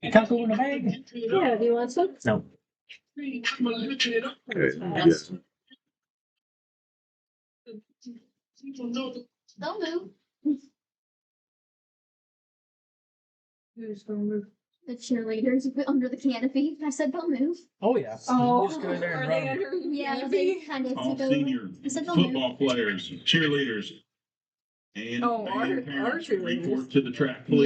It comes over in a bag? Yeah, do you want some? No. Yes. Don't move. Who's gonna move? The cheerleaders under the canopy. I said, don't move. Oh, yeah. Oh, Just go in there are and they run. under the Yeah, canopy? they kind of All took over. senior I said, don't move. football players, cheerleaders, and Oh, band our parents cheerleaders. report to the track police.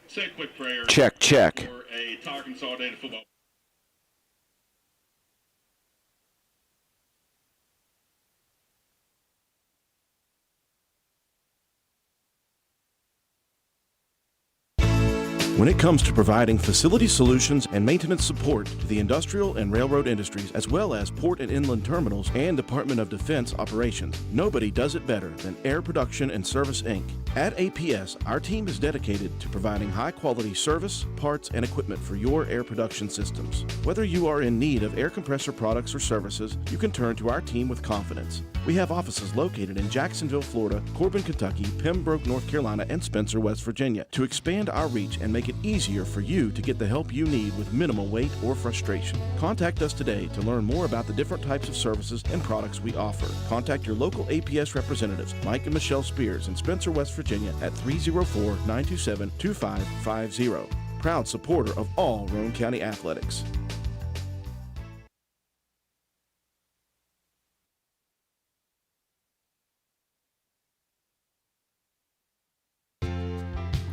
Say a quick prayer. Check. For a Tower Consolidated football. When it comes to providing facility solutions and maintenance support to the industrial and railroad industries, as well as port and inland terminals and Department of Defense operations, nobody does it better than Air Production and Service, Inc. At APS, our team is dedicated to providing high-quality service, parts, and equipment for your air production systems. Whether you are in need of air compressor products or services, you can turn to our team with confidence. We have offices located in Jacksonville, Florida, Corbin, Kentucky, Pembroke, North Carolina, and Spencer, West Virginia. To expand our reach and make it easier for you to get the help you need with minimal wait or frustration. Contact us today to learn more about the different types of services and products we offer. Contact your local APS representatives, Mike and Michelle Spears in Spencer, West Virginia at 304-927-2550. Proud supporter of all Roane County athletics.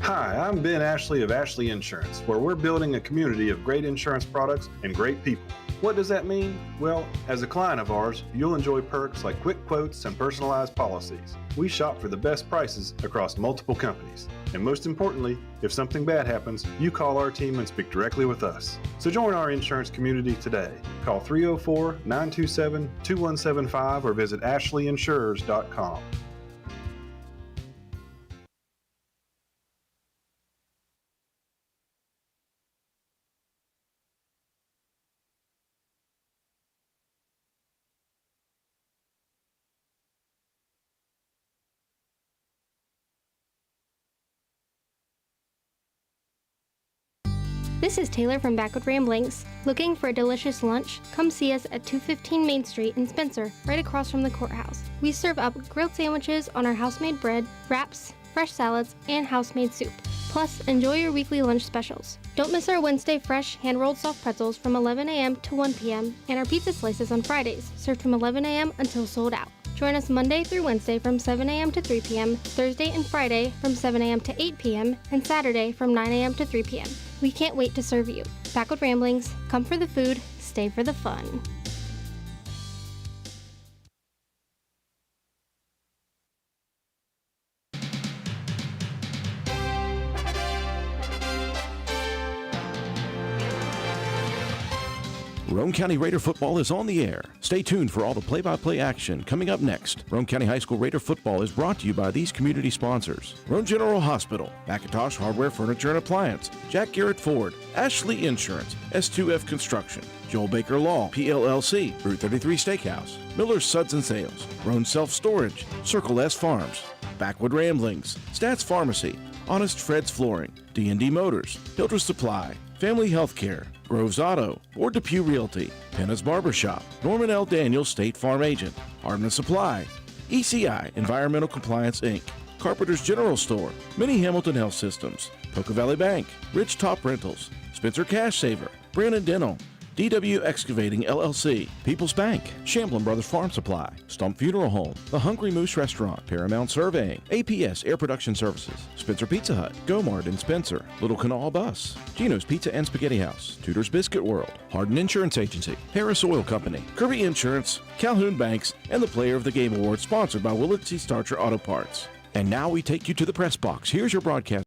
Hi, I'm Ben Ashley of Ashley Insurance, where we're building a community of great insurance products and great people. What does that mean? Well, as a client of ours, you'll enjoy perks like quick quotes and personalized policies. We shop for the best prices across multiple companies. And most importantly, if something bad happens, you call our team and speak directly with us. So join our insurance community today. Call 304-927-2175 or visit ashleyinsurers.com. This is Taylor from Backward Ramblings. Looking for a delicious lunch? Come see us at 215 Main Street in Spencer, right across from the courthouse. We serve up grilled sandwiches on our house-made bread, wraps, fresh salads, and house-made soup. Plus, enjoy your weekly lunch specials. Don't miss our Wednesday fresh hand-rolled soft pretzels from 11 a.m. to 1 p.m. and our pizza slices on Fridays, served from 11 a.m. until sold out. Join us Monday through Wednesday from 7 a.m. to 3 p.m., Thursday and Friday from 7 a.m. to 8 p.m., and Saturday from 9 a.m. to 3 p.m. We can't wait to serve you. Backward Ramblings, come for the food, stay for the fun. Roane County Raider football is on the air. Stay tuned for all the play-by-play action coming up next. Roane County High School Raider football is brought to you by these community sponsors: Roane General Hospital, McIntosh Hardware, Furniture and Appliance, Jack Garrett Ford, Ashley Insurance, S2F Construction, Joel Baker Law, PLLC, Route 33 Steakhouse, Miller's Suds and Sales, Roane Self Storage, Circle S Farms, Backward Ramblings, Stats Pharmacy, Honest Fred's Flooring, D&D Motors, Hildreth Supply, Family Healthcare, Groves Auto, Ward Depew Realty, Penna's Barbershop, Norman L. Daniels State Farm Agent, Hardman Supply, ECI Environmental Compliance Inc., Carpenter's General Store, Mini Hamilton Health Systems, Poca Valley Bank, Rich Top Rentals, Spencer Cash Saver, Brandon Dental, DW Excavating LLC, People's Bank, Shamblin Brothers Farm Supply, Stump Funeral Home, The Hungry Moose Restaurant, Paramount Surveying, APS Air Production Services, Spencer Pizza Hut, Gomart and Spencer, Little Canal Bus, Gino's Pizza and Spaghetti House, Tudor's Biscuit World, Hardin Insurance Agency, Harris Oil Company, Kirby Insurance, Calhoun Banks, and the Player of the Game Award sponsored by Willett C. Starcher Auto Parts. And now we take you to the press box. Here's your broadcast.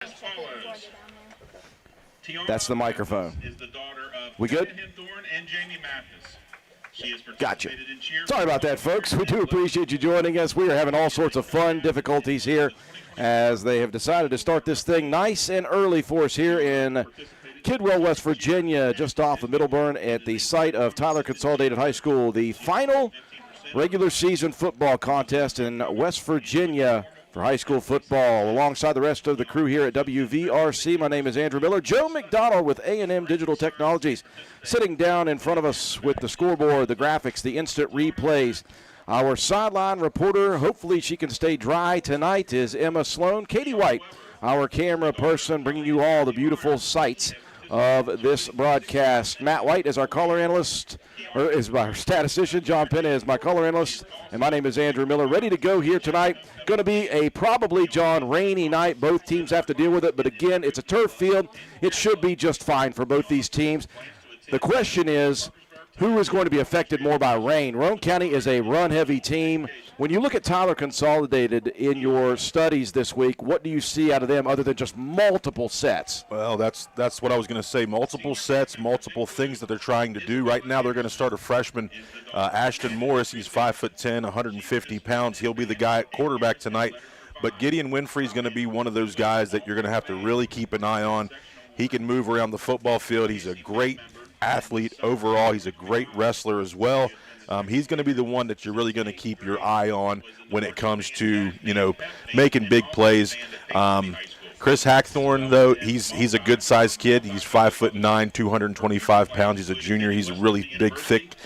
As follows. Tiana That's the microphone. Is the daughter of We good? Hannah Hinthorn and Jamie Mathis. Gotcha. Sorry about that, folks. We do appreciate you joining us. We are having all sorts of fun difficulties here as they have decided to start this thing nice and early for us here in Kidwell, West Virginia, just off of Middleburn at the site of Tyler Consolidated High School. The final regular season football contest in West Virginia for high school football. Alongside the rest of the crew here at WVRC, my name is Andrew Miller. Joe McDonald with A&M Digital Technologies sitting down in front of us with the scoreboard, the graphics, the instant replays. Our sideline reporter, hopefully she can stay dry tonight, is Emma Sloan. Katie White, our camera person, bringing you all the beautiful sights of this broadcast. Matt White is our color analyst, or is our statistician. John Penna is my color analyst, and my name is Andrew Miller. Ready to go here tonight. Going to be a probably, John, rainy night. Both teams have to deal with it, but again, it's a turf field. It should be just fine for both these teams. The question is, who is going to be affected more by rain? Roane County is a run-heavy team. When you look at Tyler Consolidated in your studies this week, what do you see out of them other than just multiple sets? Well, that's what I was going to say. Multiple sets, multiple things that they're trying to do. Right now they're going to start a freshman, Ashton Morris. He's 5'10", 150 pounds. He'll be the guy at quarterback tonight. But Gideon Winfrey is going to be one of those guys that you're going to have to really keep an eye on. He can move around the football field. He's a great athlete overall. He's a great wrestler as well. He's going to be the one that you're really going to keep your eye on when it comes to, making big plays. Chris Hackthorne, though, he's a good-sized kid. He's 5'9", 225 pounds. He's a junior. He's a really big, thick,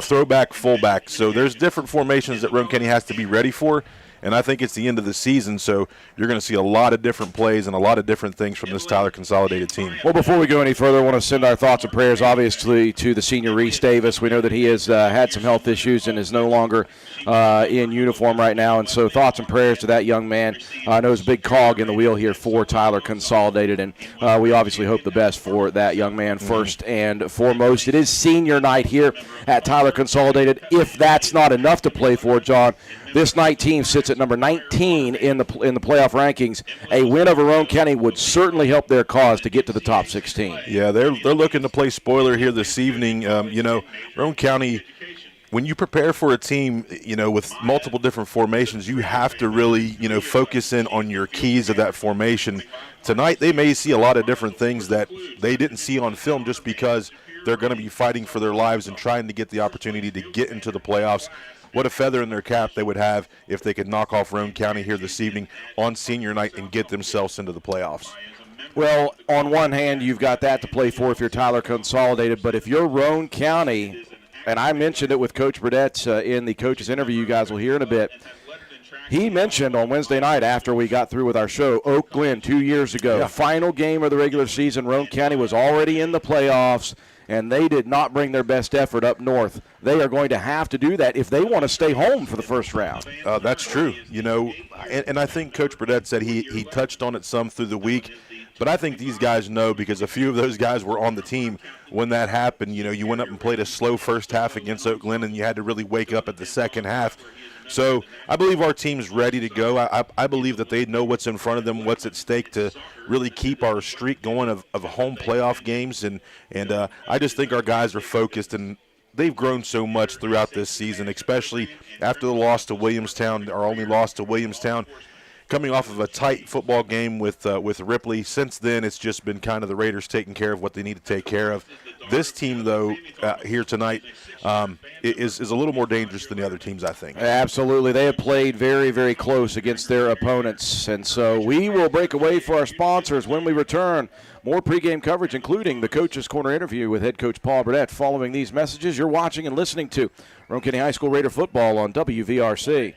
throwback, fullback. So there's different formations that Roane County has to be ready for. And I think it's the end of the season, so you're going to see a lot of different plays and a lot of different things from this Tyler Consolidated team. Well, before we go any further, I want to send our thoughts and prayers, obviously, to the senior Reese Davis. We know that he has had some health issues and is no longer in uniform right now, and so thoughts and prayers to that young man. I know he's a big cog in the wheel here for Tyler Consolidated, and we obviously hope the best for that young man first and foremost. It is senior night here at Tyler Consolidated. If that's not enough to play for, John, this night team sits at number 19 in the playoff rankings. A win over Roane County would certainly help their cause to get to the top 16. Yeah, they're looking to play spoiler here this evening. Roane County, when you prepare for a team, with multiple different formations, you have to really, focus in on your keys of that formation. Tonight, they may see a lot of different things that they didn't see on film just because they're going to be fighting for their lives and trying to get the opportunity to get into the playoffs. What a feather in their cap they would have if they could knock off Roane County here this evening on senior night and get themselves into the playoffs. Well, on one hand, you've got that to play for if you're Tyler Consolidated, but if you're Roane County, and I mentioned it with Coach Burdett in the coach's interview you guys will hear in a bit, he mentioned on Wednesday night after we got through with our show, Oak Glen 2 years ago, final game of the regular season, Roane County was already in the playoffs, and they did not bring their best effort up north. They are going to have to do that if they want to stay home for the first round. That's true. And I think Coach Burdett said he touched on it some through the week, but I think these guys know because a few of those guys were on the team when that happened. You went up and played a slow first half against Oak Glen, and you had to really wake up at the second half. So I believe our team's ready to go. I believe that they know what's in front of them, what's at stake to really keep our streak going of home playoff games. And I just think our guys are focused, and they've grown so much throughout this season, especially after the loss to Williamstown, our only loss to Williamstown. Coming off of a tight football game with Ripley. Since then, it's just been kind of the Raiders taking care of what they need to take care of. This team, though, here tonight is a little more dangerous than the other teams, I think. Absolutely. They have played very, very close against their opponents. And so we will break away for our sponsors. When we return, more pregame coverage, including the Coach's Corner interview with head coach Paul Burdett. Following these messages, you're watching and listening to Roane County High School Raider football on WVRC.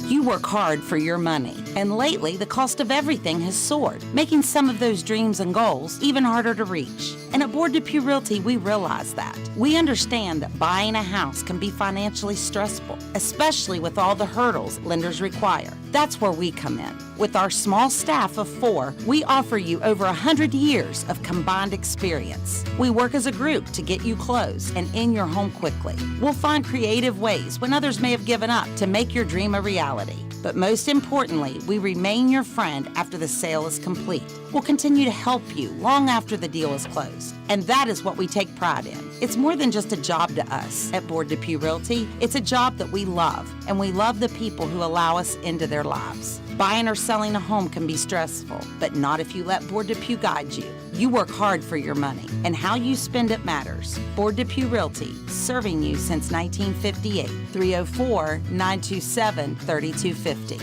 You work hard for your money, and lately the cost of everything has soared, making some of those dreams and goals even harder to reach. And at Board Depew Realty, we realize that. We understand that buying a house can be financially stressful, especially with all the hurdles lenders require. That's where we come in. With our small staff of 4, we offer you over 100 years of combined experience. We work as a group to get you closed and in your home quickly. We'll find creative ways when others may have given up to make your dream a reality. But most importantly, we remain your friend after the sale is complete. We'll continue to help you long after the deal is closed. And that is what we take pride in. It's more than just a job to us at Board Depew Realty. It's a job that we love, and we love the people who allow us into their lives. Buying or selling a home can be stressful, but not if you let Board Depew guide you. You work hard for your money, and how you spend it matters. Board Depew Realty, serving you since 1958. 304-927-3250.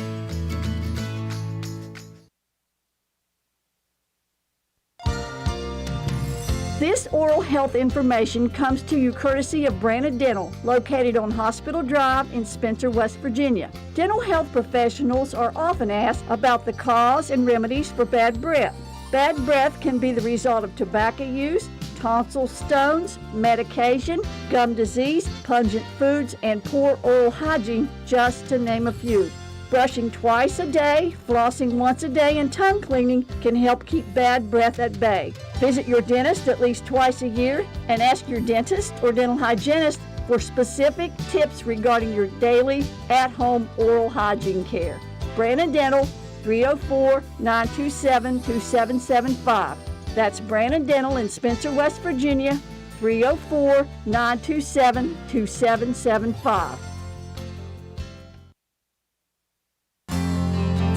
This oral health information comes to you courtesy of Branna Dental, located on Hospital Drive in Spencer, West Virginia. Dental health professionals are often asked about the cause and remedies for bad breath. Bad breath can be the result of tobacco use, tonsil stones, medication, gum disease, pungent foods, and poor oral hygiene, just to name a few. Brushing twice a day, flossing once a day, and tongue cleaning can help keep bad breath at bay. Visit your dentist at least twice a year and ask your dentist or dental hygienist for specific tips regarding your daily at-home oral hygiene care. Branna Dental, 304-927-2775. That's Branna Dental in Spencer, West Virginia, 304-927-2775.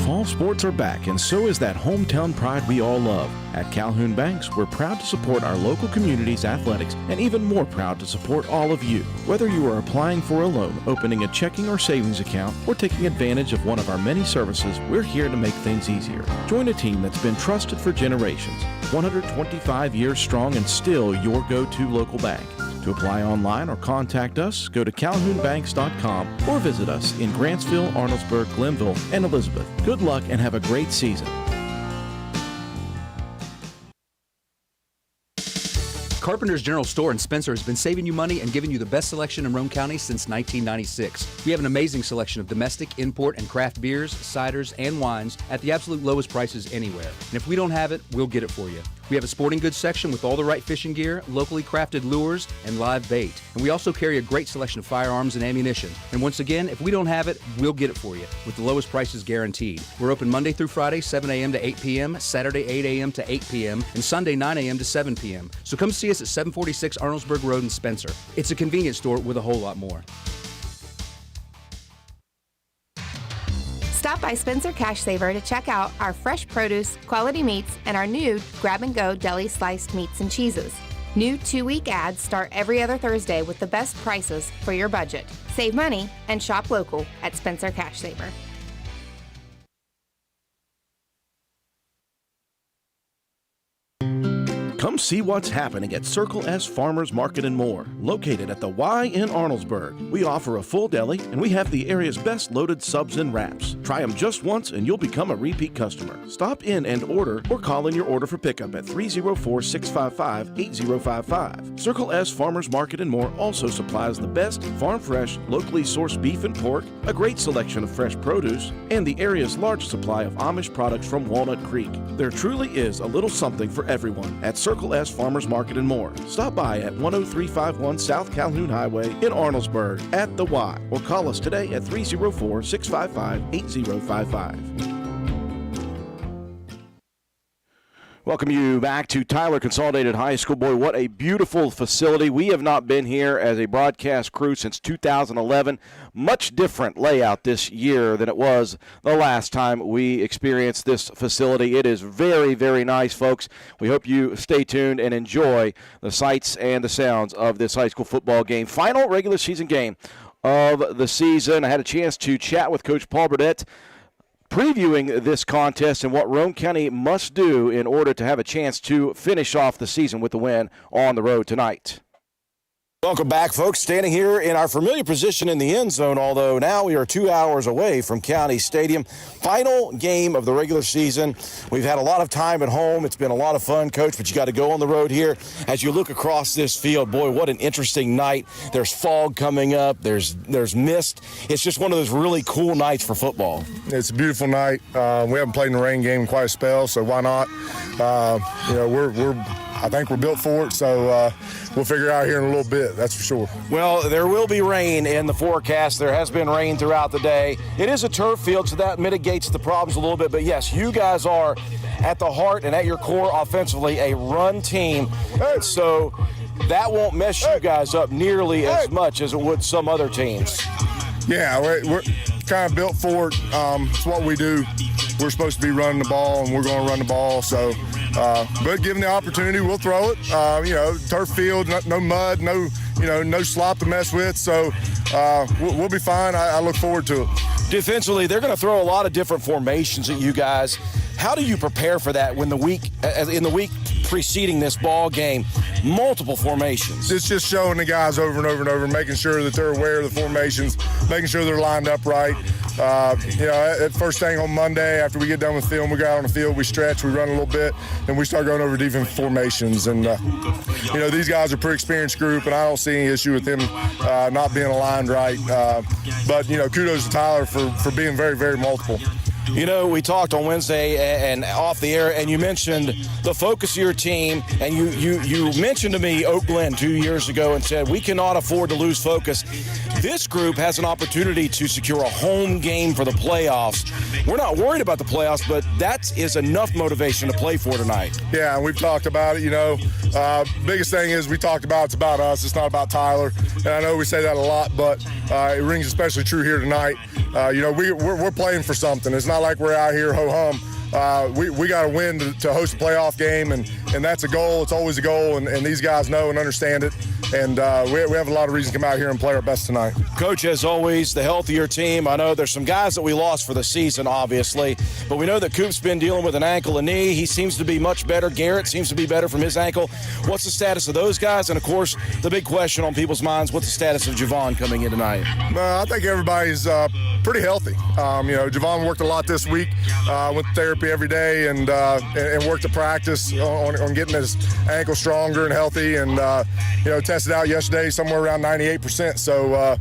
Fall sports are back, and so is that hometown pride we all love. At Calhoun Banks, we're proud to support our local community's athletics, and even more proud to support all of you. Whether you are applying for a loan, opening a checking or savings account, or taking advantage of one of our many services, we're here to make things easier. Join a team that's been trusted for generations, 125 years strong, and still your go-to local bank. To apply online or contact us, go to calhounbanks.com or visit us in Grantsville, Arnoldesburg, Glenville, and Elizabeth. Good luck and have a great season. Carpenter's General Store in Spencer has been saving you money and giving you the best selection in Roane County since 1996. We have an amazing selection of domestic, import, and craft beers, ciders, and wines at the absolute lowest prices anywhere. And if we don't have it, we'll get it for you. We have a sporting goods section with all the right fishing gear, locally crafted lures, and live bait. And we also carry a great selection of firearms and ammunition. And once again, if we don't have it, we'll get it for you with the lowest prices guaranteed. We're open Monday through Friday, 7 a.m. to 8 p.m., Saturday, 8 a.m. to 8 p.m., and Sunday, 9 a.m. to 7 p.m. So come see us at 746 Arnoldesburg Road in Spencer. It's a convenience store with a whole lot more. Stop by Spencer Cash Saver to check out our fresh produce, quality meats, and our new grab-and-go deli sliced meats and cheeses. New 2-week ads start every other Thursday with the best prices for your budget. Save money and shop local at Spencer Cash Saver. Come see what's happening at Circle S Farmers Market and More, located at the Y in Arnoldesburg. We offer a full deli, and we have the area's best loaded subs and wraps. Try them just once, and you'll become a repeat customer. Stop in and order, or call in your order for pickup at 304-655-8055. Circle S Farmers Market and More also supplies the best farm-fresh, locally sourced beef and pork, a great selection of fresh produce, and the area's largest supply of Amish products from Walnut Creek. There truly is a little something for everyone at Circle S Farmers Market and More. Stop by at 10351 South Calhoun Highway in Arnoldesburg at the Y, or call us today at 304-655-8055. Welcome you back to Tyler Consolidated High School. Boy, what a beautiful facility. We have not been here as a broadcast crew since 2011. Much different layout this year than it was the last time we experienced this facility. It is very, very nice, folks. We hope you stay tuned and enjoy the sights and the sounds of this high school football game. Final regular season game of the season. I had a chance to chat with Coach Paul Burdett, previewing this contest and what Roane County must do in order to have a chance to finish off the season with the win on the road tonight. Welcome back, folks. Standing here in our familiar position in the end zone, although now we are 2 hours away from County Stadium. Final game of the regular season. We've had a lot of time at home. It's been a lot of fun, Coach, but you got to go on the road here. As you look across this field, boy, what an interesting night. There's fog coming up. There's mist. It's just one of those really cool nights for football. It's a beautiful night. We haven't played in the rain game in quite a spell, so why not? We're I think we're built for it, so we'll figure it out here in a little bit, that's for sure. Well, there will be rain in the forecast. There has been rain throughout the day. It is a turf field, so that mitigates the problems a little bit. But, yes, you guys are at the heart and at your core offensively a run team. So that won't mess you guys up nearly as much as it would some other teams. Yeah, we're kind of built for it. It's what we do. We're supposed to be running the ball, and we're going to run the ball. So, but given the opportunity, we'll throw it. Turf field, no mud, no slop to mess with. So we'll be fine. I look forward to it. Defensively, they're going to throw a lot of different formations at you guys. How do you prepare for that when in the week preceding this ball game, multiple formations? It's just showing the guys over and over and over, making sure that they're aware of the formations, making sure they're lined up right. At first thing on Monday, after we get done with film, we go out on the field, we stretch, we run a little bit, and we start going over defensive formations. And, these guys are a pretty experienced group, and I don't see any issue with them not being aligned right. But kudos to Tyler for being very, very multiple. We talked on Wednesday and off the air, and you mentioned the focus of your team, and you mentioned to me Oak Glen 2 years ago and said, we cannot afford to lose focus. This group has an opportunity to secure a home game for the playoffs. We're not worried about the playoffs, but that is enough motivation to play for tonight. Yeah, and we've talked about it, biggest thing is we talked about it's about us. It's not about Tyler. And I know we say that a lot, but it rings especially true here tonight. We're playing for something. It's not like we're out here ho-hum. We got to win to host a playoff game, and that's a goal. It's always a goal, and these guys know and understand it. And we have a lot of reason to come out here and play our best tonight. Coach, as always, the health of your team. I know there's some guys that we lost for the season, obviously, but we know that Coop's been dealing with an ankle and knee. He seems to be much better. Garrett seems to be better from his ankle. What's the status of those guys? And, of course, the big question on people's minds, what's the status of Javon coming in tonight? I think everybody's pretty healthy. Javon worked a lot this week, went to therapy every day, and worked at practice on getting his ankle stronger and healthy, and tested out yesterday somewhere around 98%. So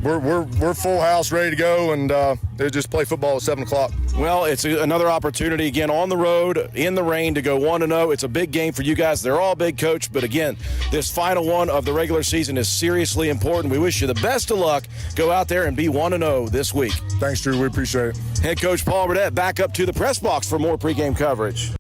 we're full house, ready to go, and they just play football at 7 o'clock. Well, it's another opportunity again on the road in the rain to go 1-0. It's a big game for you guys. They're all big, Coach, but again, this final one of the regular season is seriously important. We wish you the best of luck. Go out there and be 1-0 this week. Thanks, Drew. We appreciate it. Head Coach Paul Burdett back up to the press box for more pregame coverage.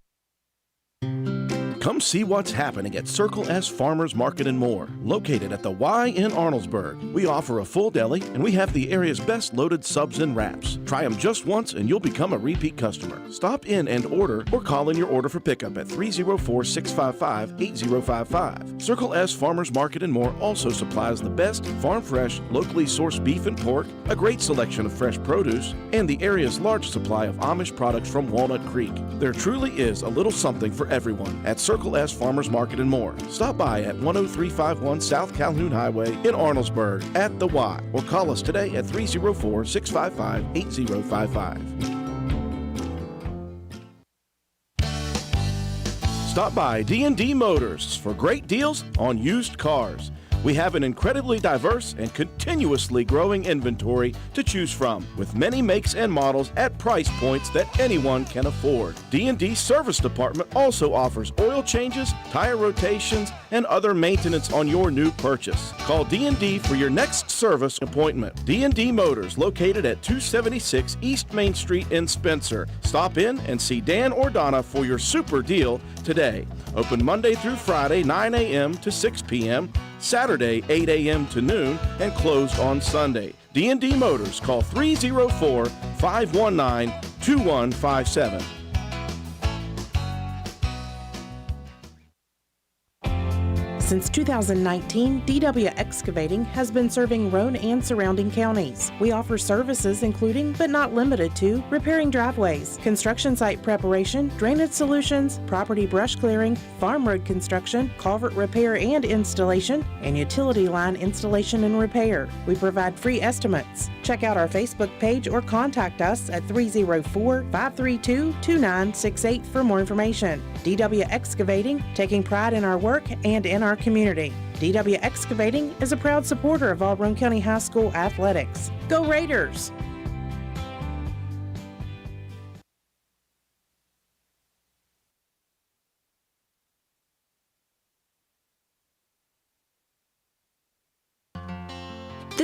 Come see what's happening at Circle S Farmers Market and More, located at the Y in Arnoldesburg. We offer a full deli, and we have the area's best loaded subs and wraps. Try them just once, and you'll become a repeat customer. Stop in and order, or call in your order for pickup at 304-655-8055. Circle S Farmers Market and More also supplies the best farm-fresh, locally sourced beef and pork, a great selection of fresh produce, and the area's large supply of Amish products from Walnut Creek. There truly is a little something for everyone at Circle S Farmers Market and More. Stop by at 10351 South Calhoun Highway in Arnoldesburg at the Y, or call us today at 304-655-8055. Stop by D&D Motors for great deals on used cars. We have an incredibly diverse and continuously growing inventory to choose from, with many makes and models at price points that anyone can afford. D&D Service Department also offers oil changes, tire rotations, and other maintenance on your new purchase. Call D&D for your next service appointment. D&D Motors, located at 276 East Main Street in Spencer. Stop in and see Dan or Donna for your super deal today. Open Monday through Friday, 9 a.m. to 6 p.m., Saturday, 8 a.m. to noon, and closed on Sunday. D&D Motors, call 304-519-2157. Since 2019, DW Excavating has been serving Roane and surrounding counties. We offer services including, but not limited to, repairing driveways, construction site preparation, drainage solutions, property brush clearing, farm road construction, culvert repair and installation, and utility line installation and repair. We provide free estimates. Check out our Facebook page or contact us at 304-532-2968 for more information. DW Excavating, taking pride in our work and in our community. DW Excavating is a proud supporter of all Roane County High School athletics. Go Raiders!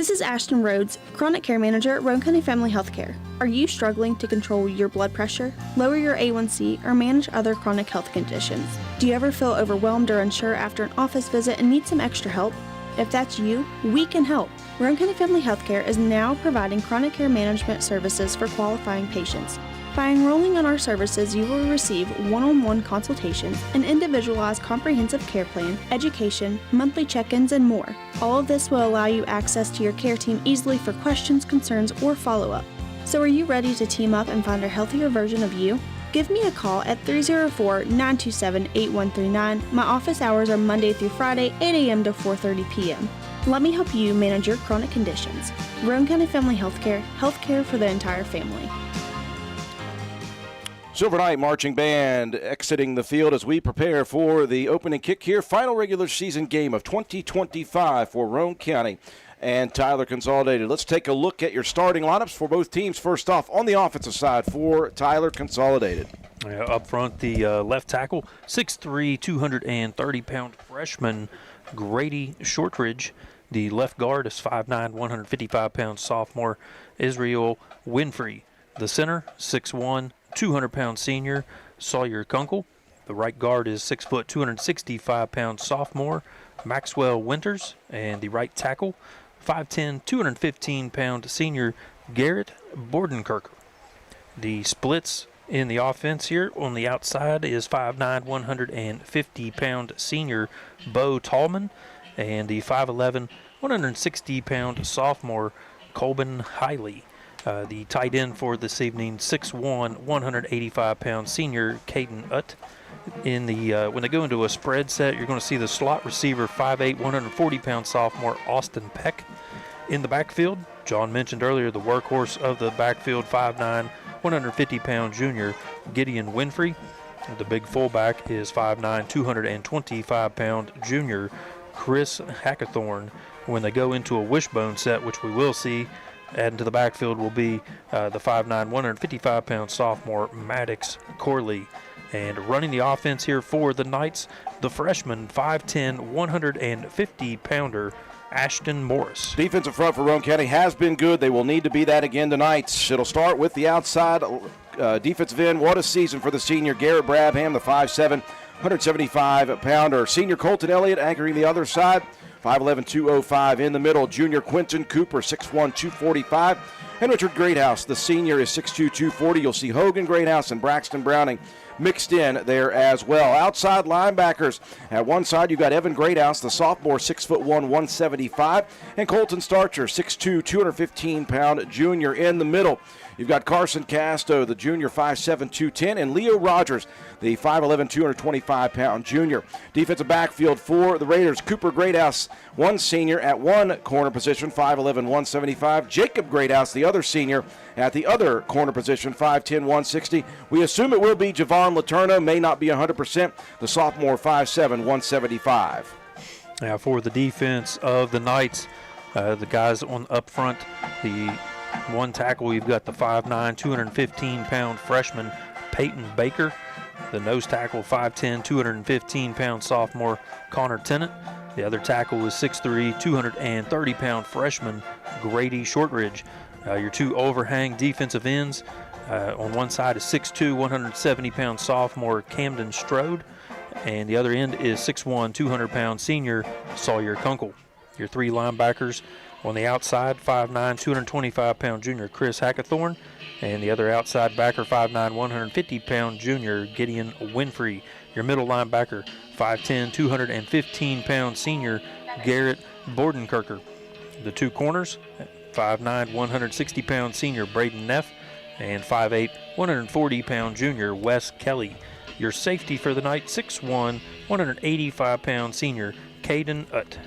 This is Ashton Rhodes, Chronic Care Manager at Roane County Family Healthcare. Are you struggling to control your blood pressure, lower your A1C, or manage other chronic health conditions? Do you ever feel overwhelmed or unsure after an office visit and need some extra help? If that's you, we can help. Roane County Family Healthcare is now providing chronic care management services for qualifying patients. By enrolling in our services, you will receive one-on-one consultations, an individualized comprehensive care plan, education, monthly check-ins, and more. All of this will allow you access to your care team easily for questions, concerns, or follow-up. So are you ready to team up and find a healthier version of you? Give me a call at 304-927-8139. My office hours are Monday through Friday, 8 a.m. to 4:30 p.m. Let me help you manage your chronic conditions. Roane County Family Healthcare, healthcare for the entire family. Silver Knight Marching Band exiting the field as we prepare for the opening kick here. Final regular season game of 2025 for Roane County and Tyler Consolidated. Let's take a look at your starting lineups for both teams. First off, on the offensive side for Tyler Consolidated. Up front, the left tackle, 6'3", 230-pound freshman Grady Shortridge. The left guard is 5'9", 155-pound sophomore Israel Winfrey. The center, 6'1", 200-pound senior Sawyer Kunkel. The right guard is 6 foot, 265-pound sophomore Maxwell Winters. And the right tackle, 5'10", 215-pound senior Garrett Bordenkirker. The splits in the offense here on the outside is 5'9", 150-pound senior Bo Tallman. And the 5'11", 160-pound sophomore Colbin Hiley. The tight end for this evening, 6'1", 185-pound senior Caden Utt. In the when they go into a spread set, you're going to see the slot receiver, 5'8", 140-pound sophomore Austin Peck. In the backfield, John mentioned earlier the workhorse of the backfield, 5'9", 150-pound junior Gideon Winfrey. The big fullback is 5'9", 225-pound junior Chris Hackathorn. When they go into a wishbone set, which we will see, adding to the backfield will be the 5'9", 155-pound sophomore Maddox Corley. And running the offense here for the Knights, the freshman, 5'10", 150-pounder Ashton Morris. Defensive front for Roane County has been good. They will need to be that again tonight. It'll start with the outside defensive end. What a season for the senior Garrett Brabham, the 5'7", 175-pounder. Senior Colton Elliott anchoring the other side. 5'11", 205 in the middle. Junior Quentin Cooper, 6'1", 245. And Richard Greathouse, the senior, is 6'2", 240. You'll see Hogan Greathouse and Braxton Browning mixed in there as well. Outside linebackers. At one side, you've got Evan Greathouse, the sophomore, 6'1", 175. And Colton Starcher, 6'2", 215-pound junior in the middle. You've got Carson Casto, the junior, 5'7", 210, and Leo Rogers, the 5'11", 225-pound junior. Defensive backfield for the Raiders, Cooper Greathouse, one senior at one corner position, 5'11", 175. Jacob Greathouse, the other senior, at the other corner position, 5'10", 160. We assume it will be Javon Laterno, may not be 100%. The sophomore, 5'7", 175. Now for the defense of the Knights, the guys on up front, the one tackle, we've got the 5'9", 215-pound freshman Peyton Baker. The nose tackle, 5'10", 215-pound sophomore Connor Tennant. The other tackle is 6'3", 230-pound freshman Grady Shortridge. Your two overhang defensive ends, on one side is 6'2", 170-pound sophomore Camden Strode, and the other end is 6'1", 200-pound senior Sawyer Kunkel. Your three linebackers on the outside, 5'9", 225-pound junior Chris Hackathorn, and the other outside backer, 5'9", 150-pound junior Gideon Winfrey. Your middle linebacker, 5'10", 215-pound senior Garrett Bordenkirker. The two corners, 5'9", 160-pound senior Braden Neff, and 5'8", 140-pound junior Wes Kelly. Your safety for the night, 6'1", 185-pound senior Caden Utt.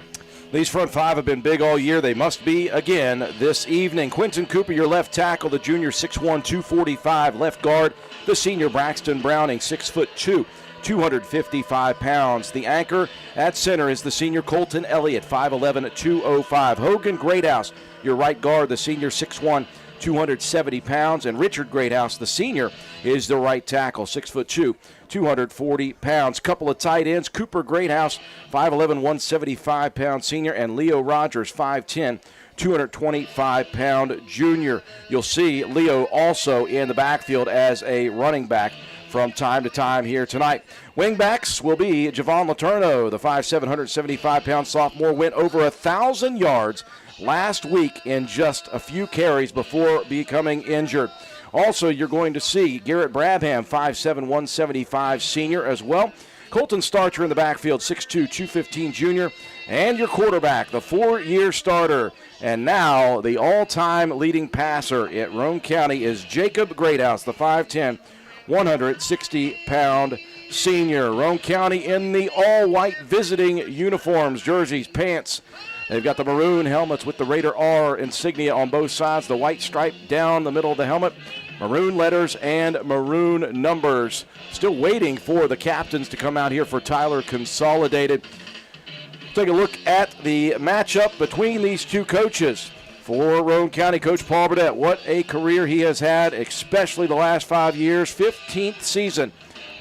These front five have been big all year. They must be again this evening. Quentin Cooper, your left tackle, the junior, 6'1", 245. Left guard, the senior Braxton Browning, 6'2", 255 pounds. The anchor at center is the senior Colton Elliott, 5'11", 205. Hogan Greathouse, your right guard, the senior, 6'1", 270 pounds. And Richard Greathouse, the senior, is the right tackle, 6'2", 240 pounds. Couple of tight ends, Cooper Greathouse, 5'11", 175-pound senior, and Leo Rogers, 5'10", 225-pound junior. You'll see Leo also in the backfield as a running back from time to time here tonight. Wingbacks will be Javon Letourneau, the 5'7", 175-pound sophomore, went over 1,000 yards last week in just a few carries before becoming injured. Also, you're going to see Garrett Brabham, 5'7", 175 senior as well. Colton Starcher in the backfield, 6'2", 215 junior. And your quarterback, the 4-year starter, and now the all-time leading passer at Roane County is Jacob Greathouse, the 5'10", 160-pound senior. Roane County in the all-white visiting uniforms, jerseys, pants. They've got the maroon helmets with the Raider R insignia on both sides, the white stripe down the middle of the helmet, maroon letters and maroon numbers. Still waiting for the captains to come out here for Tyler Consolidated. Take a look at the matchup between these two coaches. For Roane County, Coach Paul Burdett, what a career he has had, especially the last 5 years. 15th season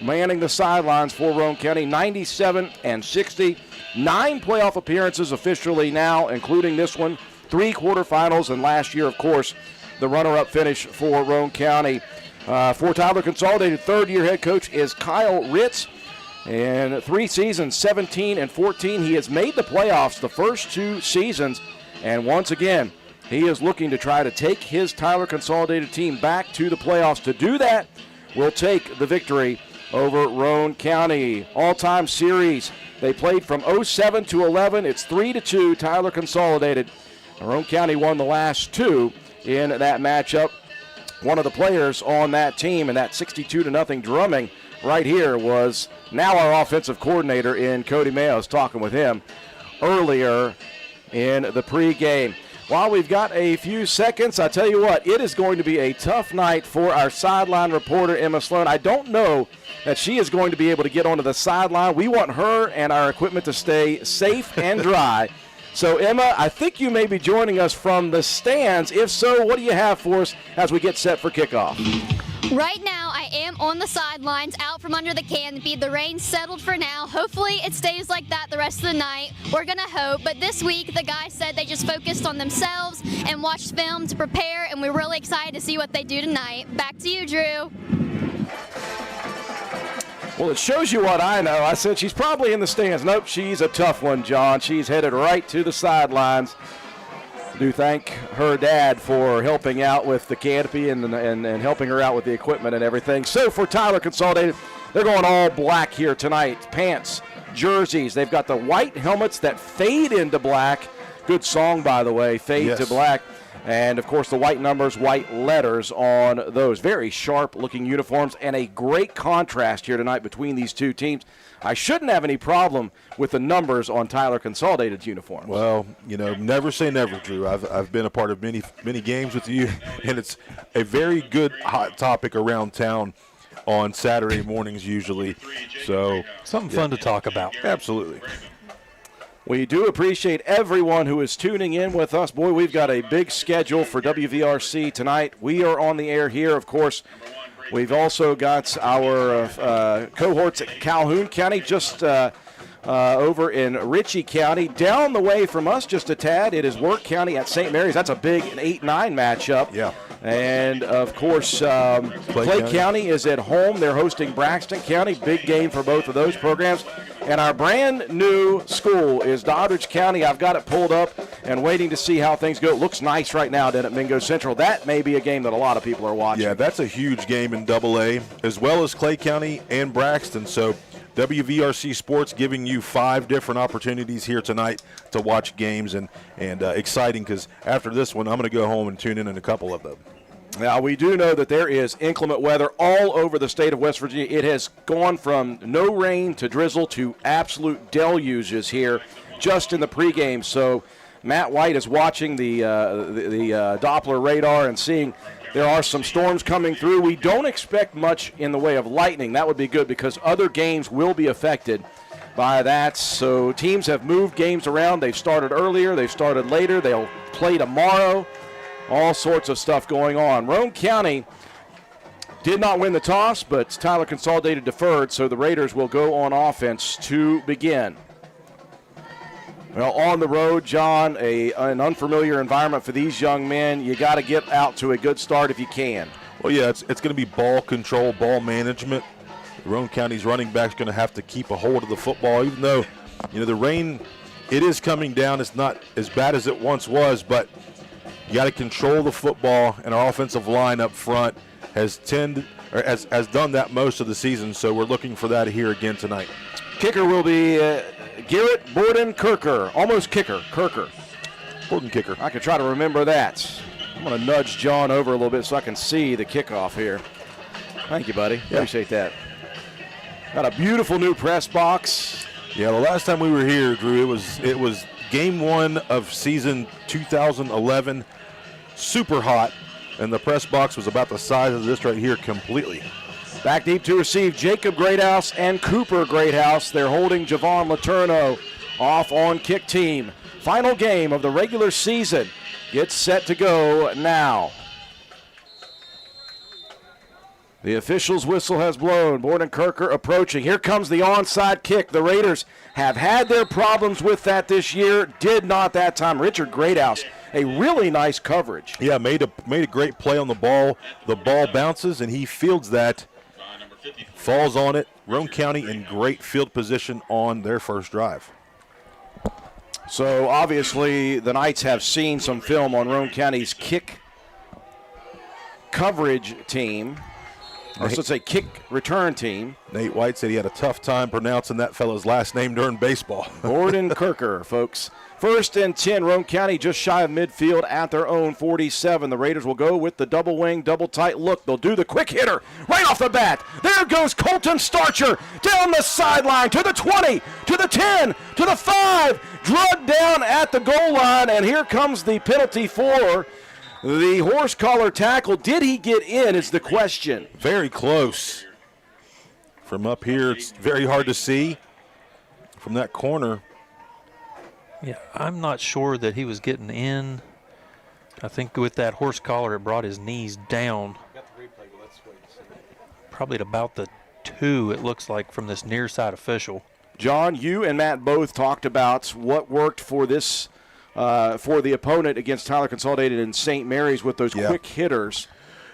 manning the sidelines for Roane County, 97-60. 9 playoff appearances officially now, including this one, 3 quarterfinals, and last year, of course, the runner-up finish for Roane County. For Tyler Consolidated, third-year head coach is Kyle Ritz. In 3 seasons, 17 and 14, he has made the playoffs the first 2 seasons, and once again, he is looking to try to take his Tyler Consolidated team back to the playoffs. To do that, will take the victory over Roane County. All-time series, they played from 07 to 11. It's 3-2, Tyler Consolidated. Roane County won the last 2 in that matchup. One of the players on that team and that 62-0 drumming right here was now our offensive coordinator in Cody Mayo. I was talking with him earlier in the pregame. While we've got a few seconds, I tell you what, it is going to be a tough night for our sideline reporter, Emma Sloan. I don't know that she is going to be able to get onto the sideline. We want her and our equipment to stay safe and dry. So, Emma, I think you may be joining us from the stands. If so, what do you have for us as we get set for kickoff? Right now, I am on the sidelines, out from under the canopy. The rain settled for now. Hopefully, it stays like that the rest of the night. We're going to hope. But this week, the guys said they just focused on themselves and watched film to prepare, and we're really excited to see what they do tonight. Back to you, Drew. Well, it shows you what I know. I said she's probably in the stands. Nope, she's a tough one, John. She's headed right to the sidelines. Do thank her dad for helping out with the canopy and helping her out with the equipment and everything. So for Tyler Consolidated, they're going all black here tonight. Pants, jerseys. They've got the white helmets that fade into black. Good song, by the way, Fade to Black. And, of course, the white numbers, white letters on those. Very sharp-looking uniforms and a great contrast here tonight between these two teams. I shouldn't have any problem with the numbers on Tyler Consolidated's uniforms. Well, you know, never say never, Drew. I've been a part of many games with you, and it's a very good hot topic around town on Saturday mornings usually. So something fun to talk about. Absolutely. We do appreciate everyone who is tuning in with us. Boy, we've got a big schedule for WVRC tonight. We are on the air here, of course. We've also got our cohorts at Calhoun County, just over in Ritchie County. Down the way from us just a tad, it is Work County at St. Mary's. That's a big 8-9 matchup. Yeah. And, of course, Clay County is at home. They're hosting Braxton County. Big game for both of those programs. And our brand new school is Doddridge County. I've got it pulled up and waiting to see how things go. It looks nice right now down at Mingo Central. That may be a game that a lot of people are watching. Yeah, that's a huge game in AA, as well as Clay County and Braxton. So WVRC Sports giving you 5 different opportunities here tonight to watch games, and exciting because after this one, I'm going to go home and tune in a couple of them. Now, we do know that there is inclement weather all over the state of West Virginia. It has gone from no rain to drizzle to absolute deluges here just in the pregame. So Matt White is watching the Doppler radar and seeing there are some storms coming through. We don't expect much in the way of lightning. That would be good because other games will be affected by that. So teams have moved games around. They've started earlier. They've started later. They'll play tomorrow. All sorts of stuff going on. Roane County did not win the toss, but Tyler Consolidated deferred, so the Raiders will go on offense to begin. Well, on the road, John, an unfamiliar environment for these young men. You got to get out to a good start if you can. Well, yeah, it's going to be ball control, ball management. Roane County's running back's going to have to keep a hold of the football, even though, the rain, it is coming down. It's not as bad as it once was, but you got to control the football, and our offensive line up front has done that most of the season, so we're looking for that here again tonight. Kicker will be Garrett Borden-Kirker. Almost Kirker. Borden-Kicker. I can try to remember that. I'm going to nudge John over a little bit so I can see the kickoff here. Thank you, buddy. Yeah. Appreciate that. Got a beautiful new press box. Yeah, the last time we were here, Drew, it was game 1 of season 2011. Super hot, and the press box was about the size of this right here completely. Back deep to receive Jacob Greathouse and Cooper Greathouse. They're holding Javon Letourneau off on kick team. Final game of the regular season gets set to go now. The official's whistle has blown. Borden-Kirker approaching. Here comes the onside kick. The Raiders have had their problems with that this year. Did not that time. Richard Greathouse, a really nice coverage. Yeah, made a great play on the ball. The ball bounces, and he fields that. Falls on it. Roane County in great field position on their first drive. So obviously the Knights have seen some film on Roane County's kick coverage team. Or should say kick return team. Nate White said he had a tough time pronouncing that fellow's last name during baseball. Borden-Kirker, folks. 1st and 10, Roane County just shy of midfield at their own 47. The Raiders will go with the double wing, double tight look. They'll do the quick hitter right off the bat. There goes Colton Starcher down the sideline to the 20, to the 10, to the 5. Drugged down at the goal line, and here comes the penalty for the horse collar tackle. Did he get in is the question. Very close. From up here, it's very hard to see from that corner. Yeah, I'm not sure that he was getting in. I think with that horse collar, it brought his knees down. Probably at about the 2, it looks like, from this near side official. John, you and Matt both talked about what worked for this for the opponent against Tyler Consolidated and St. Mary's with those quick hitters.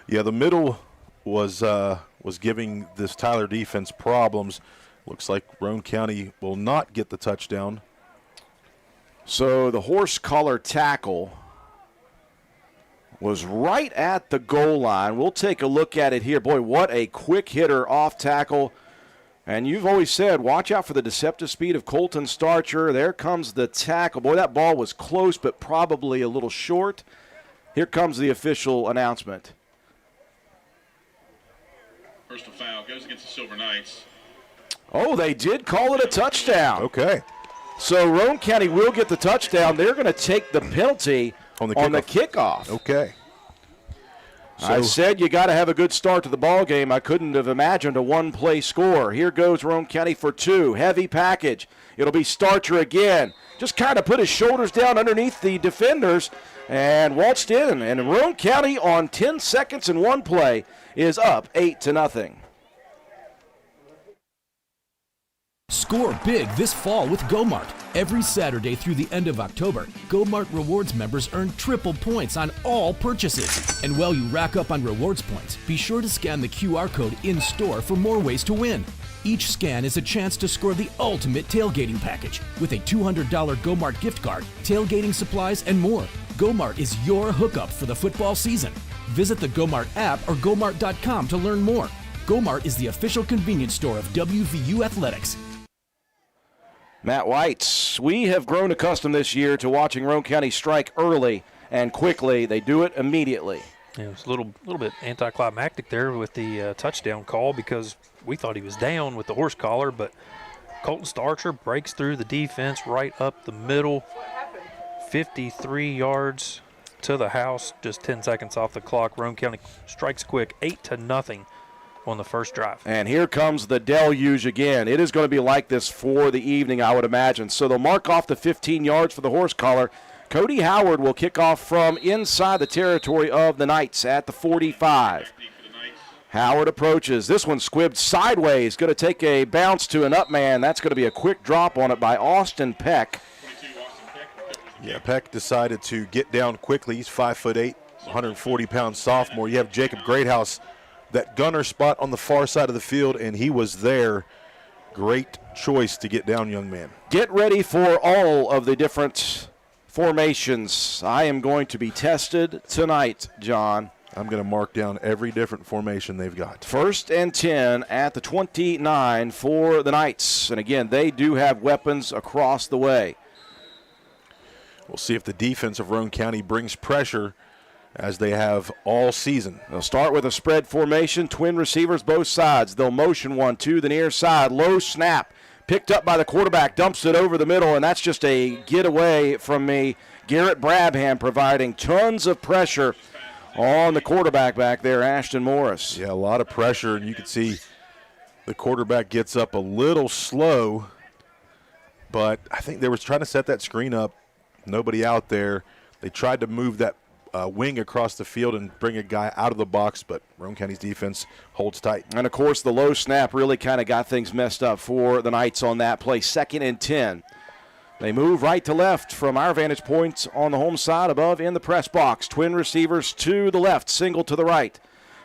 Yeah, the middle was giving this Tyler defense problems. Looks like Roane County will not get the touchdown. So the horse collar tackle was right at the goal line. We'll take a look at it here. Boy, what a quick hitter off tackle. And you've always said, watch out for the deceptive speed of Colton Starcher. There comes the tackle. Boy, that ball was close, but probably a little short. Here comes the official announcement. Personal foul goes against the Silver Knights. Oh, they did call it a touchdown. Okay. So Roane County will get the touchdown. They're going to take the penalty on the kickoff. Okay. I said you got to have a good start to the ball game. I couldn't have imagined a one-play score. Here goes Roane County for 2. Heavy package. It'll be Starcher again. Just kind of put his shoulders down underneath the defenders and waltzed in. And Roane County on 10 seconds and 1 play is up 8-0. Score big this fall with GoMart. Every Saturday through the end of October, GoMart Rewards members earn triple points on all purchases. And while you rack up on rewards points, be sure to scan the QR code in-store for more ways to win. Each scan is a chance to score the ultimate tailgating package with a $200 GoMart gift card, tailgating supplies, and more. GoMart is your hookup for the football season. Visit the GoMart app or GoMart.com to learn more. GoMart is the official convenience store of WVU Athletics. Matt White, we have grown accustomed this year to watching Roane County strike early and quickly. They do it immediately. Yeah, it was a little bit anticlimactic there with the touchdown call because we thought he was down with the horse collar, but Colton Starcher breaks through the defense right up the middle, 53 yards to the house, just 10 seconds off the clock. Roane County strikes quick, 8-0 on the first drive. And here comes the deluge again. It is going to be like this for the evening, I would imagine. So they'll mark off the 15 yards for the horse collar. Cody Howard will kick off from inside the territory of the Knights at the 45. Howard approaches. This one squibbed sideways. Going to take a bounce to an up man. That's going to be a quick drop on it by Austin Peck. Yeah, Peck decided to get down quickly. He's 5'8", 140-pound sophomore. You have Jacob Greathouse, that gunner spot on the far side of the field, and he was there. Great choice to get down, young man. Get ready for all of the different formations. I am going to be tested tonight, John. I'm going to mark down every different formation they've got. 1st and 10 at the 29 for the Knights. And again, they do have weapons across the way. We'll see if the defense of Roane County brings pressure as they have all season. They'll start with a spread formation, twin receivers both sides. They'll motion one to the near side. Low snap, picked up by the quarterback, dumps it over the middle, and that's just a getaway from me. Garrett Brabham providing tons of pressure on the quarterback back there, Ashton Morris. Yeah, a lot of pressure, and you can see the quarterback gets up a little slow, but I think they were trying to set that screen up. Nobody out there. They tried to move that wing across the field and bring a guy out of the box, but Roane County's defense holds tight. And, of course, the low snap really kind of got things messed up for the Knights on that play. 2nd and 10. They move right to left from our vantage points on the home side above in the press box. Twin receivers to the left, single to the right.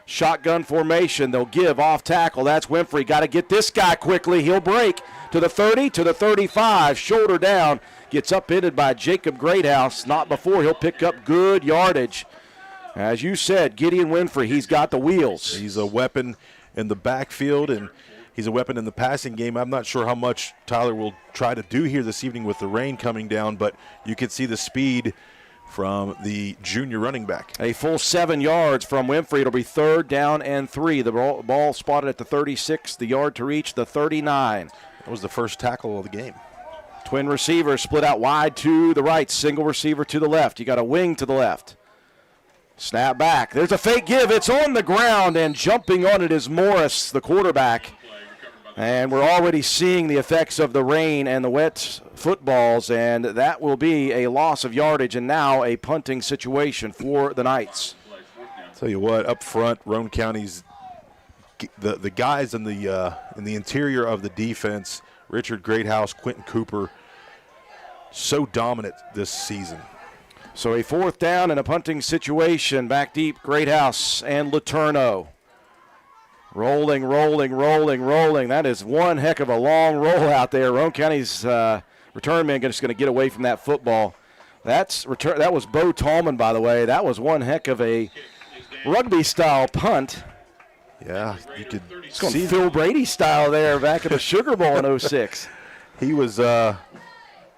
Shotgun formation. They'll give off tackle. That's Winfrey. Got to get this guy quickly. He'll break to the 30, to the 35. Shoulder down. Gets upended by Jacob Greathouse. Not before. He'll pick up good yardage. As you said, Gideon Winfrey, he's got the wheels. He's a weapon in the backfield, and he's a weapon in the passing game. I'm not sure how much Tyler will try to do here this evening with the rain coming down, but you can see the speed from the junior running back. A full 7 yards from Winfrey. It'll be 3rd down and 3. The ball spotted at the 36, the yard to reach the 39. That was the first tackle of the game. Twin receivers split out wide to the right, single receiver to the left. You got a wing to the left. Snap back. There's a fake give. It's on the ground, and jumping on it is Morris, the quarterback. And we're already seeing the effects of the rain and the wet footballs, and that will be a loss of yardage and now a punting situation for the Knights. Tell you what, up front, Roane County's the guys in the interior of the defense, Richard Greathouse, Quentin Cooper, so dominant this season. So a 4th down and a punting situation. Back deep, Greathouse and Letourneau. Rolling. That is one heck of a long roll out there. Roane County's return man just going to get away from that football. That was Bo Tallman, by the way. That was one heck of a rugby-style punt. Yeah, you could see Phil Brady style there back at the Sugar Bowl in 06. He was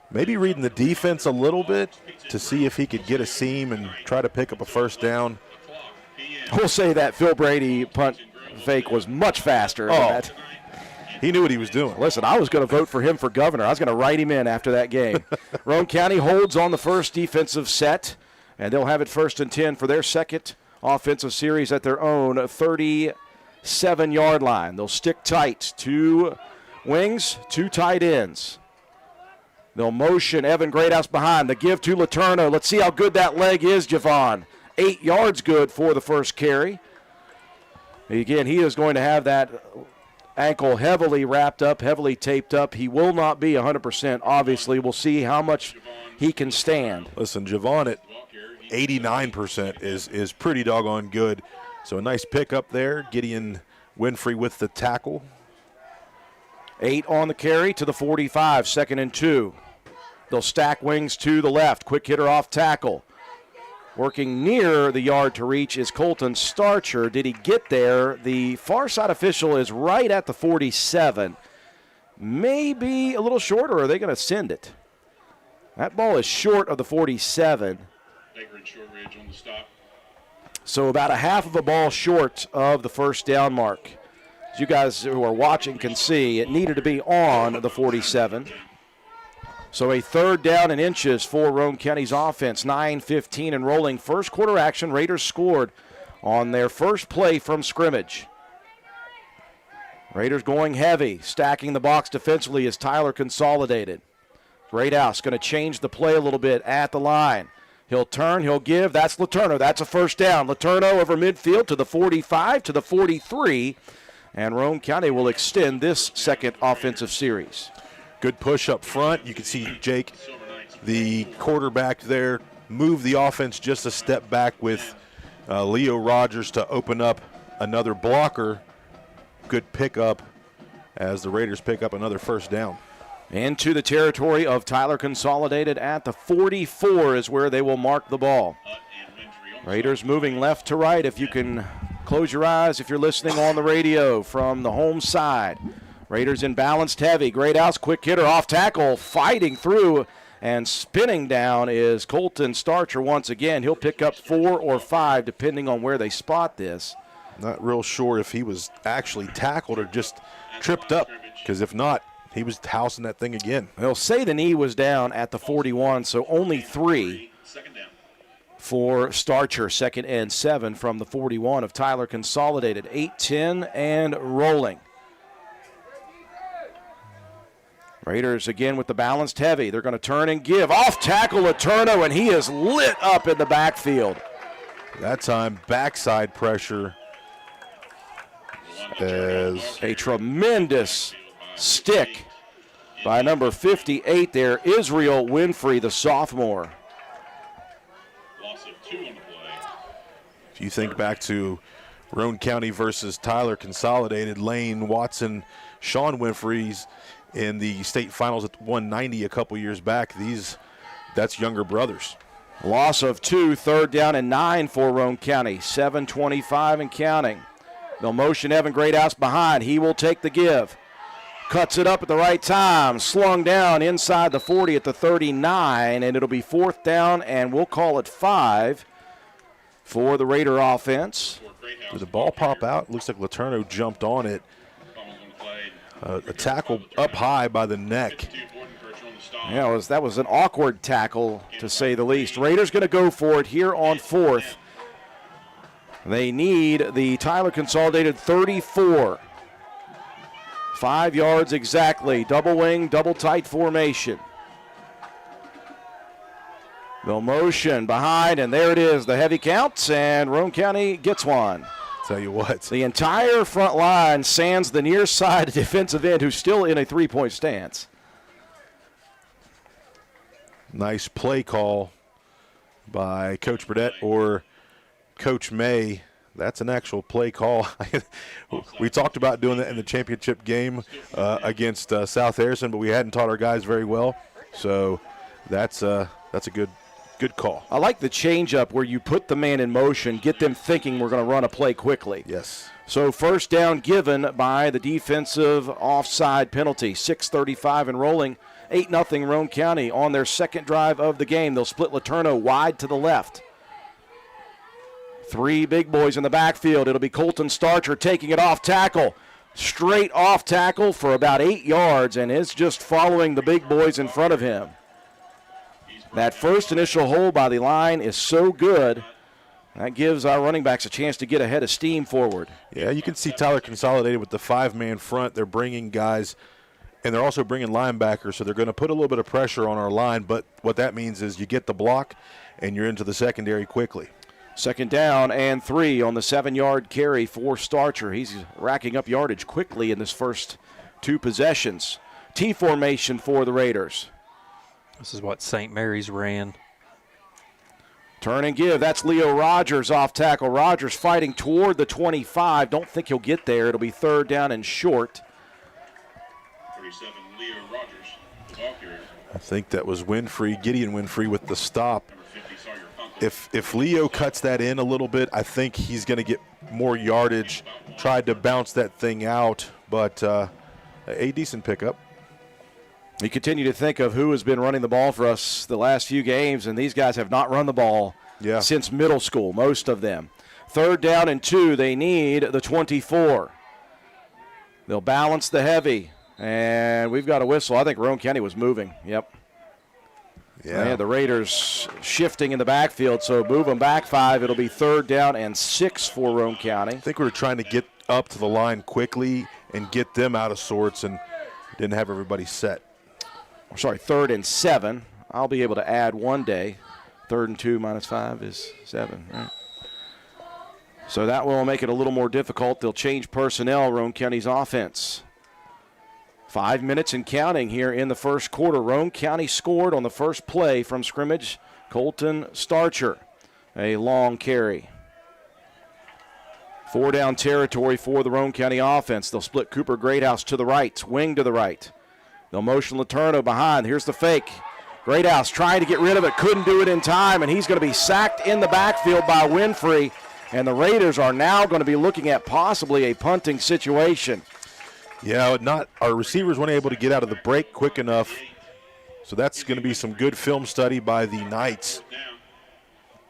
maybe reading the defense a little bit to see if he could get a seam and try to pick up a 1st down. We'll say that Phil Brady punt fake was much faster than that. He knew what he was doing. Listen, I was going to vote for him for governor. I was going to write him in after that game. Roane County holds on the first defensive set, and they'll have it 1st and 10 for their second offensive series at their own 37-yard line. They'll stick tight. 2 wings, 2 tight ends. They'll motion Evan Greathouse behind. The give to Letourneau. Let's see how good that leg is, Javon. 8 yards good for the first carry. Again, he is going to have that ankle heavily wrapped up, heavily taped up. He will not be 100%, obviously. We'll see how much he can stand. Listen, Javon at 89% is pretty doggone good. So a nice pickup there. Gideon Winfrey with the tackle. 8 on the carry to the 45, 2nd and 2. They'll stack wings to the left. Quick hitter off tackle. Working near the yard to reach is Colton Starcher. Did he get there? The far side official is right at the 47. Maybe a little short, or are they going to send it? That ball is short of the 47. So about a half of a ball short of the 1st down mark. As you guys who are watching can see, it needed to be on the 47. So a 3rd down and inches for Roane County's offense. 9:15 and rolling. First quarter action. Raiders scored on their first play from scrimmage. Raiders going heavy. Stacking the box defensively as Tyler Consolidated. Greathouse going to change the play a little bit at the line. He'll turn, he'll give. That's Letourneau. That's a 1st down. Letourneau over midfield to the 45, to the 43. And Roane County will extend this second offensive series. Good push up front. You can see Jake the quarterback there, move the offense just a step back with Leo Rogers to open up another blocker. Good pickup as the Raiders pick up another first down. Into the territory of Tyler Consolidated at the 44 is where they will mark the ball. Raiders moving left to right. If you can close your eyes if you're listening on the radio from the home side. Raiders in balanced heavy. Great outs, quick hitter off tackle, fighting through and spinning down is Colton Starcher once again. He'll pick up 4 or 5 depending on where they spot this. Not real sure if he was actually tackled or just tripped up, because if not, he was housing that thing again. They'll say the knee was down at the 41, so only 3 for Starcher. 2nd and 7 from the 41 of Tyler Consolidated. 8-10 and rolling. Raiders again with the balanced heavy. They're going to turn and give. Off tackle Letourneau, and he is lit up in the backfield. That time, backside pressure as a tremendous stick by number 58 there, Israel Winfrey, the sophomore. If you think back to Roane County versus Tyler Consolidated, Lane Watson, Sean Winfrey's in the state finals at 190 a couple years back. That's younger brothers. Loss of 2, 3rd down and 9 for Roane County. 7:25 and counting. They'll motion Evan Greathouse behind. He will take the give. Cuts it up at the right time. Slung down inside the 40 at the 39, and it'll be 4th down, and we'll call it 5 for the Raider offense. Did the ball pop out? Looks like Letourneau jumped on it. A tackle up high by the neck. Yeah, that was an awkward tackle, to say the least. Raiders going to go for it here on 4th. They need the Tyler Consolidated 34. 5 yards exactly. Double wing, double tight formation. They'll motion behind, and there it is, the heavy count, and Roane County gets one. Tell you what. The entire front line sands the near side defensive end, who's still in a 3-point stance. Nice play call by Coach Burdett or Coach May. That's an actual play call. We talked about doing that in the championship game against South Harrison, but we hadn't taught our guys very well. So that's a good call. I like the change-up where you put the man in motion, get them thinking we're going to run a play quickly. Yes. So 1st down given by the defensive offside penalty. 6:35 and rolling. 8-0 Roane County on their 2nd drive of the game. They'll split Letourneau wide to the left. 3 big boys in the backfield. It'll be Colton Starcher taking it off tackle. Straight off tackle for about 8 yards, and is just following the big boys in front of him. That first initial hold by the line is so good, that gives our running backs a chance to get ahead of steam forward. Yeah, you can see Tyler Consolidated with the 5-man front. They're bringing guys, and they're also bringing linebackers, so they're going to put a little bit of pressure on our line, but what that means is you get the block, and you're into the secondary quickly. 2nd down and 3 on the 7-yard carry for Starcher. He's racking up yardage quickly in this first 2 possessions. T formation for the Raiders. This is what St. Mary's ran. Turn and give. That's Leo Rogers off tackle. Rogers fighting toward the 25. Don't think he'll get there. It'll be 3rd down and short. 37, Leo Rogers. I think that was Gideon Winfrey with the stop. If Leo cuts that in a little bit, I think he's going to get more yardage. Tried to bounce that thing out, but a decent pickup. You continue to think of who has been running the ball for us the last few games, and these guys have not run the ball since middle school, most of them. 3rd down and 2, they need the 24. They'll balance the heavy, and we've got a whistle. I think Roane County was moving. Yep. Yeah, the Raiders shifting in the backfield, so move them back 5. It'll be 3rd down and 6 for Roane County. I think we were trying to get up to the line quickly and get them out of sorts and didn't have everybody set. Sorry, 3rd and 7. I'll be able to add one day. 3rd and 2 minus 5 is 7, right? So that will make it a little more difficult. They'll change personnel, Roane County's offense. 5 minutes and counting here in the first quarter. Roane County scored on the first play from scrimmage. Colton Starcher, a long carry. 4 down territory for the Roane County offense. They'll split Cooper Greathouse to the right, wing to the right. They'll motion Letourneau behind. Here's the fake. Greathouse trying to get rid of it, couldn't do it in time, and he's going to be sacked in the backfield by Winfrey. And the Raiders are now going to be looking at possibly a punting situation. Yeah, our receivers weren't able to get out of the break quick enough. So that's going to be some good film study by the Knights.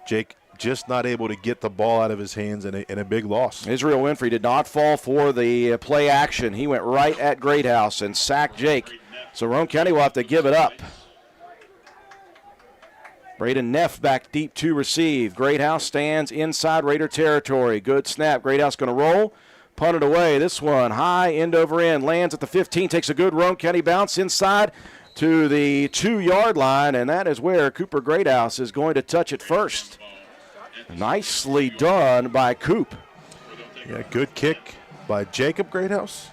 Jake just not able to get the ball out of his hands, and a big loss. Israel Winfrey did not fall for the play action. He went right at Greathouse and sacked Jake. So Roane County will have to give it up. Braden Neff back deep to receive. Greathouse stands inside Raider territory. Good snap. Greathouse going to roll. Punt it away. This one high, end over end. Lands at the 15. Takes a good Roane County bounce inside to the 2-yard line, and that is where Cooper Greathouse is going to touch it first. Nicely done by Coop. Yeah, good kick by Jacob Greathouse.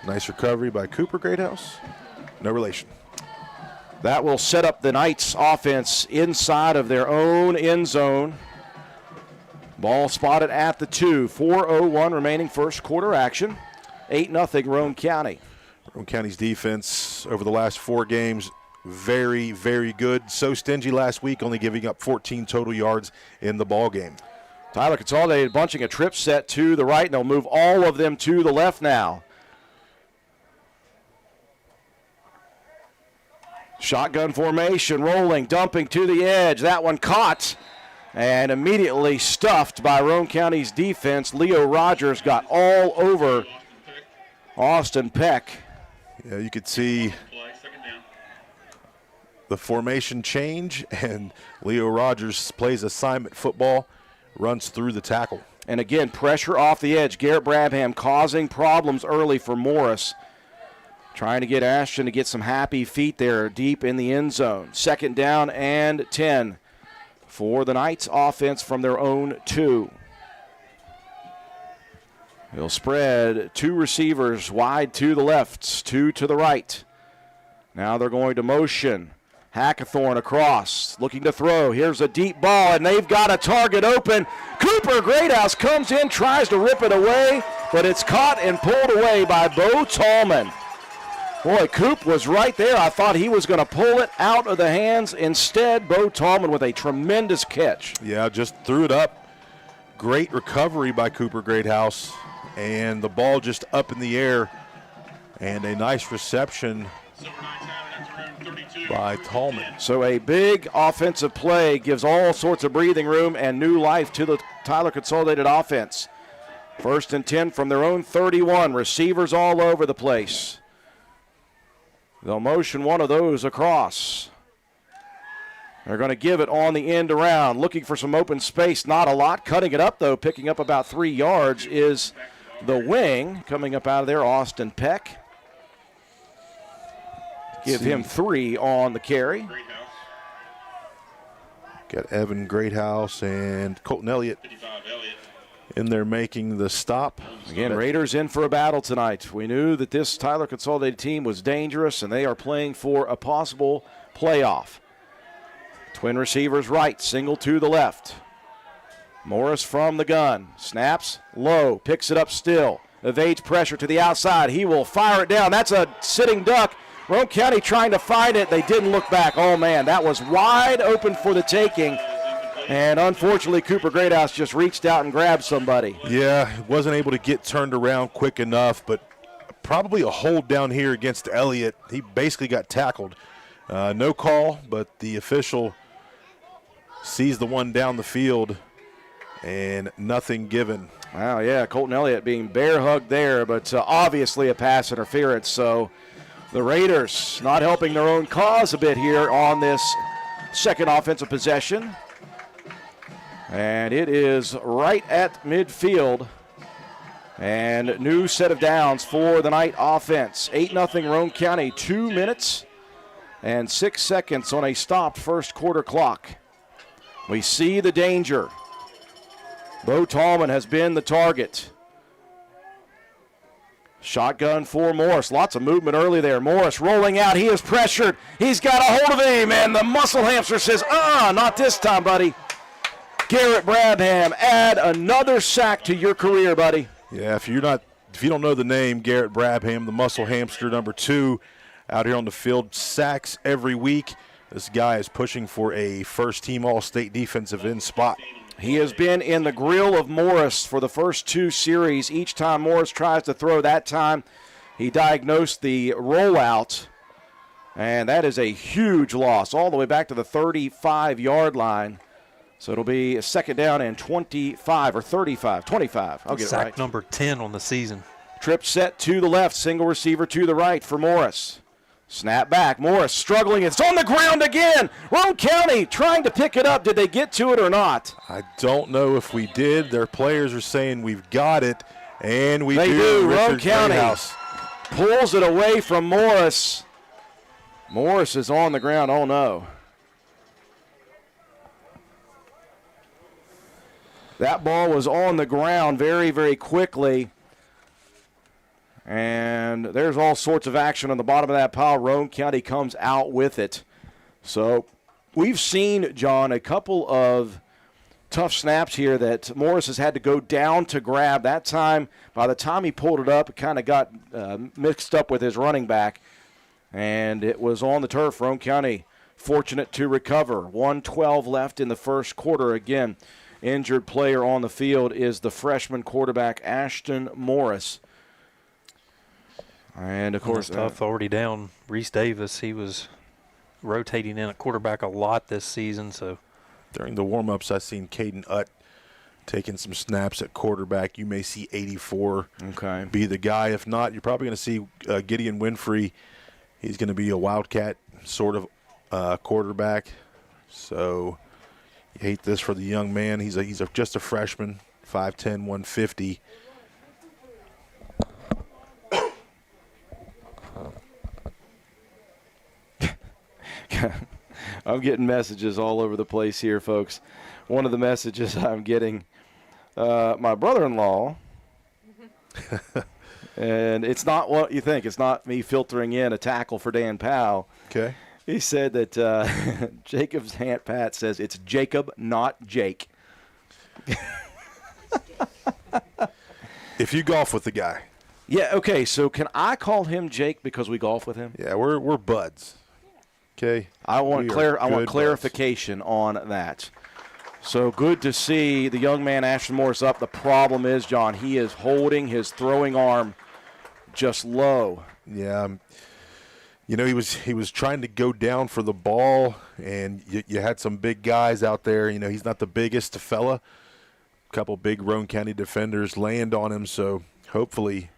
Nice recovery by Cooper Greathouse. No relation. That will set up the Knights offense inside of their own end zone. Ball spotted at the 2. 4:01 remaining first quarter action. 8-0 Roane County. Roane County's defense over the last 4 games, very, very good. So stingy last week, only giving up 14 total yards in the ball game. Tyler Consolidated bunching a trip set to the right, and they'll move all of them to the left now. Shotgun formation, rolling, dumping to the edge. That one caught and immediately stuffed by Roane County's defense. Leo Rogers got all over Austin Peck. Yeah, you could see the formation change, and Leo Rogers plays assignment football, runs through the tackle. And again, pressure off the edge. Garrett Brabham causing problems early for Morris. Trying to get Ashton to get some happy feet there deep in the end zone. 2nd down and 10 for the Knights offense from their own 2. They'll spread 2 receivers wide to the left, 2 to the right. Now they're going to motion. Hackathorn across, looking to throw. Here's a deep ball, and they've got a target open. Cooper Greathouse comes in, tries to rip it away, but it's caught and pulled away by Bo Tallman. Boy, Coop was right there. I thought he was going to pull it out of the hands. Instead, Bo Tallman with a tremendous catch. Yeah, just threw it up. Great recovery by Cooper Greathouse, and the ball just up in the air, and a nice reception by Tallman. So a big offensive play gives all sorts of breathing room and new life to the Tyler Consolidated offense. 1st and 10 from their own 31. Receivers all over the place. They'll motion one of those across. They're going to give it on the end around, looking for some open space. Not a lot. Cutting it up, though, picking up about 3 yards is the wing. Coming up out of there, Austin Peck. Give him 3 on the carry. Got Evan Greathouse and Colton Elliott in there making the stop. Again, Raiders in for a battle tonight. We knew that this Tyler Consolidated team was dangerous, and they are playing for a possible playoff. Twin receivers right, single to the left. Morris from the gun. Snaps, low, picks it up still. Evades pressure to the outside. He will fire it down. That's a sitting duck. Roane County trying to find it. They didn't look back. Oh, man, that was wide open for the taking. And unfortunately, Cooper Greathouse just reached out and grabbed somebody. Yeah, wasn't able to get turned around quick enough, but probably a hold down here against Elliott. He basically got tackled. No call, but the official sees the one down the field and nothing given. Wow, yeah, Colton Elliott being bear hugged there, but obviously a pass interference. So the Raiders not helping their own cause a bit here on this second offensive possession. And it is right at midfield. And new set of downs for the Knight offense. 8-0 Roane County, 2 minutes and 6 seconds on a stopped first quarter clock. We see the danger. Bo Tallman has been the target. Shotgun for Morris. Lots of movement early there. Morris rolling out. He is pressured. He's got a hold of him, and the muscle hamster says, not this time, buddy. Garrett Brabham, add another sack to your career, buddy. Yeah, if you don't know the name, Garrett Brabham, the muscle hamster number 2 out here on the field, sacks every week. This guy is pushing for a first-team All-State defensive end spot. He has been in the grill of Morris for the first 2 series. Each time Morris tries to throw, that time he diagnosed the rollout, and that is a huge loss all the way back to the 35-yard line. So it'll be a second down and 25 or 35, 25. I'll get it right. Sack number 10 on the season. Trip set to the left, single receiver to the right for Morris. Snap back. Morris struggling. It's on the ground again. Roane County trying to pick it up. Did they get to it or not? I don't know if we did. Their players are saying we've got it, and we They do. Roane Richard County Greathouse pulls it away from Morris. Morris is on the ground. Oh, no. That ball was on the ground very, very quickly. And there's all sorts of action on the bottom of that pile. Roane County comes out with it. So we've seen, John, a couple of tough snaps here that Morris has had to go down to grab. That time, by the time he pulled it up, it kind of got mixed up with his running back. And it was on the turf. Roane County fortunate to recover. 1:12 left in the first quarter. Again, injured player on the field is the freshman quarterback, Ashton Morris. And, of course, tough already down. Reese Davis, he was rotating in at quarterback a lot this season. So during the warm-ups, I've seen Caden Utt taking some snaps at quarterback. You may see 84 be the guy. If not, you're probably going to see Gideon Winfrey. He's going to be a Wildcat sort of quarterback. So you hate this for the young man. He's just a freshman, 5'10", 150. I'm getting messages all over the place here, folks. One of the messages I'm getting, my brother-in-law, and it's not what you think. It's not me filtering in a tackle for Dan Powell. Okay. He said that Jacob's Aunt Pat says it's Jacob, not Jake. If you golf with the guy. Yeah, okay, so can I call him Jake because we golf with him? Yeah, we're buds. Okay. I want clarification on that. So good to see the young man Ashton Morris up. The problem is, John, he is holding his throwing arm just low. Yeah. You know, he was trying to go down for the ball, and you had some big guys out there. You know, he's not the biggest fella. A couple big Roane County defenders land on him, so hopefully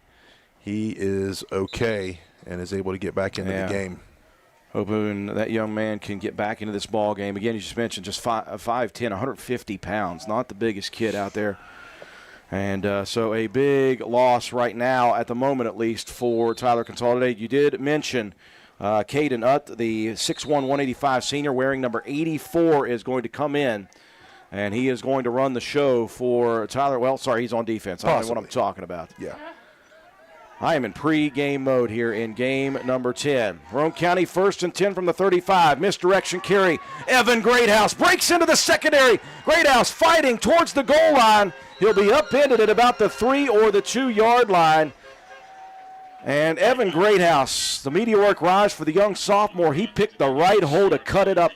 he is okay and is able to get back into the game. Hoping that young man can get back into this ball game. Again, you just mentioned just 5'10", 150 pounds. Not the biggest kid out there. And so a big loss right now, at the moment at least, for Tyler Consolidated. You did mention Caden Utt, the 6'1", 185 senior, wearing number 84, is going to come in. And he is going to run the show for Tyler. Well, sorry, he's on defense. I don't know what I'm talking about. Yeah. I am in pre-game mode here in game number 10. Roane County 1st and 10 from the 35. Misdirection carry. Evan Greathouse breaks into the secondary. Greathouse fighting towards the goal line. He'll be upended at about the 3 or the 2-yard line. And Evan Greathouse, the meteoric rise for the young sophomore. He picked the right hole to cut it up.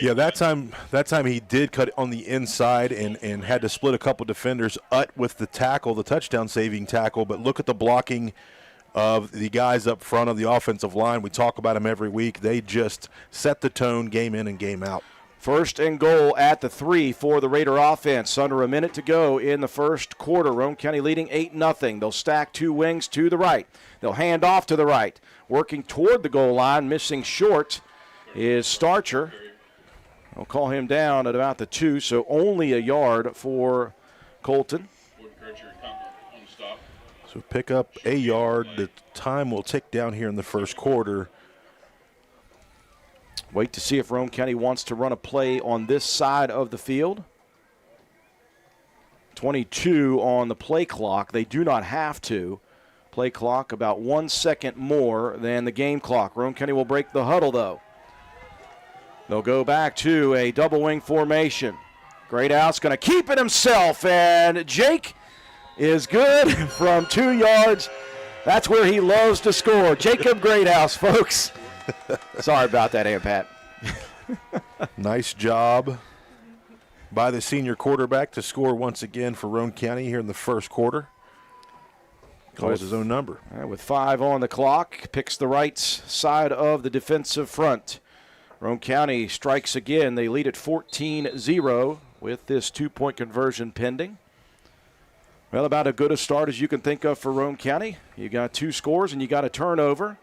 Yeah, that time he did cut it on the inside and had to split a couple defenders. Utt with the tackle, the touchdown-saving tackle, but look at the blocking of the guys up front of the offensive line. We talk about them every week. They just set the tone game in and game out. 1st and goal at the 3 for the Raider offense. Under a minute to go in the first quarter. Roane County leading 8-0. They'll stack 2 wings to the right. They'll hand off to the right. Working toward the goal line, missing short is Starcher. I'll call him down at about the 2, so only a yard for Colton. So pick up a yard. The time will tick down here in the first quarter. Wait to see if Roane County wants to run a play on this side of the field. 22 on the play clock. They do not have to. Play clock about 1 second more than the game clock. Roane County will break the huddle, though. They'll go back to a double wing formation. Greathouse going to keep it himself, and Jake is good from 2 yards. That's where he loves to score. Jacob Greathouse, folks. Sorry about that, Aunt Pat. Nice job by the senior quarterback to score once again for Roane County here in the first quarter. Calls his own number. With 5 on the clock, picks the right side of the defensive front. Roane County strikes again. They lead at 14-0 with this 2-point conversion pending. Well, about as good a start as you can think of for Roane County. You got 2 scores and you got a turnover.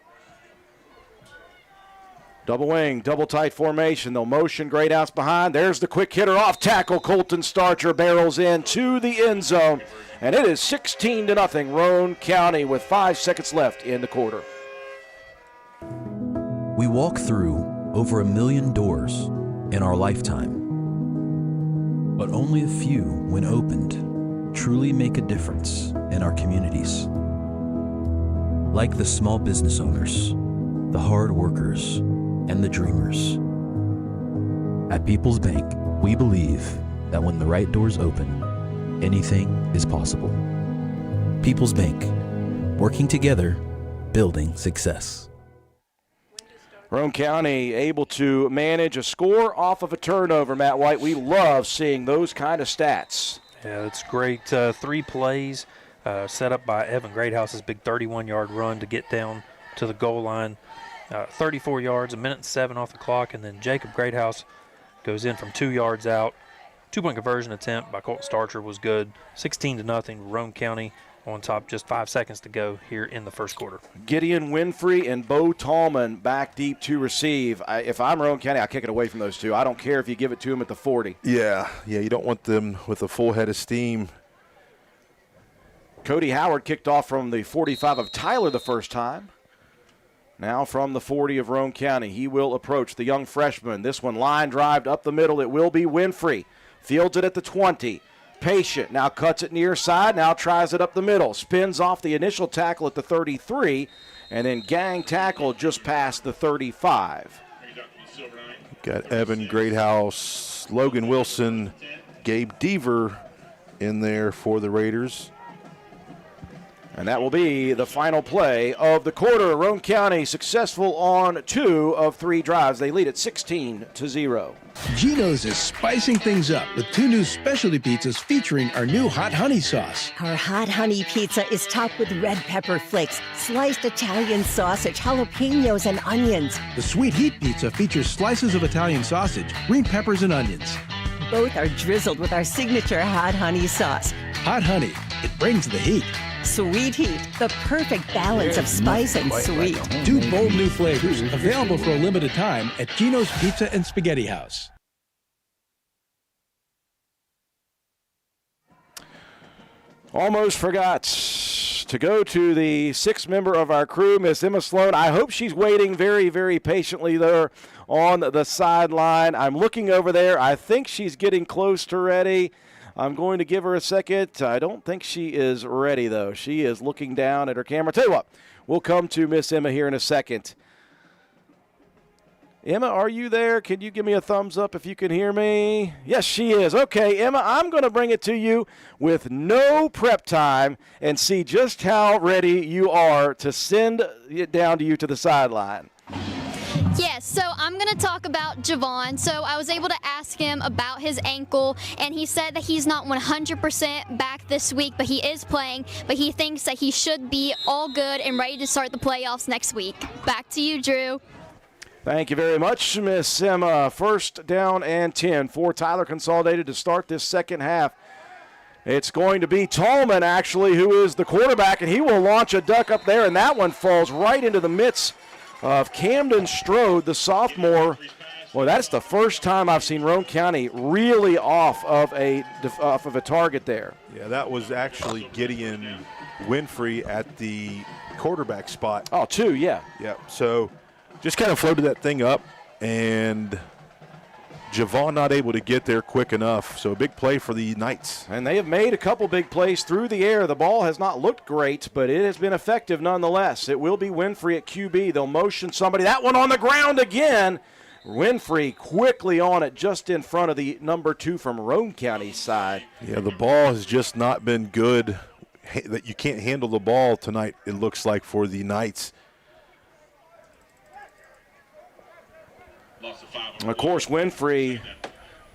Double wing, double tight formation. They'll motion Greathouse behind. There's the quick hitter off tackle. Colton Starcher barrels in to the end zone. And it is 16-0 Roane County with 5 seconds left in the quarter. We walk through over 1 million doors in our lifetime. But only a few, when opened, truly make a difference in our communities. Like the small business owners, the hard workers, and the dreamers. At People's Bank, we believe that when the right doors open, anything is possible. People's Bank, working together, building success. Roane County able to manage a score off of a turnover, Matt White. We love seeing those kind of stats. Yeah, that's great. 3 plays set up by Evan Greathouse's big 31-yard run to get down to the goal line. 34 yards, 1:07 off the clock, and then Jacob Greathouse goes in from 2 yards out. 2-point conversion attempt by Colton Starcher was good. 16-0, Roane County on top, just 5 seconds to go here in the first quarter. Gideon Winfrey and Bo Tallman back deep to receive. If I'm Roane County, I kick it away from those two. I don't care if you give it to them at the 40. Yeah, you don't want them with a full head of steam. Cody Howard kicked off from the 45 of Tyler the first time. Now from the 40 of Roane County, he will approach the young freshman. This one line drive up the middle. It will be Winfrey. Fields it at the 20. Patient now cuts it near side. Now tries it up the middle. Spins off the initial tackle at the 33. And then gang tackle just past the 35. Got Evan Greathouse, Logan Wilson, Gabe Deaver in there for the Raiders. And that will be the final play of the quarter. Roane County successful on 2 of 3 drives. They lead at 16-0. Geno's is spicing things up with 2 new specialty pizzas featuring our new hot honey sauce. Our hot honey pizza is topped with red pepper flakes, sliced Italian sausage, jalapenos, and onions. The sweet heat pizza features slices of Italian sausage, green peppers, and onions. Both are drizzled with our signature hot honey sauce. Hot honey, it brings the heat. Sweet heat, the perfect balance of spice and sweet. 2 bold new flavors, available for a limited time at Geno's Pizza and Spaghetti House. Almost forgot to go to the 6th member of our crew, Miss Emma Sloan. I hope she's waiting very, very patiently there on the sideline. I'm looking over there. I think she's getting close to ready. I'm going to give her a second. I don't think she is ready, though. She is looking down at her camera. Tell you what, we'll come to Miss Emma here in a second. Emma, are you there? Can you give me a thumbs up if you can hear me? Yes, she is. Okay, Emma, I'm going to bring it to you with no prep time and see just how ready you are to send it down to you to the sideline. Yes, so I'm going to talk about Javon. So I was able to ask him about his ankle, and he said that he's not 100% back this week, but he is playing, but he thinks that he should be all good and ready to start the playoffs next week. Back to you, Drew. Thank you very much, Miss Emma. 1st down and 10 for Tyler Consolidated to start this second half. It's going to be Tallman, actually, who is the quarterback, and he will launch a duck up there, and that one falls right into the midst of Camden Strode, the sophomore. Well, that's the first time I've seen Roane County really off of a target there. Yeah, that was actually Gideon Winfrey at the quarterback spot. Oh, 2, yeah. Yeah, so just kind of floated that thing up, and Javon not able to get there quick enough. So a big play for the Knights. And they have made a couple big plays through the air. The ball has not looked great, but it has been effective nonetheless. It will be Winfrey at QB. They'll motion somebody. That one on the ground again. Winfrey quickly on it just in front of the number 2 from Roane County's side. Yeah, the ball has just not been good. That you can't handle the ball tonight, it looks like, for the Knights. And of course, Winfrey,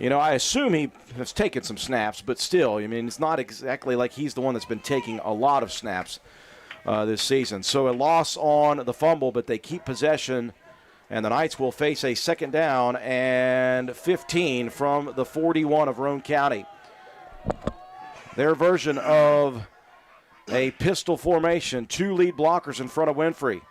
I assume he has taken some snaps, but still, it's not exactly like he's the one that's been taking a lot of snaps this season. So a loss on the fumble, but they keep possession, and the Knights will face a 2nd down and 15 from the 41 of Roane County. Their version of a pistol formation, 2 lead blockers in front of Winfrey.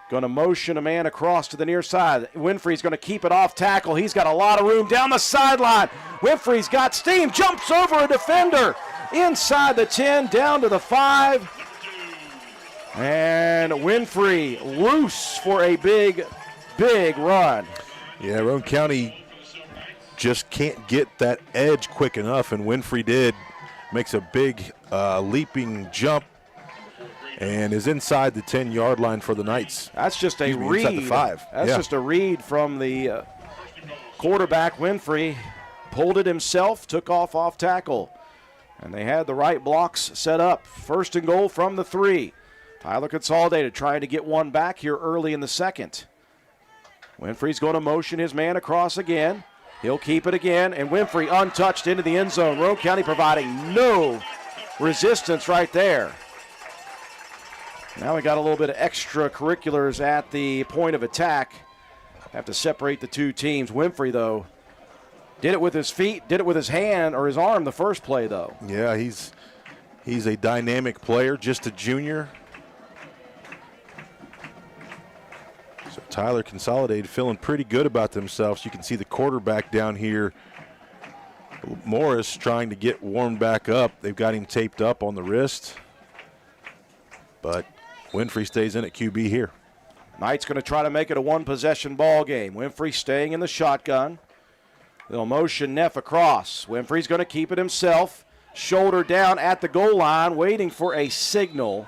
Going to motion a man across to the near side. Winfrey's going to keep it off tackle. He's got a lot of room down the sideline. Winfrey's got steam, jumps over a defender. Inside the 10, down to the 5. And Winfrey loose for a big run. Yeah, Roane County just can't get that edge quick enough, and Winfrey did. Makes a big leaping jump and is inside the 10-yard line for the Knights. That's just a read. Inside the 5. That's just a read from the quarterback. Winfrey pulled it himself, took off tackle. And they had the right blocks set up. 1st and goal from the 3. Tyler Consolidated trying to get one back here early in the 2nd. Winfrey's going to motion his man across again. He'll keep it again, and Winfrey untouched into the end zone. Roane County providing no resistance right there. Now we got a little bit of extracurriculars at the point of attack. Have to separate the 2 teams. Winfrey, though, did it with his feet, did it with his hand or his arm the first play, though. Yeah, he's a dynamic player, just a junior. So Tyler Consolidated feeling pretty good about themselves. You can see the quarterback down here, Morris, trying to get warmed back up. They've got him taped up on the wrist. But Winfrey stays in at QB here. Knight's going to try to make it a 1-possession ball game. Winfrey staying in the shotgun. They'll motion Neff across. Winfrey's going to keep it himself. Shoulder down at the goal line, waiting for a signal.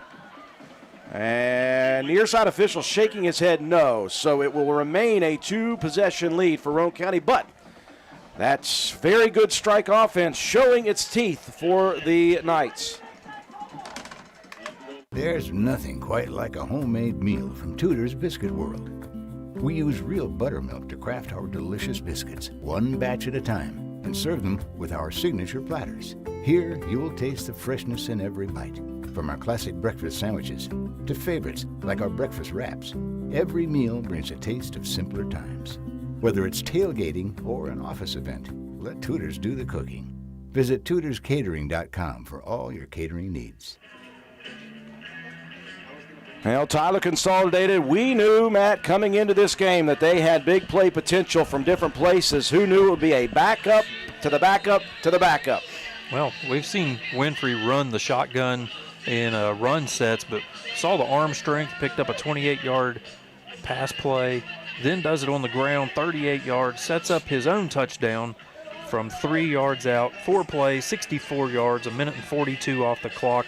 And near side official shaking his head no. So it will remain a 2-possession lead for Roane County. But that's very good strike offense showing its teeth for the Knights. There's nothing quite like a homemade meal from Tudor's Biscuit World. We use real buttermilk to craft our delicious biscuits, one batch at a time, and serve them with our signature platters. Here, you'll taste the freshness in every bite. From our classic breakfast sandwiches to favorites like our breakfast wraps, every meal brings a taste of simpler times. Whether it's tailgating or an office event, let Tudor's do the cooking. Visit tudorscatering.com for all your catering needs. Well, Tyler Consolidated, we knew, Matt, coming into this game that they had big play potential from different places. Who knew it would be a backup to the backup to the backup? Well, we've seen Winfrey run the shotgun in run sets, but saw the arm strength, picked up a 28-yard pass play, then does it on the ground, 38 yards, sets up his own touchdown from 3 yards out, 4 plays, 64 yards, 1:42 off the clock.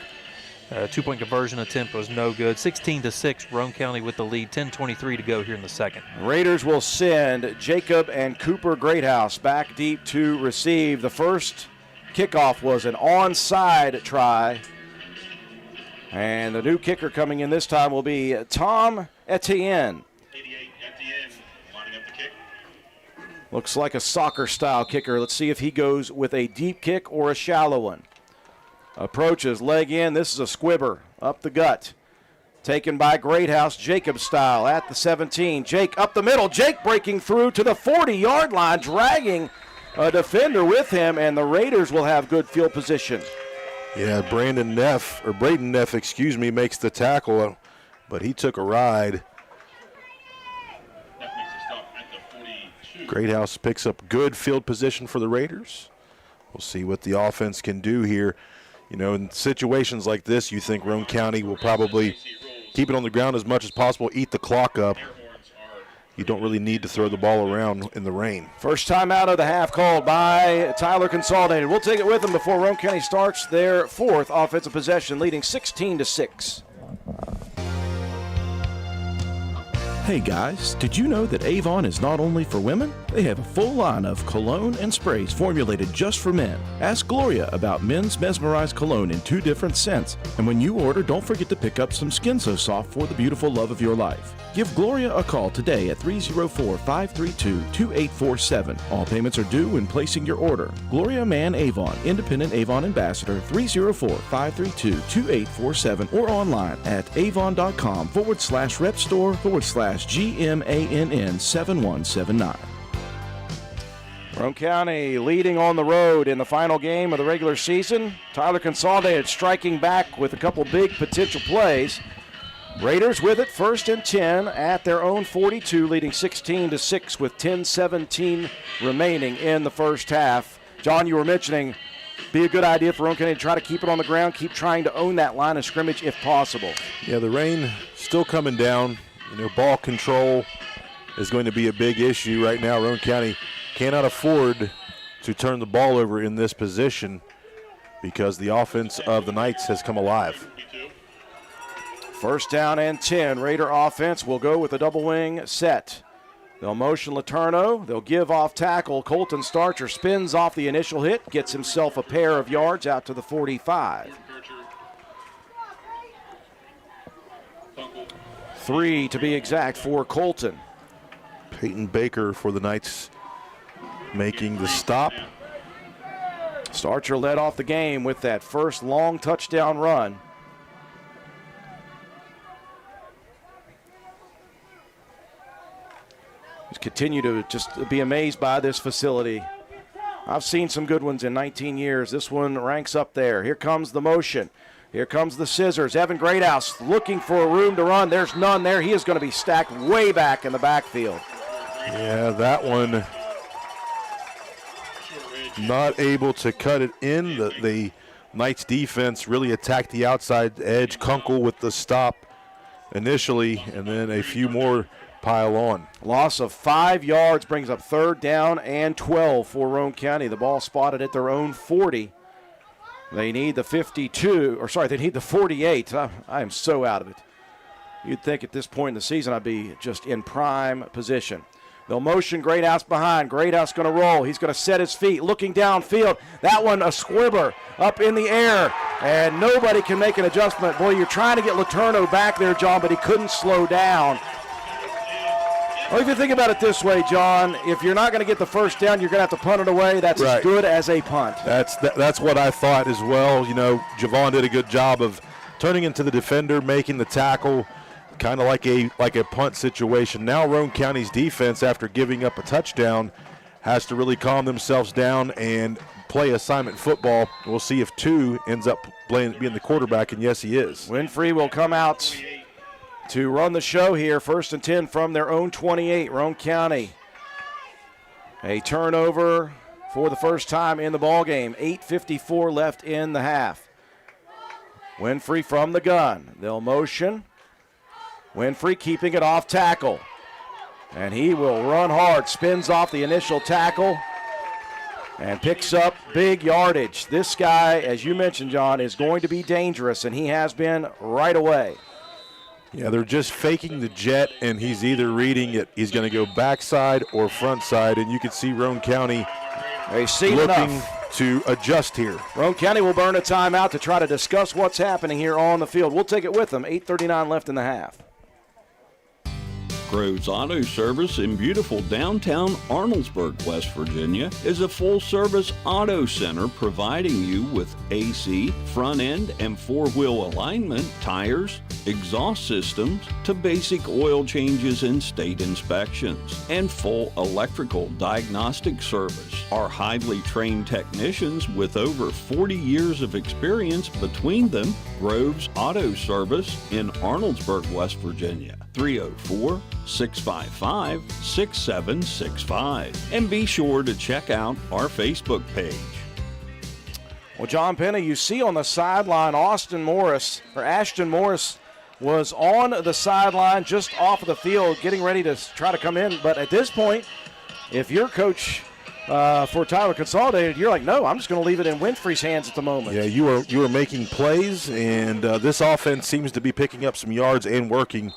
2-point conversion attempt was no good. 16-6, Roane County with the lead. 10:23 to go here in the 2nd. Raiders will send Jacob and Cooper Greathouse back deep to receive. The first kickoff was an onside try. And the new kicker coming in this time will be Tom Etienne. Looks like a soccer-style kicker. Let's see if he goes with a deep kick or a shallow one. Approaches, leg in. This is a squibber up the gut. Taken by Greathouse, Jacob style at the 17. Jake up the middle. Jake breaking through to the 40-yard line, dragging a defender with him, and the Raiders will have good field position. Yeah, Braden Neff, makes the tackle, but he took a ride. Greathouse picks up good field position for the Raiders. We'll see what the offense can do here. You know, in situations like this, you think Roane County will probably keep it on the ground as much as possible, eat the clock up. you don't really need to throw the ball around in the rain. First time out of the half called by Tyler Consolidated. We'll take it with them before Roane County starts their fourth offensive possession, leading 16-6. Hey guys, did you know that Avon is not only for women? They have a full line of cologne and sprays formulated just for men. Ask Gloria about men's mesmerized cologne in 2 different scents. And when you order, don't forget to pick up some Skin So Soft for the beautiful love of your life. Give Gloria a call today at 304-532-2847. All payments are due when placing your order. Gloria Mann Avon, Independent Avon Ambassador, 304-532-2847 or online at avon.com/repstore/GMANN7179. Roane County leading on the road in the final game of the regular season. Tyler Consolidated striking back with a couple big potential plays. Raiders with it, 1st and 10 at their own 42, leading 16-6 with 10:17 remaining in the first half. John, you were mentioning be a good idea for Roane County to try to keep it on the ground, keep trying to own that line of scrimmage if possible. Yeah, the rain still coming down. Ball control is going to be a big issue right now. Roane County cannot afford to turn the ball over in this position because the offense of the Knights has come alive. 1st down and 10. Raider offense will go with a double wing set. They'll motion Letourneau. They'll give off tackle. Colton Starcher spins off the initial hit, gets himself a pair of yards out to the 45. 3 to be exact for Colton. Peyton Baker for the Knights making the stop. Starcher led off the game with that first long touchdown run. Just continue to just be amazed by this facility. I've seen some good ones in 19 years. This one ranks up there. Here comes the motion. Here comes the scissors. Evan Greathouse looking for a room to run. There's none there. He is going to be stacked way back in the backfield. Yeah, that one not able to cut it in. The Knights defense really attacked the outside edge. Kunkel with the stop initially, and then a few more pile on. Loss of 5 yards brings up 3rd down and 12 for Roane County. The ball spotted at their own 40. They need the 48. I am so out of it. You'd think at this point in the season I'd be just in prime position. They'll motion Greathouse behind. Greathouse going to roll. He's going to set his feet, looking downfield. That one a squibber up in the air, and nobody can make an adjustment. Boy, you're trying to get Letourneau back there, John, but he couldn't slow down. Well, if you think about it this way, John, if you're not going to get the 1st down, you're going to have to punt it away. That's right. As good as a punt. That's what I thought as well. Javon did a good job of turning into the defender, making the tackle, kind of like a punt situation. Now Roane County's defense, after giving up a touchdown, has to really calm themselves down and play assignment football. We'll see if 2 ends up being the quarterback, and yes, he is. Winfrey will come out to run the show here. 1st and 10 from their own 28, Roane County. A turnover for the first time in the ballgame. 8:54 left in the half. Winfrey from the gun. They'll motion. Winfrey keeping it off tackle. And he will run hard. Spins off the initial tackle and picks up big yardage. This guy, as you mentioned, John, is going to be dangerous, and he has been right away. Yeah, they're just faking the jet, and he's either reading it. He's going to go backside or front side, and you can see Roane County looking to adjust here. Roane County will burn a timeout to try to discuss what's happening here on the field. We'll take it with them. 8:39 left in the half. Groves Auto Service in beautiful downtown Arnoldesburg, West Virginia, is a full-service auto center providing you with AC, front end, and four-wheel alignment, tires, exhaust systems, to basic oil changes and state inspections, and full electrical diagnostic service. Our highly trained technicians with over 40 years of experience between them, Groves Auto Service in Arnoldesburg, West Virginia. 304-655-6765. And be sure to check out our Facebook page. Well, John Penna, you see on the sideline Ashton Morris was on the sideline just off of the field getting ready to try to come in. But at this point, if you're coach for Tyler Consolidated, you're like, no, I'm just going to leave it in Winfrey's hands at the moment. Yeah, you are making plays, and this offense seems to be picking up some yards and working,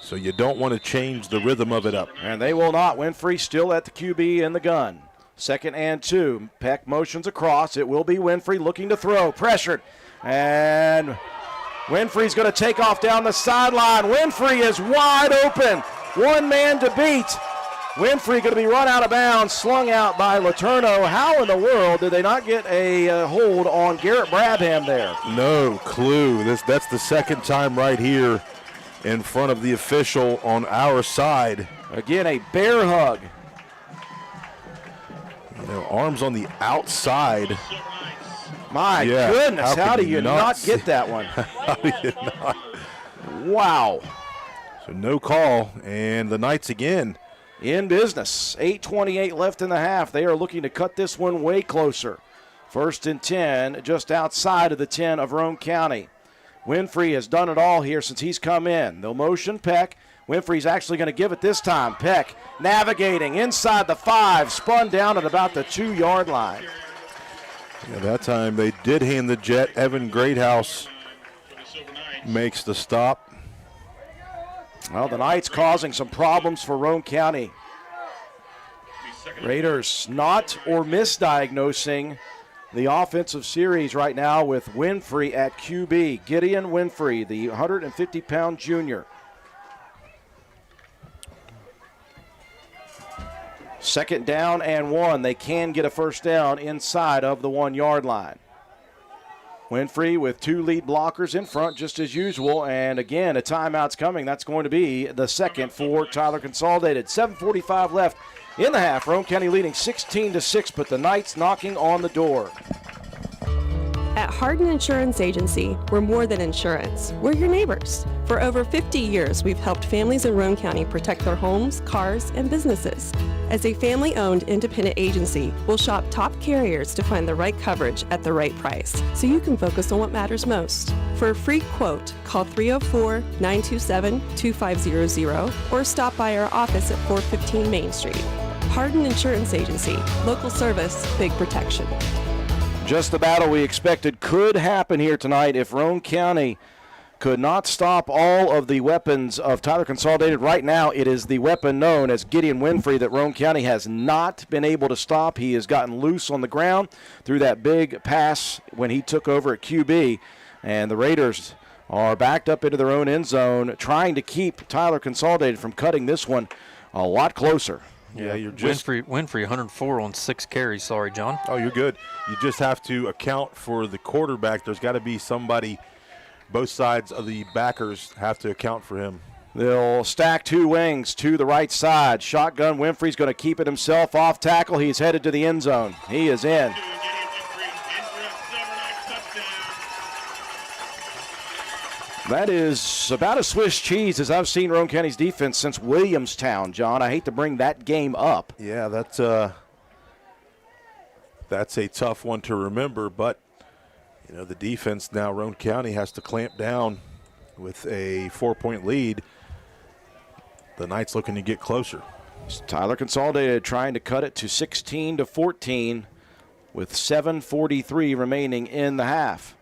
so you don't want to change the rhythm of it up. And they will not. Winfrey still at the QB in the gun. 2nd and 2. Peck motions across. It will be Winfrey looking to throw. Pressured. And Winfrey's going to take off down the sideline. Winfrey is wide open. One man to beat. Winfrey going to be run out of bounds, slung out by Letourneau. How in the world did they not get a hold on Garrett Brabham there? No clue. That's the second time right here in front of the official on our side. Again, a bear hug. Their arms on the outside. My goodness, how do you not get that one? How do you not? Wow. So no call, and the Knights again in business. 8:28 left in the half. They are looking to cut this one way closer. 1st and 10, just outside of the 10 of Roane County. Winfrey has done it all here since he's come in. They'll motion Peck. Winfrey's actually going to give it this time. Peck navigating inside the 5, spun down at about the 2-yard line. Yeah, that time they did hand the jet. Evan Greathouse makes the stop. Well, the Knights causing some problems for Roane County. Raiders not or misdiagnosing the offensive series right now with Winfrey at QB. Gideon Winfrey, the 150-pound junior. 2nd down and 1. They can get a first down inside of the 1-yard line. Winfrey with 2 lead blockers in front, just as usual. And again, a timeout's coming. That's going to be the second for Tyler Consolidated. 7:45 left in the half. Roane County leading 16-6, but the Knights knocking on the door. At Hardin Insurance Agency, we're more than insurance. We're your neighbors. For over 50 years, we've helped families in Roane County protect their homes, cars, and businesses. As a family-owned independent agency, we'll shop top carriers to find the right coverage at the right price, so you can focus on what matters most. For a free quote, call 304-927-2500 or stop by our office at 415 Main Street. Hardin Insurance Agency, local service, big protection. Just the battle we expected could happen here tonight if Roane County could not stop all of the weapons of Tyler Consolidated. Right now, it is the weapon known as Gideon Winfrey that Roane County has not been able to stop. He has gotten loose on the ground through that big pass when he took over at QB. And the Raiders are backed up into their own end zone, trying to keep Tyler Consolidated from cutting this one a lot closer. Yeah, you're just Winfrey 104 on 6 carries. Sorry, John. Oh, you're good. You just have to account for the quarterback. There's got to be somebody. Both sides of the backers have to account for him. They'll stack 2 wings to the right side. Shotgun. Winfrey's going to keep it himself off tackle. He's headed to the end zone. He is in. That is about as Swiss cheese as I've seen Roane County's defense since Williamstown, John. I hate to bring that game up. Yeah, that's a tough one to remember, but you know, the defense now, Roane County has to clamp down with a 4-point lead. The Knights looking to get closer. Tyler Consolidated trying to cut it to 16-14 with 7:43 remaining in the half.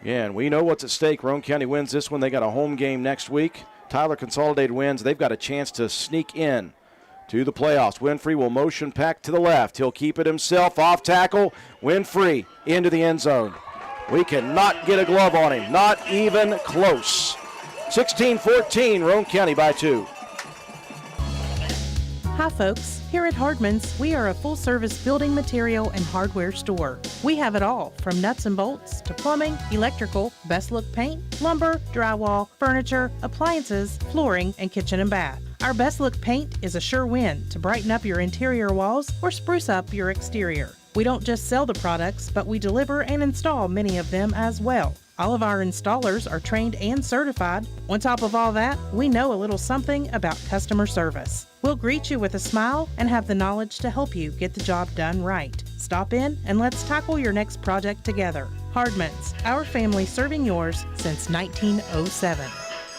Again, we know what's at stake. Roane County wins this one. They got a home game next week. Tyler Consolidated wins. They've got a chance to sneak in to the playoffs. Winfrey will motion Peck to the left. He'll keep it himself off tackle. Winfrey into the end zone. We cannot get a glove on him. Not even close. 16-14, Roane County by 2. Hi folks, here at Hardman's, we are a full-service building material and hardware store. We have it all, from nuts and bolts to plumbing, electrical, best look paint, lumber, drywall, furniture, appliances, flooring, and kitchen and bath. Our best look paint is a sure win to brighten up your interior walls or spruce up your exterior. We don't just sell the products, but we deliver and install many of them as well. All of our installers are trained and certified. On top of all that, we know a little something about customer service. We'll greet you with a smile and have the knowledge to help you get the job done right. Stop in and let's tackle your next project together. Hardman's, our family serving yours since 1907.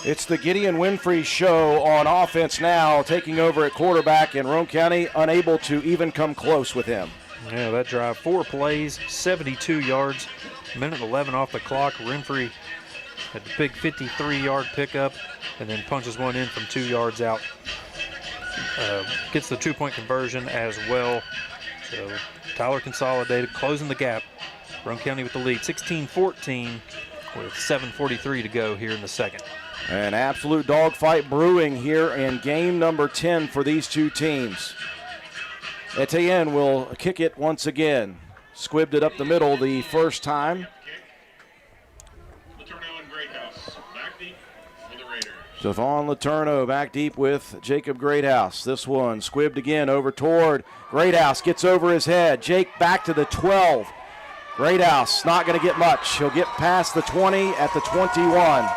It's the Gideon Winfrey Show on offense now, taking over at quarterback, in Roane County unable to even come close with him. Yeah, that drive, 4 plays, 72 yards, minute 11 off the clock. Winfrey had the big 53-yard pickup and then punches one in from 2 yards out. Gets the 2-point conversion as well. So Tyler Consolidated closing the gap. Roane County with the lead, 16-14 with 7:43 to go here in the second. An absolute dogfight brewing here in game number 10 for these two teams. Etienne will kick it once again. Squibbed it up the middle the first time. Javon Letourneau back deep with Jacob Greathouse. This one squibbed again over toward Greathouse. Gets over his head. Jake back to the 12. Greathouse not going to get much. He'll get past the 20 at the 21.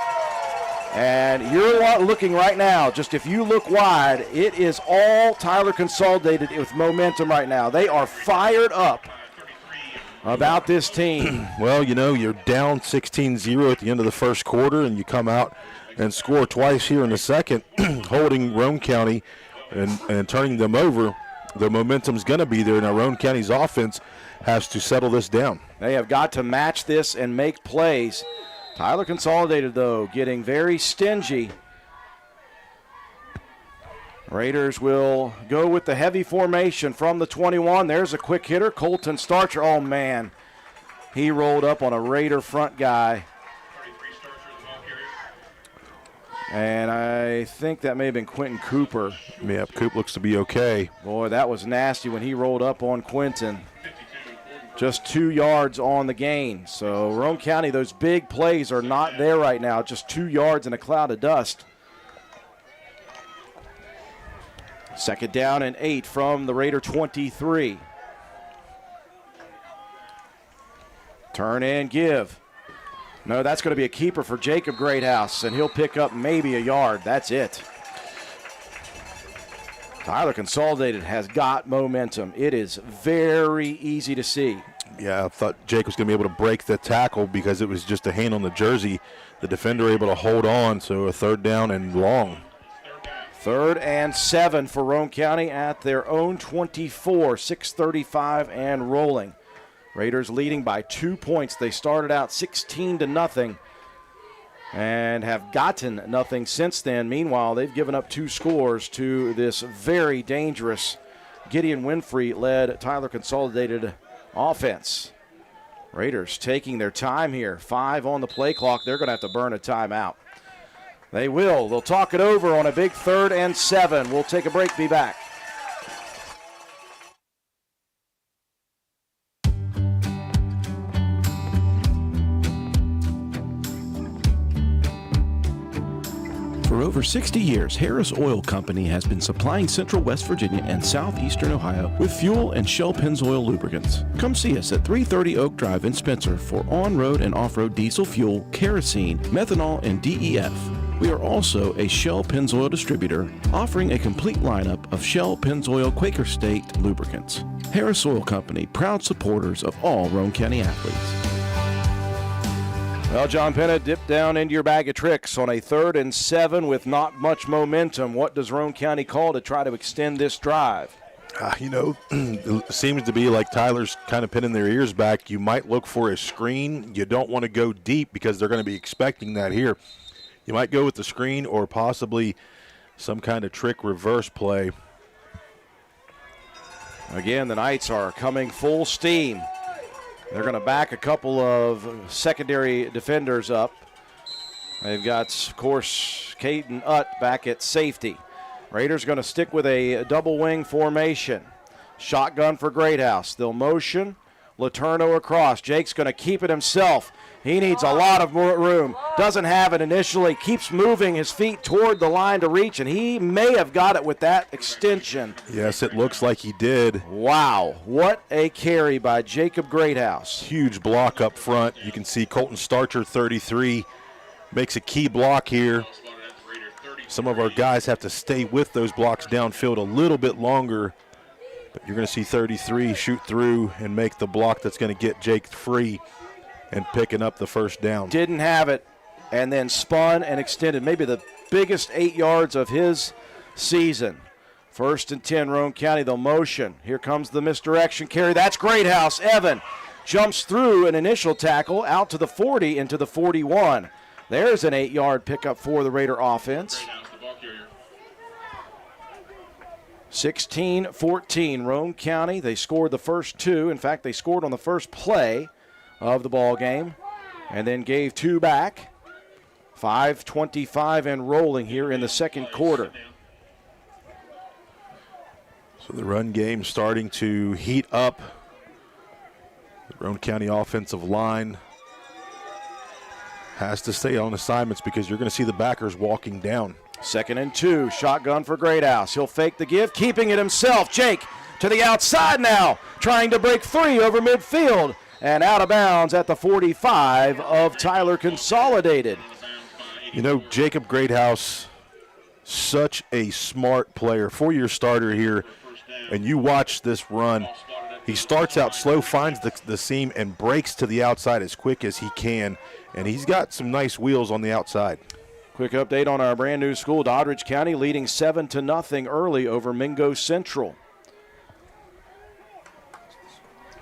And you're looking right now, just if you look wide, it is all Tyler Consolidated with momentum right now. They are fired up about this team. Well, you know, you're down 16-0 at the end of the first quarter, and you come out and score twice here in the second, holding Roane County and turning them over. The momentum's going to be there. Now, Roane County's offense has to settle this down. They have got to match this and make plays. Tyler Consolidated, though, getting very stingy. Raiders will go with the heavy formation from the 21. There's a quick hitter, Colton Starcher. Oh, man. He rolled up on a Raider front guy. And I think that may have been Quentin Cooper. Yeah, Coop looks to be okay. Boy, that was nasty when he rolled up on Quentin. Just 2 yards on the gain. So Roane County, those big plays are not there right now. Just 2 yards in a cloud of dust. Second down and 8 from the Raider 23. Turn and give. No, that's going to be a keeper for Jacob Greathouse, and he'll pick up maybe a yard. That's it. Tyler Consolidated has got momentum. It is very easy to see. Yeah, I thought Jake was going to be able to break the tackle because it was just a hand on the jersey. The defender able to hold on, so a third down and long. 3rd and 7 for Roane County at their own 24, 6:35 and rolling. Raiders leading by 2 points. They started out 16-0 and have gotten nothing since then. Meanwhile, they've given up 2 scores to this very dangerous Gideon Winfrey-led Tyler Consolidated offense. Raiders taking their time here. 5 on the play clock. They're going to have to burn a timeout. They will. They'll talk it over on a big 3rd and 7. We'll take a break. Be back. For over 60 years, Harris Oil Company has been supplying Central West Virginia and Southeastern Ohio with fuel and Shell Pennzoil lubricants. Come see us at 330 Oak Drive in Spencer for on-road and off-road diesel fuel, kerosene, methanol, and DEF. We are also a Shell Pennzoil distributor, offering a complete lineup of Shell Pennzoil Quaker State lubricants. Harris Oil Company, proud supporters of all Roane County athletes. Well, John Penna dipped down into your bag of tricks on a 3rd and 7 with not much momentum. What does Roane County call to try to extend this drive? It seems to be like Tyler's kind of pinning their ears back. You might look for a screen. You don't want to go deep because they're going to be expecting that here. You might go with the screen or possibly some kind of trick reverse play. Again, the Knights are coming full steam. They're going to back a couple of secondary defenders up. They've got, of course, Caden Utt back at safety. Raiders going to stick with a double wing formation. Shotgun for Greathouse. They'll motion. Letourneau across. Jake's going to keep it himself. He needs a lot of more room. Doesn't have it initially. Keeps moving his feet toward the line to reach, and he may have got it with that extension. Yes, it looks like he did. Wow, what a carry by Jacob Greathouse. Huge block up front. You can see Colton Starcher, 33, makes a key block here. Some of our guys have to stay with those blocks downfield a little bit longer, but you're going to see 33 shoot through and make the block that's going to get Jake free. and picking up the first down. Didn't have it, and then spun and extended. Maybe the biggest 8 yards of his season. 1st and 10, Roane County, the motion. Here comes the misdirection carry. That's Greathouse. Evan jumps through an initial tackle out to the 40 into the 41. There's an 8-yard pickup for the Raider offense. 16-14, Roane County. They scored the first 2. In fact, they scored on the first play of the ball game and then gave 2 back. 5:25 and rolling here in the second quarter. So the run game starting to heat up. The Roane County offensive line has to stay on assignments because you're going to see the backers walking down. 2nd and 2, shotgun for Greathouse. He'll fake the give, keeping it himself. Jake to the outside now, trying to break 3 over midfield, and out of bounds at the 45 of Tyler Consolidated. You know, Jacob Greathouse, such a smart player, 4-year starter here, and you watch this run. He starts out slow, finds the seam, and breaks to the outside as quick as he can, and he's got some nice wheels on the outside. Quick update on our brand new school. Doddridge County leading 7-0 early over Mingo Central.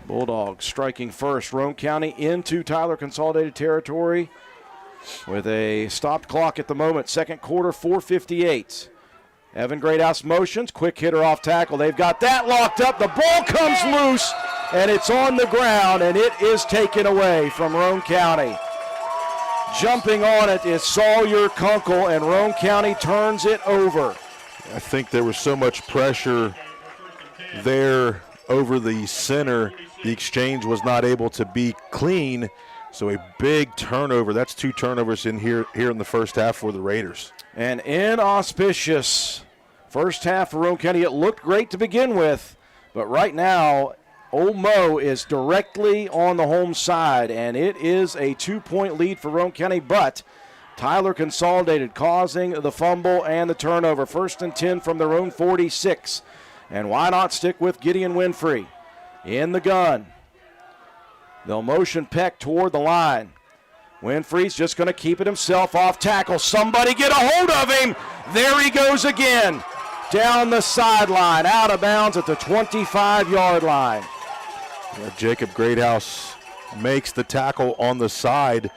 Bulldogs striking first. Roane County into Tyler Consolidated territory with a stopped clock at the moment. Second quarter, 4:58. Evan Greathouse motions. Quick hitter off tackle. They've got that locked up. The ball comes loose, and it's on the ground, and it is taken away from Roane County. Jumping on it is Sawyer Kunkel, and Roane County turns it over. I think there was so much pressure there over the center. The exchange was not able to be clean, so a big turnover. That's 2 turnovers in here in the first half for the Raiders. An inauspicious first half for Roane County. It looked great to begin with, but right now Old Mo is directly on the home side, and it is a 2-point lead for Roane County, but Tyler Consolidated causing the fumble and the turnover. 1st and 10 from their own 46. And why not stick with Gideon Winfrey in the gun? They'll motion Peck toward the line. Winfrey's just going to keep it himself off tackle. Somebody get a hold of him. There he goes again. Down the sideline, out of bounds at the 25-yard line. Jacob Greathouse makes the tackle on the side.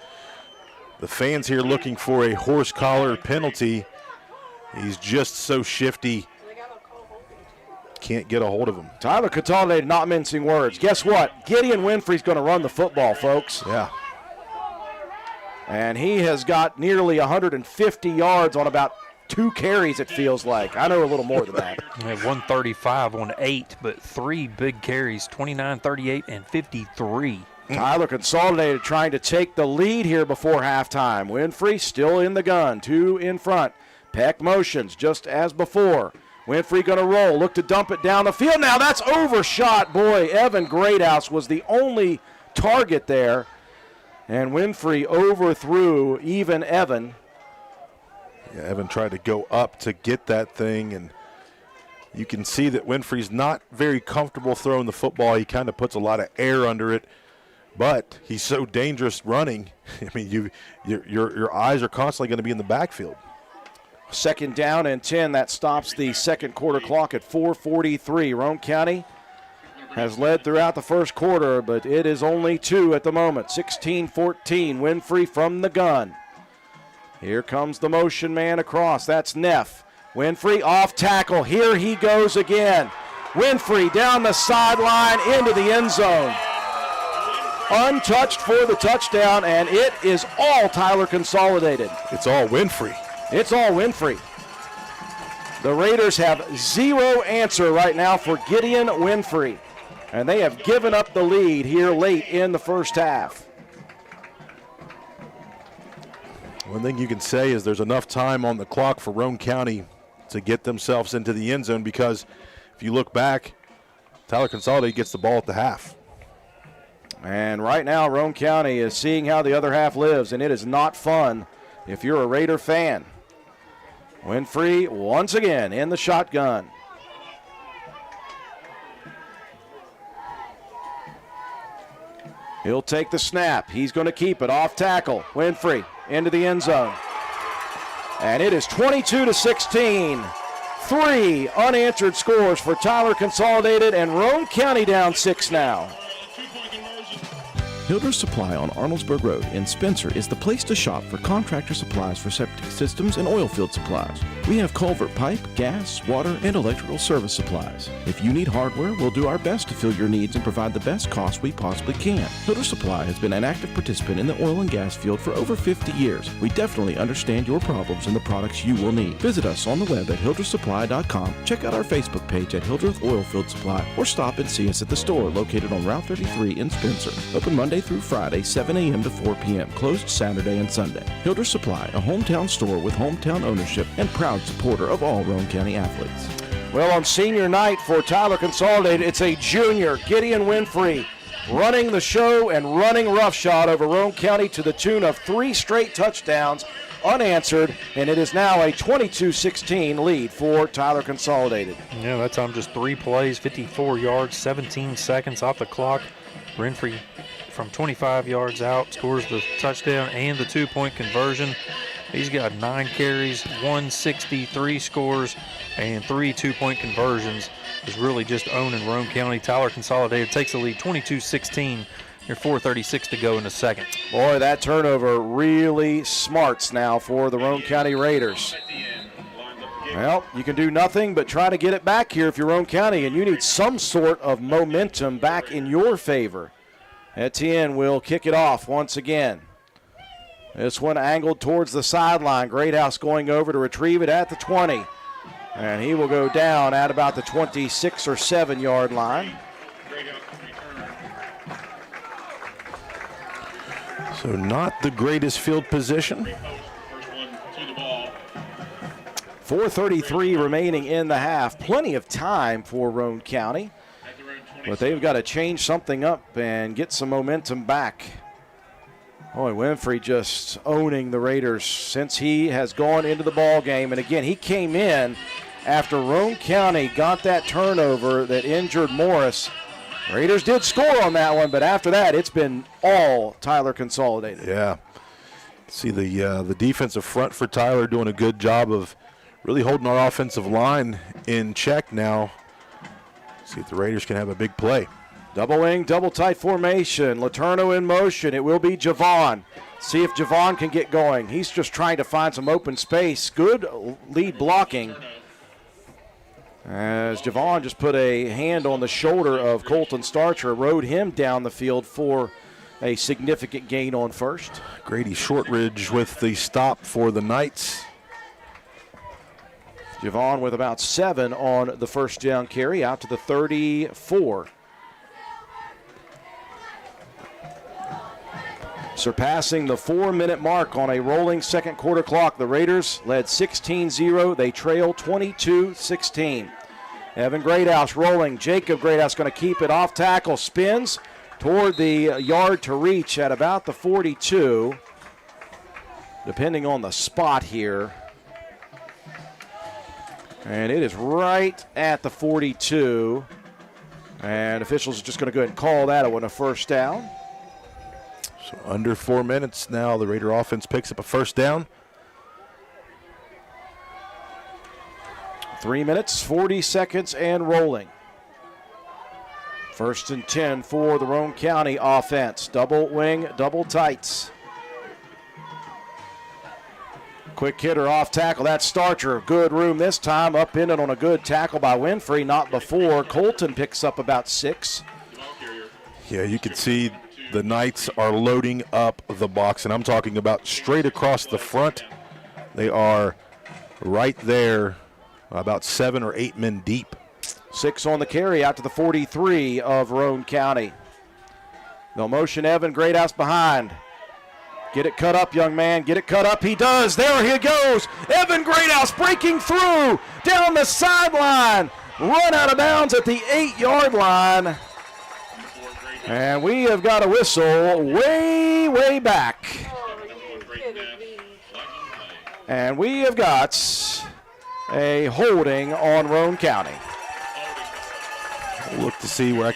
The fans here looking for a horse collar penalty. He's just so shifty. Can't get a hold of him. Tyler Consolidated not mincing words. Guess what? Gideon Winfrey's going to run the football, folks. Yeah. And he has got nearly 150 yards on about 2 carries, it feels like. I know a little more than that. 135 on 8, but 3 big carries, 29, 38, and 53. Tyler Consolidated trying to take the lead here before halftime. Winfrey still in the gun, 2 in front. Peck motions just as before. Winfrey going to roll, look to dump it down the field. Now that's overshot. Boy, Evan Greathouse was the only target there. And Winfrey overthrew even Evan. Yeah, Evan tried to go up to get that thing, and you can see that Winfrey's not very comfortable throwing the football. He kind of puts a lot of air under it, but he's so dangerous running. I mean, your eyes are constantly going to be in the backfield. 2nd down and 10. That stops the second quarter clock at 4:43. Roane County has led throughout the first quarter, but it is only 2 at the moment. 16-14, Winfrey from the gun. Here comes the motion man across. That's Neff. Winfrey off tackle. Here he goes again. Winfrey down the sideline into the end zone. Untouched for the touchdown, and it is all Tyler Consolidated. It's all Winfrey. It's all Winfrey. The Raiders have 0 answer right now for Gideon Winfrey, and they have given up the lead here late in the first half. One thing you can say is there's enough time on the clock for Roane County to get themselves into the end zone, because if you look back, Tyler Consolidated gets the ball at the half. And right now, Roane County is seeing how the other half lives, and it is not fun if you're a Raider fan. Winfrey once again in the shotgun. He'll take the snap. He's going to keep it off tackle. Winfrey into the end zone. And it is 22-16. 3 unanswered scores for Tyler Consolidated, and Roane County down 6 now. Hilder's Supply on Arnoldesburg Road in Spencer is the place to shop for contractor supplies for septic systems and oil field supplies. We have culvert pipe, gas, water, and electrical service supplies. If you need hardware, we'll do our best to fill your needs and provide the best cost we possibly can. Hilder's Supply has been an active participant in the oil and gas field for over 50 years. We definitely understand your problems and the products you will need. Visit us on the web at hildersupply.com, check out our Facebook page at Hildreth Oilfield Supply, or stop and see us at the store located on Route 33 in Spencer. Open Monday through Friday, 7 a.m. to 4 p.m., closed Saturday and Sunday. Hilder's Supply, a hometown store with hometown ownership and proud supporter of all Roane County athletes. Well, on senior night for Tyler Consolidated, it's a junior, Gideon Winfrey, running the show and running roughshod over Roane County to the tune of 3 straight touchdowns unanswered, and it is now a 22-16 lead for Tyler Consolidated. Yeah, that time just 3 plays, 54 yards, 17 seconds off the clock. Winfrey from 25 yards out scores the touchdown and the 2-point conversion. He's got 9 carries, 163 scores, and 3 2-point conversions. Is really just owning Roane County. Tyler Consolidated takes the lead 22-16. There's 4:36 to go in the second. Boy, that turnover really smarts now for the Roane County Raiders. Well, you can do nothing but try to get it back here if you're Roane County, and you need some sort of momentum back in your favor. Etienne will kick it off once again. This one angled towards the sideline. Greathouse going over to retrieve it at the 20. And he will go down at about the 26 or 7 yard line. So not the greatest field position. 4:33 remaining in the half. Plenty of time for Roane County. But they've got to change something up and get some momentum back. Boy, Winfrey just owning the Raiders since he has gone into the ball game. And again, he came in after Roane County got that turnover that injured Morris. Raiders did score on that one, but after that, it's been all Tyler Consolidated. Yeah. See the defensive front for Tyler doing a good job of really holding our offensive line in check now. See if the Raiders can have a big play. Double wing, double tight formation. Letourneau in motion. It will be Javon. See if Javon can get going. He's just trying to find some open space. Good lead blocking. As Javon just put a hand on the shoulder of Colton Starcher, rode him down the field for a significant gain on first. Grady Shortridge with the stop for the Knights. Javon with about 7 on the first down carry, out to the 34. Surpassing the 4-minute mark on a rolling second quarter clock. The Raiders led 16-0. They trail 22-16. Evan Greathouse rolling. Jacob Greathouse going to keep it off tackle. Spins toward the yard to reach at about the 42. Depending on the spot here. And it is right at the 42. And officials are just going to go ahead and call that a first down. So under 4 minutes now, the Raider offense picks up a first down. 3 minutes, 40 seconds, and rolling. 1st and 10 for the Roane County offense. Double wing, double tights. Quick hitter off tackle. That's Starcher. Good room this time. Up in it on a good tackle by Winfrey. Not before. Colton picks up about 6. Yeah, you can see the Knights are loading up the box, and I'm talking about straight across the front. They are right there, about 7 or 8 men deep. 6 on the carry out to the 43 of Roane County. They'll motion Evan Greathouse behind. Get it cut up, young man. Get it cut up. He does. There he goes. Evan Greathouse breaking through down the sideline. Run out of bounds at the 8-yard line. And we have got a whistle way, way back. And we have got a holding on Roane County. We'll look to see where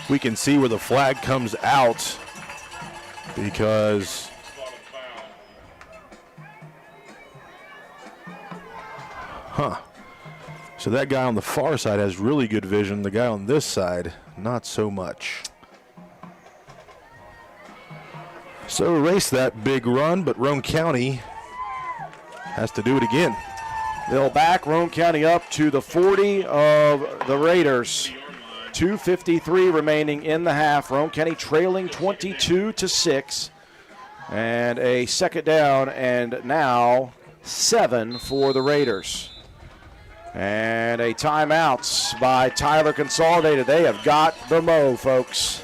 we can see where the flag comes out. because so that guy on the far side has really good vision. The guy on this side, not so much. So erase that big run, but Roane County has to do it again. They'll back Roane County up to the 40 of the Raiders. 2:53 remaining in the half. Roane County trailing 22-6. And a second down, and now 7 for the Raiders. And a timeout by Tyler Consolidated. They have got the mo, folks.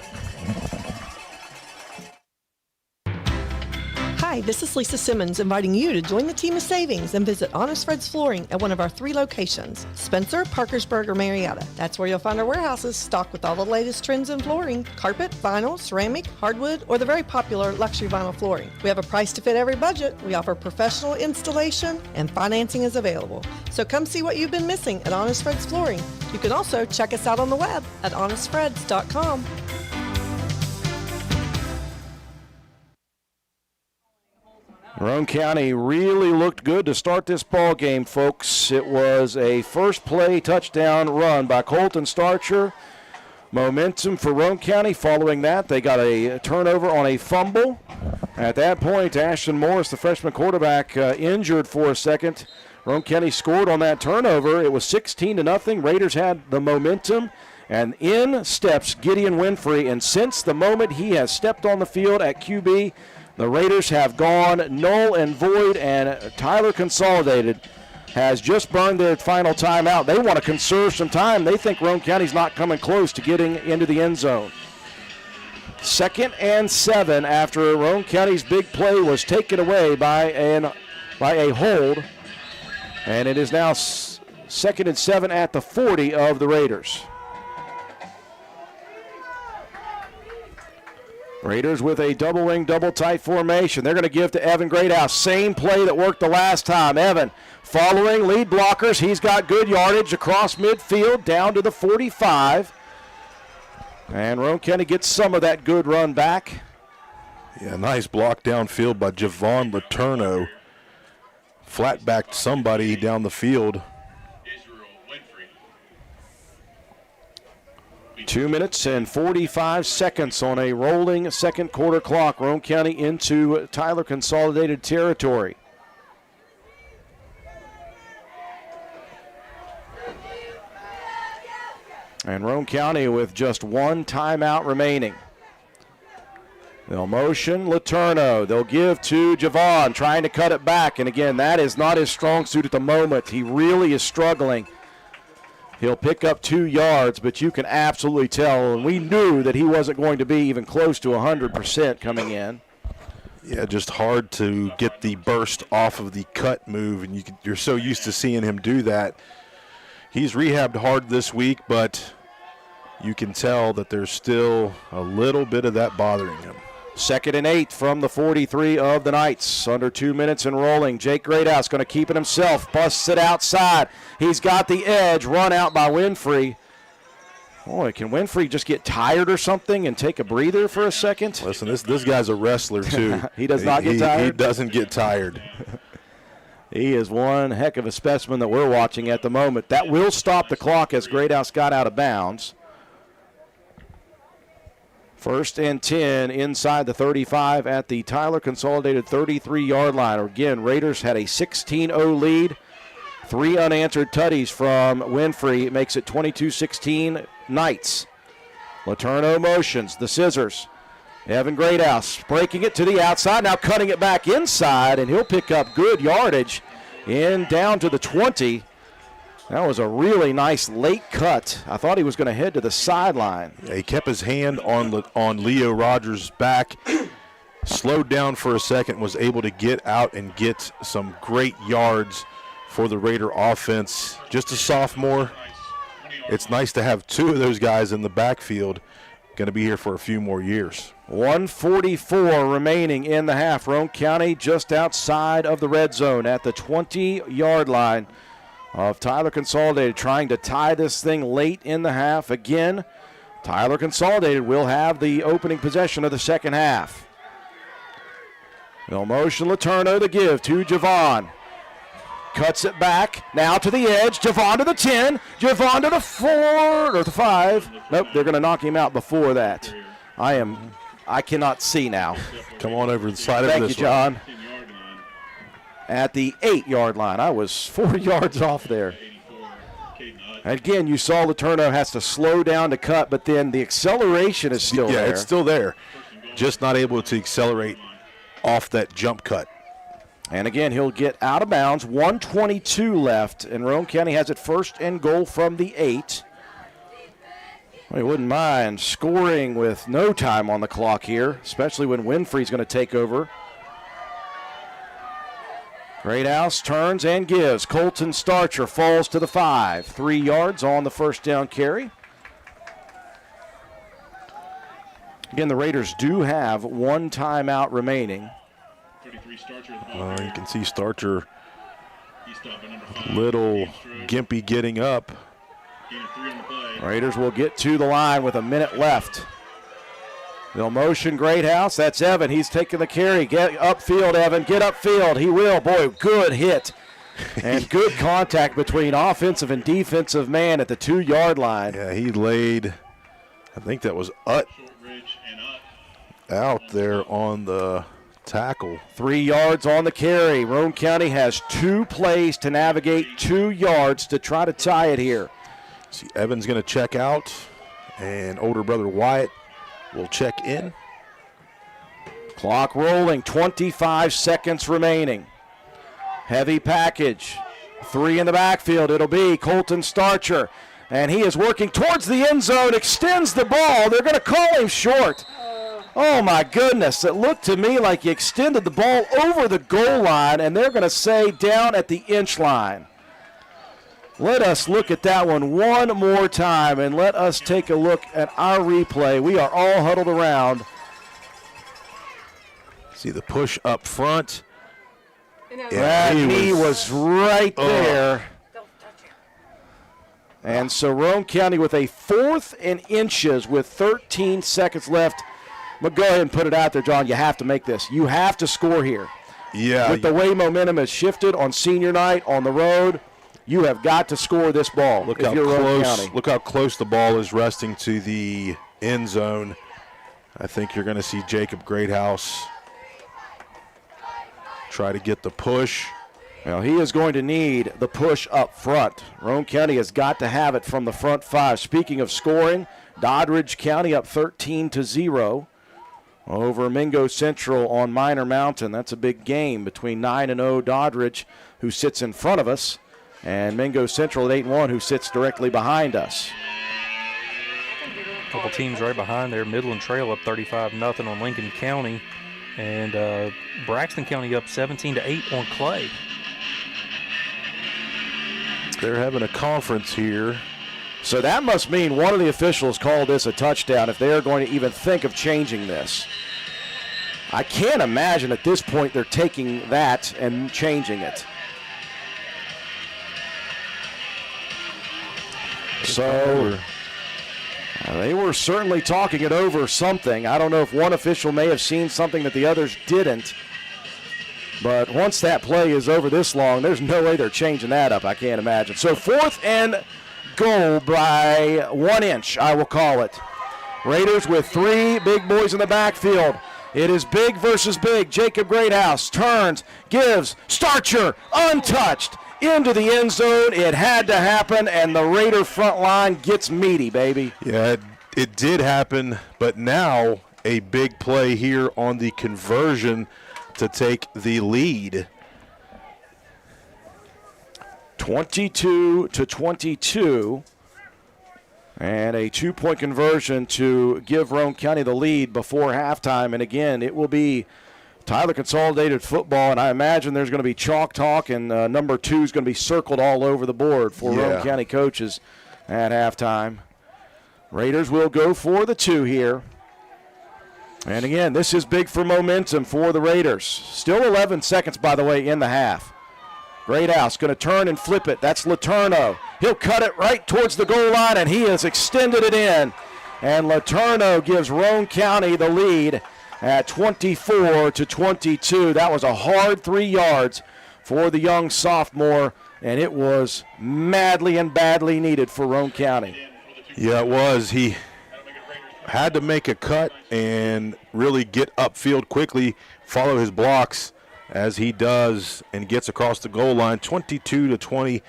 Hi, this is Lisa Simmons inviting you to join the team of savings and visit Honest Fred's Flooring at one of our 3 locations, Spencer, Parkersburg, or Marietta. That's where you'll find our warehouses stocked with all the latest trends in flooring, carpet, vinyl, ceramic, hardwood, or the very popular luxury vinyl flooring. We have a price to fit every budget. We offer professional installation and financing is available. So come see what you've been missing at Honest Fred's Flooring. You can also check us out on the web at honestfreds.com. Roane County really looked good to start this ball game, folks. It was a first play touchdown run by Colton Starcher. Momentum for Roane County. Following that, they got a turnover on a fumble. At that point, Ashton Morris, the freshman quarterback, injured for a second. Roane County scored on that turnover. It was 16-0. Raiders had the momentum. And in steps Gideon Winfrey. And since the moment he has stepped on the field at QB, the Raiders have gone null and void, and Tyler Consolidated has just burned their final timeout. They want to conserve some time. They think Roane County's not coming close to getting into the end zone. 2nd and 7 after Roane County's big play was taken away by a hold, and it is now 2nd and 7 at the 40 of the Raiders. Raiders with a double wing, double tight formation. They're going to give to Evan Greathouse. Same play that worked the last time. Evan following lead blockers. He's got good yardage across midfield down to the 45. And Roane County gets some of that good run back. Yeah, nice block downfield by Javon Letourneau. Flat backed somebody down the field. 2 minutes and 45 seconds on a rolling second quarter clock. Roane County into Tyler Consolidated territory. And Roane County with just one timeout remaining. They'll motion Letourneau. They'll give to Javon, trying to cut it back. And again, that is not his strong suit at the moment. He really is struggling. He'll pick up 2 yards, but you can absolutely tell, and we knew that he wasn't going to be even close to 100% coming in. Yeah, just hard to get the burst off of the cut move, and you're so used to seeing him do that. He's rehabbed hard this week, but you can tell that there's still a little bit of that bothering him. 2nd and 8 from the 43 of the Knights. Under 2 minutes and rolling. Jake Greathouse going to keep it himself. Busts it outside. He's got the edge. Run out by Winfrey. Boy, can Winfrey just get tired or something and take a breather for a second? Listen, this guy's a wrestler, too. He does not get tired? He doesn't get tired. He is one heck of a specimen that we're watching at the moment. That will stop the clock as Greathouse got out of bounds. 1st and 10 inside the 35 at the Tyler Consolidated 33-yard line. Again, Raiders had a 16-0 lead. 3 unanswered tutties from Winfrey. It makes it 22-16 Knights. Letourneau motions, the scissors. Evan Greathouse breaking it to the outside, now cutting it back inside, and he'll pick up good yardage in down to the 20. That was a really nice late cut. I thought he was going to head to the sideline. Yeah, he kept his hand on Leo Rogers' back, slowed down for a second, was able to get out and get some great yards for the Raider offense. Just a sophomore. It's nice to have 2 of those guys in the backfield. Going to be here for a few more years. 1:44 remaining in the half. Roane County just outside of the red zone at the 20-yard line of Tyler Consolidated, trying to tie this thing late in the half. Again, Tyler Consolidated will have the opening possession of the second half. They'll motion Letourneau to give to Javon. Cuts it back, now to the edge. Javon to the 10, Javon to the 4, or the 5. Nope, they're going to knock him out before that. I cannot see now. Come on over to the side of this. Thank you, John. At the 8-yard line. I was 4 yards off there. Again, you saw Letourneau has to slow down to cut, but then the acceleration is still there. Yeah, it's still there. Just not able to accelerate off that jump cut. And again, he'll get out of bounds. 1:22 left, and Roane County has it 1st and goal from the 8. We wouldn't mind scoring with no time on the clock here, especially when Winfrey's going to take over. Greathouse turns and gives. Colton Starcher falls to the 5. 3 yards on the first down carry. Again, the Raiders do have 1 timeout remaining. You can see Starcher little gimpy getting up. Raiders will get to the line with a minute left. They'll motion Greathouse. That's Evan. He's taking the carry. Get upfield, Evan. Get upfield. He will. Boy, good hit. And good contact between offensive and defensive man at the 2-yard line. Yeah, he laid, I think that was Utt out there on the tackle. 3 yards on the carry. Roane County has 2 plays to navigate 2 yards to try to tie it here. See, Evan's going to check out, and older brother Wyatt will check in. Clock rolling, 25 seconds remaining. Heavy package. 3 in the backfield. It'll be Colton Starcher. And he is working towards the end zone, extends the ball. They're going to call him short. Oh, my goodness. It looked to me like he extended the ball over the goal line, and they're going to say down at the inch line. Let us look at that one more time, and let us take a look at our replay. We are all huddled around. See the push up front. That knee was right there. And so Roane County with a 4th and inches with 13 seconds left. But go ahead and put it out there, John. You have to make this. You have to score here. Yeah. With the way momentum has shifted on senior night on the road, you have got to score this ball. Look how close the ball is resting to the end zone. I think you're going to see Jacob Greathouse try to get the push. Well, he is going to need the push up front. Roane County has got to have it from the front 5. Speaking of scoring, Doddridge County up 13-0 over Mingo Central on Minor Mountain. That's a big game between 9-0 Doddridge, who sits in front of us, and Mingo Central at 8-1, who sits directly behind us. A couple teams right behind there. Midland Trail up 35-0 on Lincoln County, and Braxton County up 17-8 on Clay. They're having a conference here. So that must mean one of the officials called this a touchdown if they are going to even think of changing this. I can't imagine at this point they're taking that and changing it. So they were certainly talking it over something. I don't know if one official may have seen something that the others didn't. But once that play is over this long, there's no way they're changing that up, I can't imagine. So 4th and goal by 1 inch, I will call it. Raiders with 3 big boys in the backfield. It is big versus big. Jacob Greathouse turns, gives, Starcher, untouched, into the end zone. It had to happen, and the Raider front line gets meaty, baby. Yeah, it did happen, but now a big play here on the conversion to take the lead. 22-22, and a 2-point conversion to give Roane County the lead before halftime. And again, it will be Tyler Consolidated football, and I imagine there's going to be chalk talk, and number 2 is going to be circled all over the board for Roane County coaches at halftime. Raiders will go for the 2 here. And again, this is big for momentum for the Raiders. Still 11 seconds, by the way, in the half. Greathouse going to turn and flip it. That's Letourneau. He'll cut it right towards the goal line, and he has extended it in. And Letourneau gives Roane County the lead at 24-22. That was a hard 3 yards for the young sophomore, and it was madly and badly needed for Roane County. Yeah, it was. He had to make a cut and really get upfield quickly, follow his blocks as he does, and gets across the goal line, 22-20.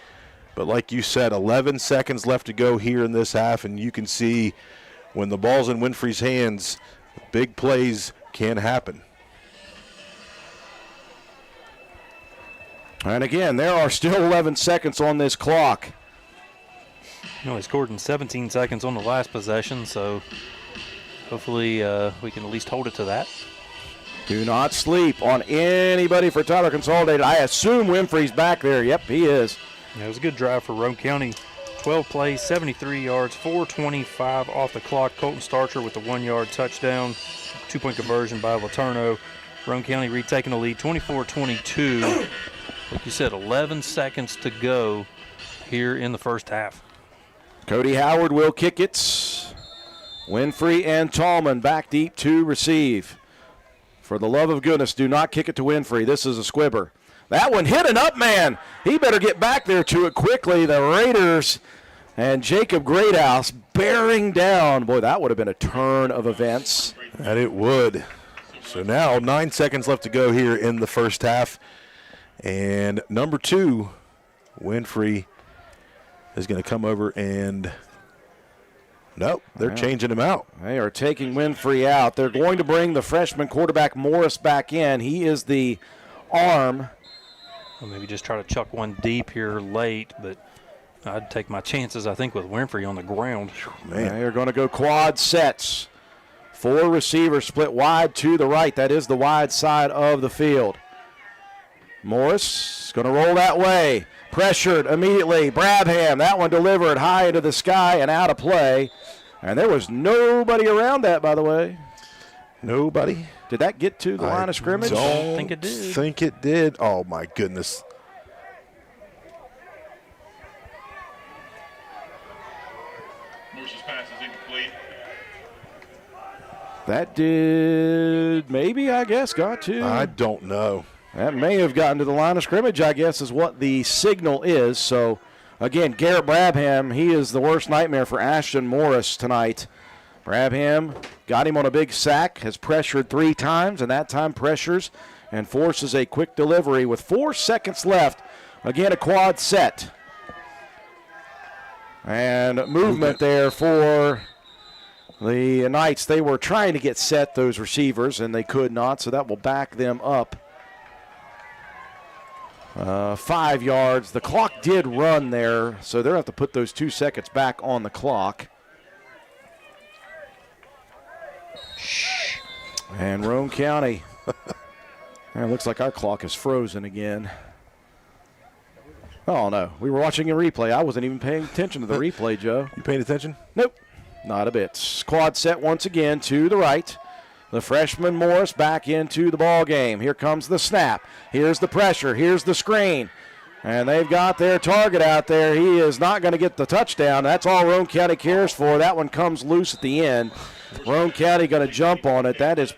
But like you said, 11 seconds left to go here in this half, and you can see when the ball's in Winfrey's hands, big plays can happen. And again, there are still 11 seconds on this clock. He scored in 17 seconds on the last possession, so hopefully we can at least hold it to that. Do not sleep on anybody for Tyler Consolidated. I assume Winfrey's back there. Yep, he is. It was a good drive for Roane County. 12 plays, 73 yards, 4:25 off the clock. Colton Starcher with the 1-yard touchdown. 2-point conversion by Laterno. Roane County retaking the lead, 24-22. Like you said, 11 seconds to go here in the first half. Cody Howard will kick it. Winfrey and Tallman back deep to receive. For the love of goodness, do not kick it to Winfrey. This is a squibber. That one hit an up man. He better get back there to it quickly. The Raiders and Jacob Greathouse bearing down. Boy, that would have been a turn of events. And it would. So now 9 seconds left to go here in the first half. And number 2, Winfrey, is going to come over and nope, they're changing him out. They are taking Winfrey out. They're going to bring the freshman quarterback Morris back in. He is the arm. Well, maybe just try to chuck one deep here late, but I'd take my chances, I think, with Winfrey on the ground. Man, they're going to go quad sets. 4 receivers split wide to the right. That is the wide side of the field. Morris is going to roll that way. Pressured immediately. Brabham, that one delivered high into the sky and out of play. And there was nobody around that, by the way. Nobody? Did that get to the line of scrimmage? Don't think it did. Think it did. Oh, my goodness. Morris's pass is incomplete. That did maybe, I guess, got to. I don't know. That may have gotten to the line of scrimmage, I guess, is what the signal is. So, again, Garrett Brabham, he is the worst nightmare for Ashton Morris tonight. Brabham got him on a big sack, has pressured 3 times, and that time pressures and forces a quick delivery with 4 seconds left. Again, a quad set. And movement there for the Knights. They were trying to get set, those receivers, and they could not, so that will back them up 5 yards. The clock did run there, so they'll have to put those 2 seconds back on the clock. And Roane County. It looks like our clock is frozen again. Oh, no. We were watching a replay. I wasn't even paying attention to the replay, Joe. You paying attention? Nope. Not a bit. Quad set once again to the right. The freshman Morris back into the ball game. Here comes the snap. Here's the pressure. Here's the screen. And they've got their target out there. He is not going to get the touchdown. That's all Roane County cares for. That one comes loose at the end. Roane County going to jump on it. That is.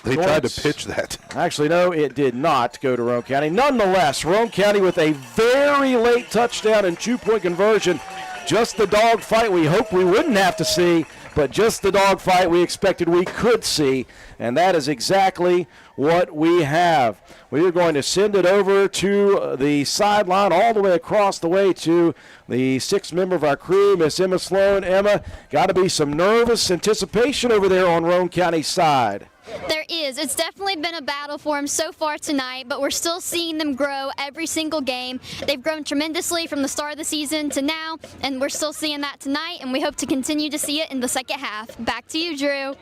They tried to pitch that. Actually, no, it did not go to Roane County. Nonetheless, Roane County with a very late touchdown and 2-point conversion. Just the dogfight we hoped we wouldn't have to see, but just the dogfight we expected we could see, and that is exactly what we have. We are going to send it over to the sideline all the way across the way to the 6th member of our crew, Miss Emma Sloan. Emma, got to be some nervous anticipation over there on Roane County's side. There is. It's definitely been a battle for them so far tonight, but we're still seeing them grow every single game. They've grown tremendously from the start of the season to now, and we're still seeing that tonight, and we hope to continue to see it in the second half. Back to you, Drew.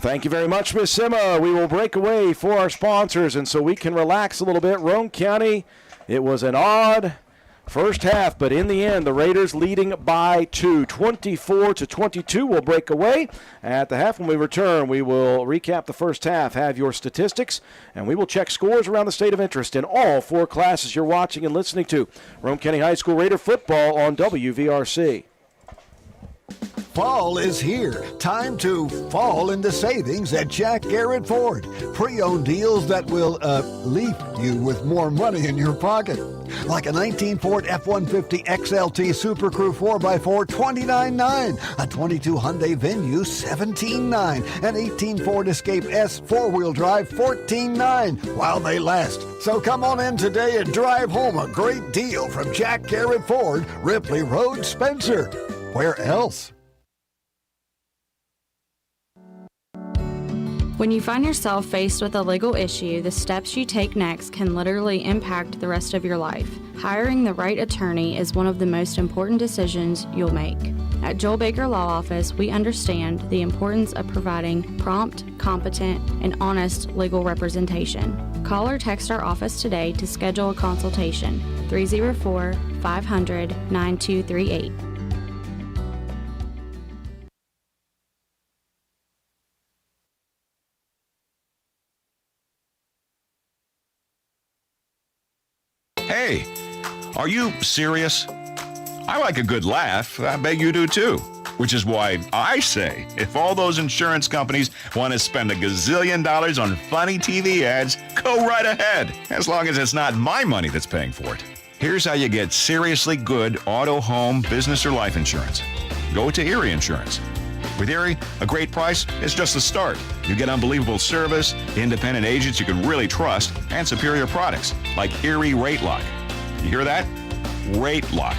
Thank you very much, Miss Emma. We will break away for our sponsors, and so we can relax a little bit. Roane County, it was an odd first half, but in the end, the Raiders leading by 2, 24-22. We'll break away at the half. When we return, we will recap the first half, have your statistics, and we will check scores around the state of interest in all 4 classes you're watching and listening to. Roane County High School Raider football on WVRC. Fall is here. Time to fall into savings at Jack Garrett Ford. Pre-owned deals that will, leave you with more money in your pocket. Like a 19 Ford F-150 XLT Super Crew 4x4, $29,900. A 22 Hyundai Venue, $17,900. An 18 Ford Escape S 4-wheel drive, $14,900. While they last. So come on in today and drive home a great deal from Jack Garrett Ford, Ripley Road, Spencer. Where else? When you find yourself faced with a legal issue, the steps you take next can literally impact the rest of your life. Hiring the right attorney is one of the most important decisions you'll make. At Joel Baker Law Office, we understand the importance of providing prompt, competent, and honest legal representation. Call or text our office today to schedule a consultation. 304-500-9238. Hey, are you serious? I like a good laugh. I bet you do too. Which is why I say, if all those insurance companies want to spend $1 gazillion on funny TV ads, go right ahead, as long as it's not my money that's paying for it. Here's how you get seriously good auto, home, business, or life insurance. Go to Erie Insurance. With Erie, a great price is just the start. You get unbelievable service, independent agents you can really trust, and superior products like Erie Rate Lock. You hear that? Rate Lock.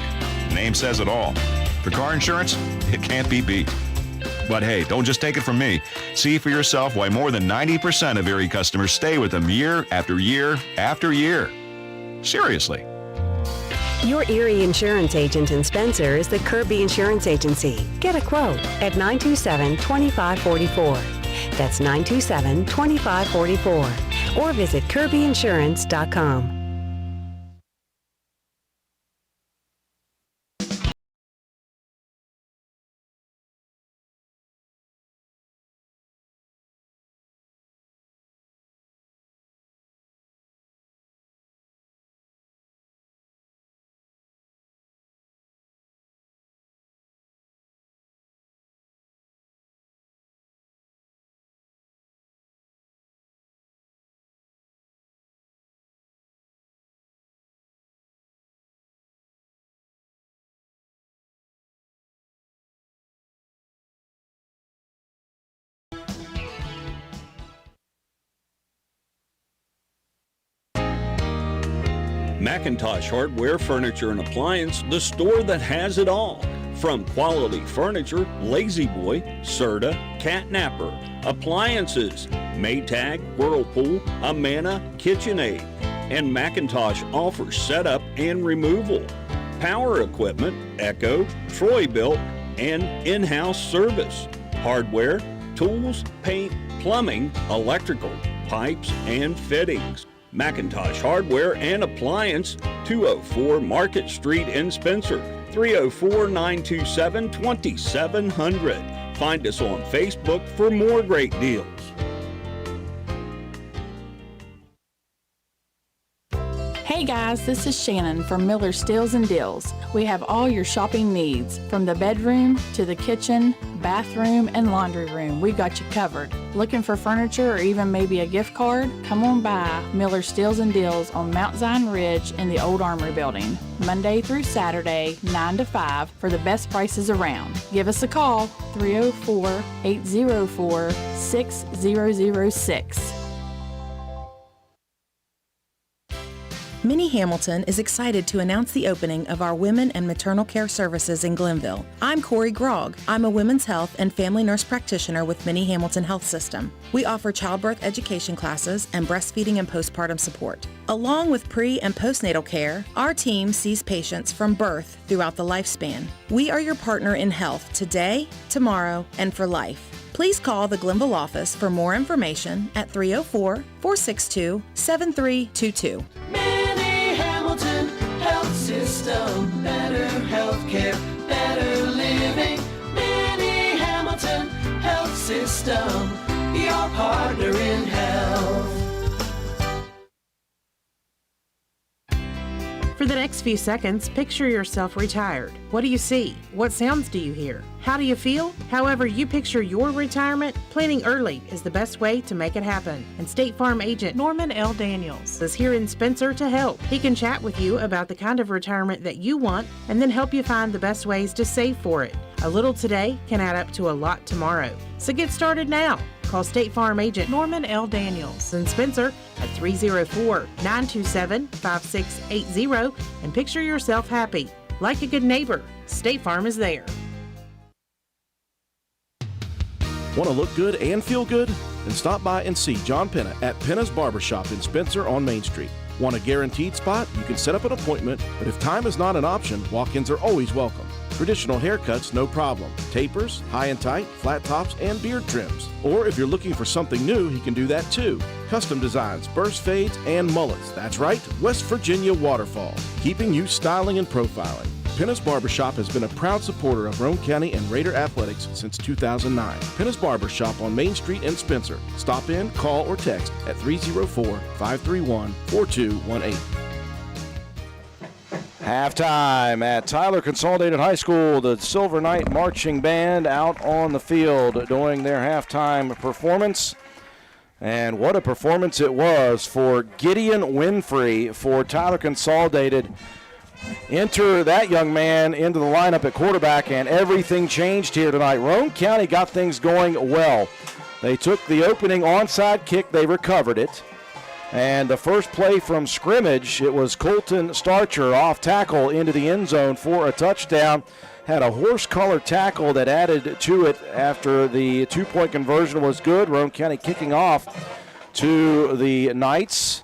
The name says it all. For car insurance, it can't be beat. But hey, don't just take it from me. See for yourself why more than 90% of Erie customers stay with them year after year after year. Seriously. Your Erie insurance agent in Spencer is the Kirby Insurance Agency. Get a quote at 927-2544. That's 927-2544. Or visit kirbyinsurance.com. McIntosh Hardware, Furniture and Appliance, the store that has it all. From quality furniture, Lazy Boy, Serta, Catnapper, appliances, Maytag, Whirlpool, Amana, KitchenAid. And McIntosh offers setup and removal, power equipment, Echo, Troy-Bilt, and in-house service, hardware, tools, paint, plumbing, electrical, pipes, and fittings. McIntosh Hardware and Appliance, 204 Market Street in Spencer, 304-927-2700. Find us on Facebook for more great deals. Hey guys, this is Shannon from Miller Steels and Deals. We have all your shopping needs, from the bedroom to the kitchen, bathroom, and laundry room. We've got you covered. Looking for furniture or even maybe a gift card? Come on by Miller Steels and Deals on Mount Zion Ridge in the Old Armory Building, Monday through Saturday, 9 to 5 for the best prices around. Give us a call, 304-804-6006. Minnie Hamilton is excited to announce the opening of our Women and Maternal Care Services in Glenville. I'm Corey Grogg. I'm a women's health and family nurse practitioner with Minnie Hamilton Health System. We offer childbirth education classes and breastfeeding and postpartum support. Along with pre- and postnatal care, our team sees patients from birth throughout the lifespan. We are your partner in health today, tomorrow, and for life. Please call the Glenville office for more information at 304-462-7322. Minnie Hamilton Health System, better healthcare, better living. Minnie Hamilton Health System, your partner in health. For the next few seconds, picture yourself retired. What do you see? What sounds do you hear? How do you feel? However you picture your retirement, planning early is the best way to make it happen. And State Farm agent Norman L. Daniels is here in Spencer to help. He can chat with you about the kind of retirement that you want and then help you find the best ways to save for it. A little today can add up to a lot tomorrow. So get started now. Call State Farm agent Norman L. Daniels in Spencer at 304-927-5680 and picture yourself happy. Like a good neighbor, State Farm is there. Want to look good and feel good? Then stop by and see John Penna at Penna's Barbershop in Spencer on Main Street. Want a guaranteed spot? You can set up an appointment, but if time is not an option, walk-ins are always welcome. Traditional haircuts, no problem. Tapers, high and tight, flat tops, and beard trims. Or if you're looking for something new, he can do that too. Custom designs, burst fades, and mullets. That's right, West Virginia Waterfall, keeping you styling and profiling. Penna's Barbershop has been a proud supporter of Roane County and Raider athletics since 2009. Penna's Barbershop on Main Street in Spencer. Stop in, call, or text at 304-531-4218. Halftime at Tyler Consolidated High School. The Silver Knight Marching Band out on the field doing their halftime performance. And what a performance it was for Gideon Winfrey for Tyler Consolidated. Enter that young man into the lineup at quarterback, and everything changed here tonight. Roane County got things going well. They took the opening onside kick. They recovered it. And the first play from scrimmage, it was Colton Starcher off tackle into the end zone for a touchdown. Had a horse-collar tackle that added to it after the two-point conversion was good. Roane County kicking off to the Knights.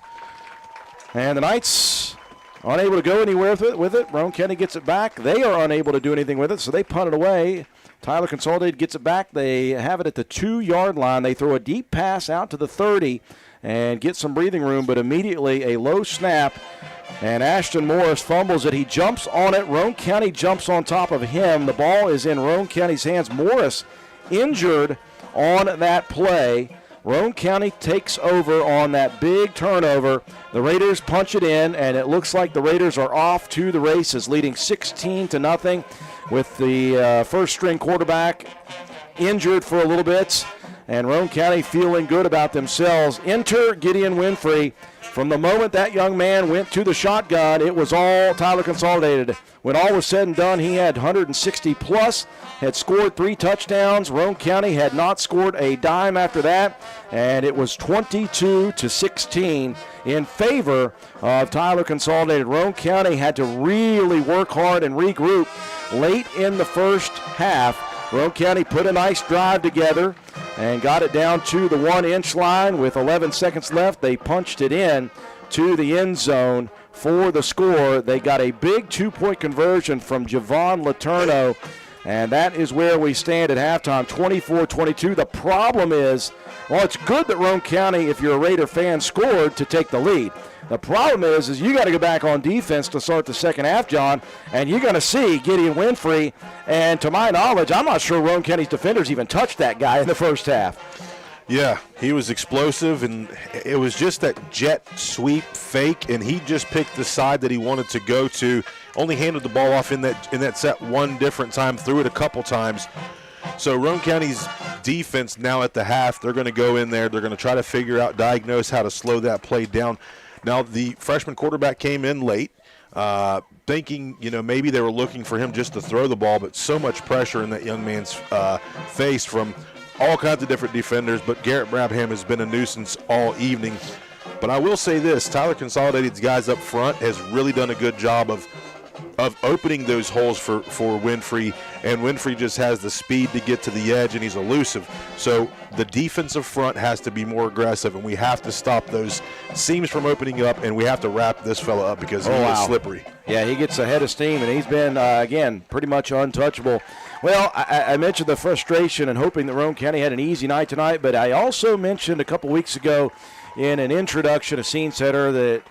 And the Knights unable to go anywhere with it. Roane County gets it back. They are unable to do anything with it, so they punt it away. Tyler Consolidated gets it back. They have it at the 2-yard line. They throw a deep pass out to the 30 and get some breathing room, but immediately a low snap, and Ashton Morris fumbles it. He jumps on it. Roane County jumps on top of him. The ball is in Roane County's hands. Morris injured on that play. Roane County takes over on that big turnover. The Raiders punch it in, and it looks like the Raiders are off to the races, leading 16-0 with the first-string quarterback injured for a little bit, and Roane County feeling good about themselves. Enter Gideon Winfrey. From the moment that young man went to the shotgun, it was all Tyler Consolidated. When all was said and done, he had 160-plus, had scored 3 touchdowns. Roane County had not scored a dime after that, and it was 22-16 in favor of Tyler Consolidated. Roane County had to really work hard and regroup late in the first half. Roane County put a nice drive together and got it down to the 1-inch line with 11 seconds left. They punched it in to the end zone for the score. They got a big 2-point conversion from Javon Letourneau, and that is where we stand at halftime, 24-22. The problem is, well, it's good that Roane County, if you're a Raider fan, scored to take the lead. The problem is you got to go back on defense to start the second half, John, and you're going to see Gideon Winfrey. And to my knowledge, I'm not sure Roane County's defenders even touched that guy in the first half. Yeah, he was explosive, and it was just that jet sweep fake, and he just picked the side that he wanted to go to. Only handed the ball off in that set one different time, threw it a couple times. So Roane County's defense now at the half, they're going to go in there. They're going to try to diagnose how to slow that play down. Now, the freshman quarterback came in late, thinking, maybe they were looking for him just to throw the ball, but so much pressure in that young man's face from all kinds of different defenders. But Garrett Brabham has been a nuisance all evening. But I will say this, Tyler Consolidated's guys up front has really done a good job of opening those holes for Winfrey, and Winfrey just has the speed to get to the edge, and he's elusive. So the defensive front has to be more aggressive, and we have to stop those seams from opening up, and we have to wrap this fella up because he is slippery. Yeah, he gets ahead of steam, and he's been, again, pretty much untouchable. Well, I mentioned the frustration and hoping that Roane County had an easy night tonight, but I also mentioned a couple weeks ago in an introduction, a scene setter, that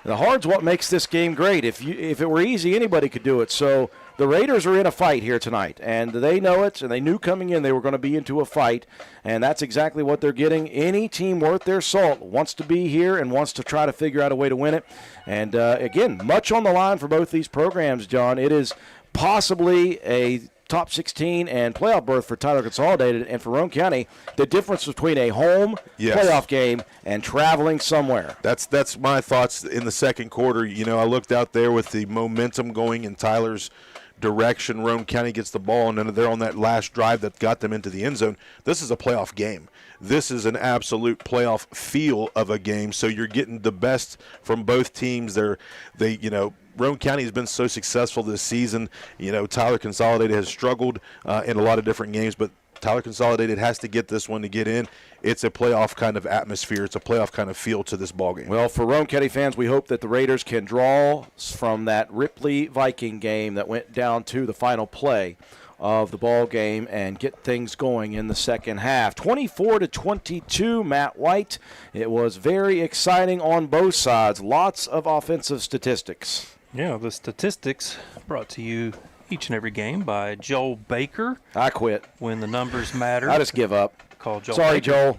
the hard's what makes this game great. If it were easy, anybody could do it. So the Raiders are in a fight here tonight, and they know it, and they knew coming in they were going to be into a fight, and that's exactly what they're getting. Any team worth their salt wants to be here and wants to try to figure out a way to win it. And, again, much on the line for both these programs, John. It is possibly a top 16 and playoff berth for Tyler Consolidated, and for Roane County, the difference between a home playoff game and traveling somewhere. That's my thoughts in the second quarter. You know, I looked out there with the momentum going in Tyler's direction. Roane County gets the ball, and then they're on that last drive that got them into the end zone. This is a playoff game. This is an absolute playoff feel of a game, so you're getting the best from both teams. Roane County has been so successful this season. You know, Tyler Consolidated has struggled in a lot of different games, but Tyler Consolidated has to get this one to get in. It's a playoff kind of atmosphere. It's a playoff kind of feel to this ballgame. Well, for Roane County fans, we hope that the Raiders can draw from that Ripley Viking game that went down to the final play of the ball game and get things going in the second half. 24-22, Matt White. It was very exciting on both sides. Lots of offensive statistics. Yeah, the statistics brought to you each and every game by Joel Baker. I quit. When the numbers matter. I just give up. Call Joel Sorry, Baker. Joel.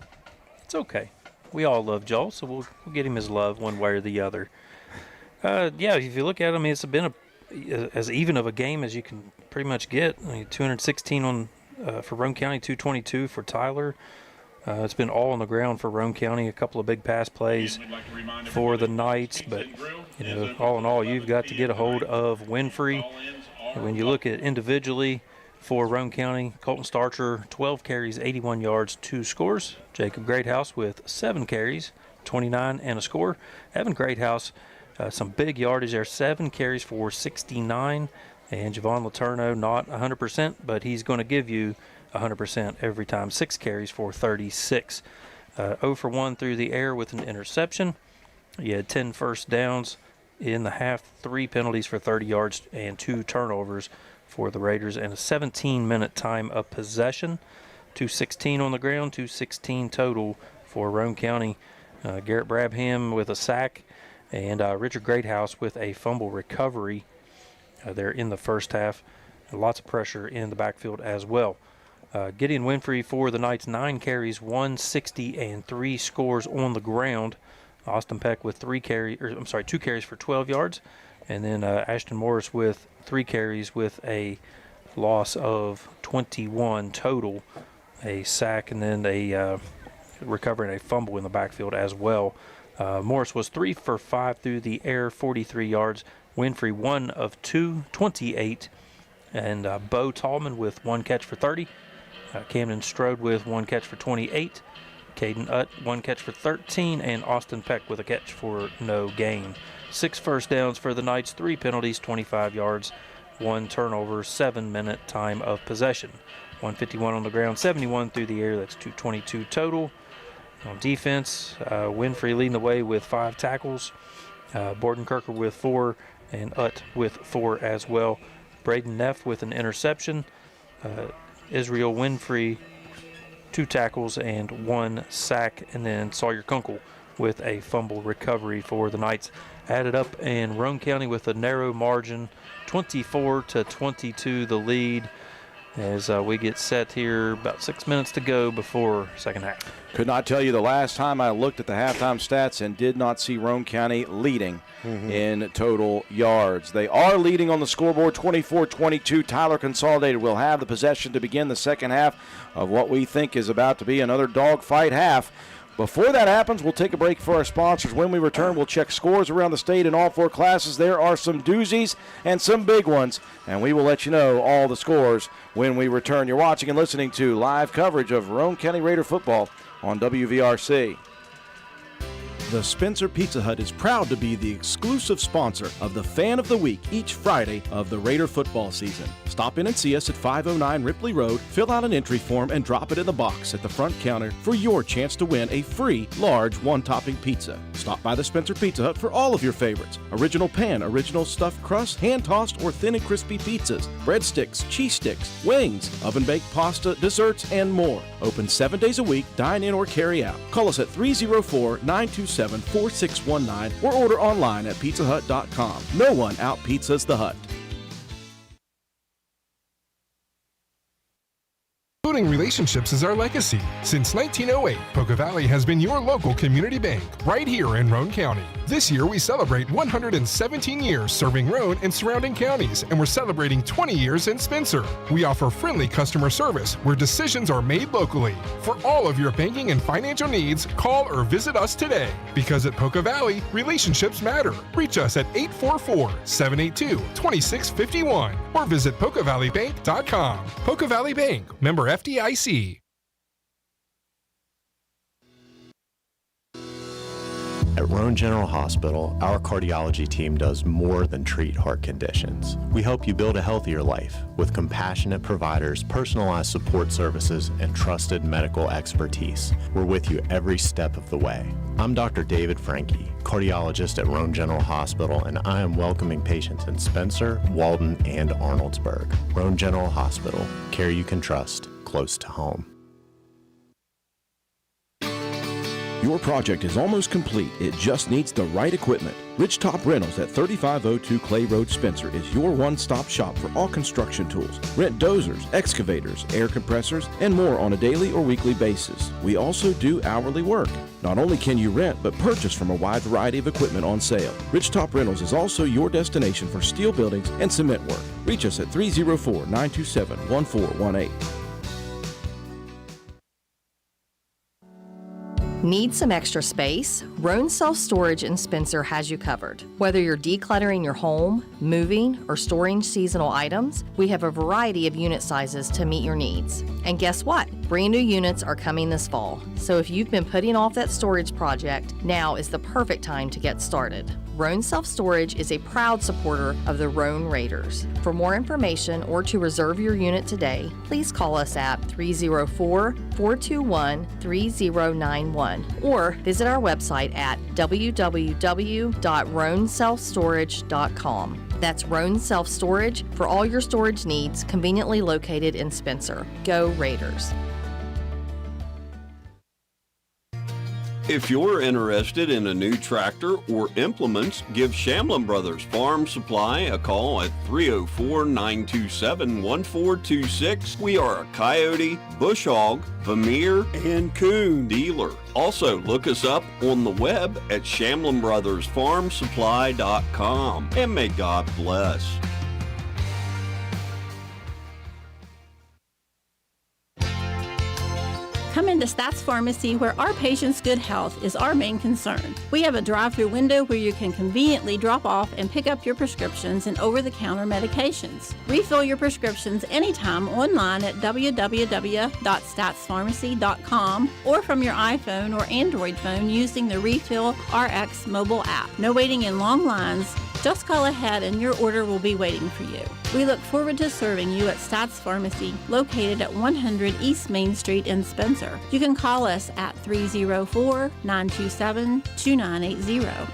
It's okay. We all love Joel, so we'll get him his love one way or the other. If you look at him, it's been as even of a game as you can pretty much get. 216 for Roane County, 222 for Tyler. It's been all on the ground for Roane County. A couple of big pass plays for the Knights, but all in all, you've got to get a hold of Winfrey. When you look at individually for Roane County, Colton Starcher, 12 carries, 81 yards, 2 scores. Jacob Greathouse with 7 carries, 29 and a score. Evan Greathouse, some big yardage there, 7 carries for 69. And Javon Letourneau, not 100%, but he's going to give you 100% every time. 6 carries for 36. 0 for 1 through the air with an interception. You had 10 first downs in the half, 3 penalties for 30 yards, and 2 turnovers for the Raiders, and a 17-minute time of possession. 216 on the ground, 216 total for Roane County. Garrett Brabham with a sack, and Richard Greathouse with a fumble recovery there in the first half. And lots of pressure in the backfield as well. Gideon Winfrey for the Knights, 9 carries, 160, and 3 scores on the ground. Austin Peck with 2 carries for 12 yards. And then Ashton Morris with 3 carries with a loss of 21 total, a sack, and then a recovering a fumble in the backfield as well. Morris was 3 for 5 through the air, 43 yards. Winfrey 1 of 2, 28. And Bo Tallman with 1 catch for 30. Camden Strode with 1 catch for 28. Caden Utt, 1 catch for 13, and Austin Peck with a catch for no gain. 6 first downs for the Knights, 3 penalties, 25 yards, 1 turnover, 7-minute time of possession. 151 on the ground, 71 through the air, that's 222 total. On defense, Winfrey leading the way with 5 tackles, Bordenkirker with 4, and Utt with 4 as well. Braden Neff with an interception. Israel Winfrey, 2 tackles and 1 sack, and then Sawyer Kunkel with a fumble recovery for the Knights. Added up, and Roane County with a narrow margin, 24-22 the lead, as we get set here, about 6 minutes to go before second half. Could not tell you the last time I looked at the halftime stats and did not see Roane County leading in total yards. They are leading on the scoreboard, 24-22. Tyler Consolidated will have the possession to begin the second half of what we think is about to be another dogfight half. Before that happens, we'll take a break for our sponsors. When we return, we'll check scores around the state in all 4 classes. There are some doozies and some big ones, and we will let you know all the scores when we return. You're watching and listening to live coverage of Roane County Raider football on WVRC. The Spencer Pizza Hut is proud to be the exclusive sponsor of the Fan of the Week each Friday of the Raider football season. Stop in and see us at 509 Ripley Road, fill out an entry form, and drop it in the box at the front counter for your chance to win a free large 1-topping pizza. Stop by the Spencer Pizza Hut for all of your favorites: original pan, original stuffed crust, hand-tossed or thin and crispy pizzas, breadsticks, cheese sticks, wings, oven-baked pasta, desserts, and more. Open 7 days a week, dine in or carry out. Call us at 304-927-4619 or order online at pizzahut.com. No one out-pizzas the Hut. Building relationships is our legacy. Since 1908, Poca Valley has been your local community bank right here in Roane County. This year, we celebrate 117 years serving Roane and surrounding counties, and we're celebrating 20 years in Spencer. We offer friendly customer service where decisions are made locally. For all of your banking and financial needs, call or visit us today. Because at Poca Valley, relationships matter. Reach us at 844-782-2651 or visit PocaValleyBank.com. Poca Valley Bank, member FDIC. At Roane General Hospital, our cardiology team does more than treat heart conditions. We help you build a healthier life with compassionate providers, personalized support services, and trusted medical expertise. We're with you every step of the way. I'm Dr. David Franke, cardiologist at Roane General Hospital, and I am welcoming patients in Spencer, Walden, and Arnoldsburg. Roane General Hospital, care you can trust, close to home. Your project is almost complete. It just needs the right equipment. Ridgetop Rentals at 3502 Clay Road, Spencer is your one-stop shop for all construction tools. Rent dozers, excavators, air compressors, and more on a daily or weekly basis. We also do hourly work. Not only can you rent, but purchase from a wide variety of equipment on sale. Ridgetop Rentals is also your destination for steel buildings and cement work. Reach us at 304-927-1418. Need some extra space? Roane Self Storage in Spencer has you covered. Whether you're decluttering your home, moving, or storing seasonal items, we have a variety of unit sizes to meet your needs. And guess what? Brand new units are coming this fall. So if you've been putting off that storage project, now is the perfect time to get started. Roane Self Storage is a proud supporter of the Roane Raiders. For more information or to reserve your unit today, please call us at 304-421-3091 or visit our website at www.roaneselfstorage.com. That's Roane Self Storage for all your storage needs, conveniently located in Spencer. Go Raiders! If you're interested in a new tractor or implements, give Shamlin Brothers Farm Supply a call at 304-927-1426. We are a coyote, bush hog, Vermeer, and coon dealer. Also, look us up on the web at ShamlinBrothersFarmSupply.com. And may God bless. Come into Stats Pharmacy, where our patients' good health is our main concern. We have a drive-through window where you can conveniently drop off and pick up your prescriptions and over-the-counter medications. Refill your prescriptions anytime online at www.statspharmacy.com or from your iPhone or Android phone using the Refill RX mobile app. No waiting in long lines. Just call ahead and your order will be waiting for you. We look forward to serving you at Stats Pharmacy, located at 100 East Main Street in Spencer. You can call us at 304-927-2980.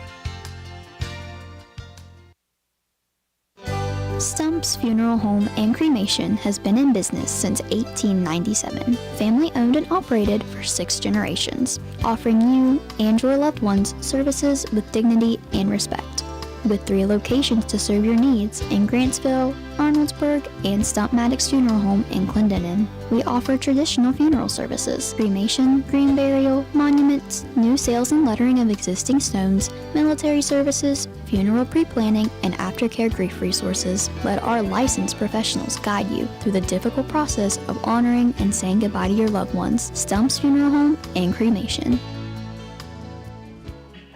Stump's Funeral Home and Cremation has been in business since 1897. Family owned and operated for 6 generations, offering you and your loved ones services with dignity and respect. With 3 locations to serve your needs in Grantsville, Arnoldsburg, and Stump Maddox Funeral Home in Clendenin. We offer traditional funeral services, cremation, green burial, monuments, new sales and lettering of existing stones, military services, funeral pre-planning, and aftercare grief resources. Let our licensed professionals guide you through the difficult process of honoring and saying goodbye to your loved ones. Stump's Funeral Home and Cremation.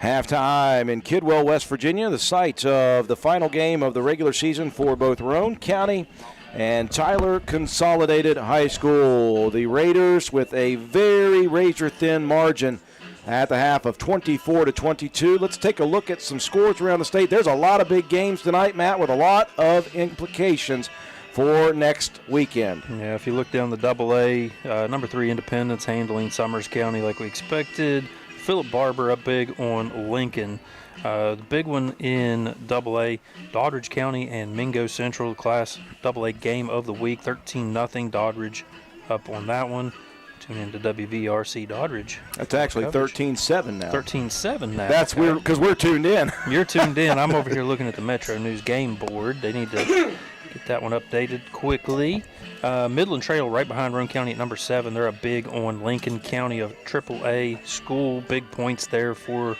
Halftime in Kidwell, West Virginia, the site of the final game of the regular season for both Roane County and Tyler Consolidated High School. The Raiders with a very razor-thin margin at the half of 24-22. Let's take a look at some scores around the state. There's a lot of big games tonight, Matt, with a lot of implications for next weekend. Yeah, if you look down the AA, number 3 Independence handling Summers County like we expected. Philip Barber up big on Lincoln. The big one in AA, Doddridge County and Mingo Central, Class AA game of the week, 13-0 Doddridge up on that one. Tune into WVRC Doddridge. That's actually 13-7 now. 13-7 now. That's weird because we're tuned in. You're tuned in. I'm over here looking at the Metro News game board. They need to Get that one updated quickly. Midland Trail right behind Roane County at number 7. They're up big on Lincoln County, a AAA school. Big points there for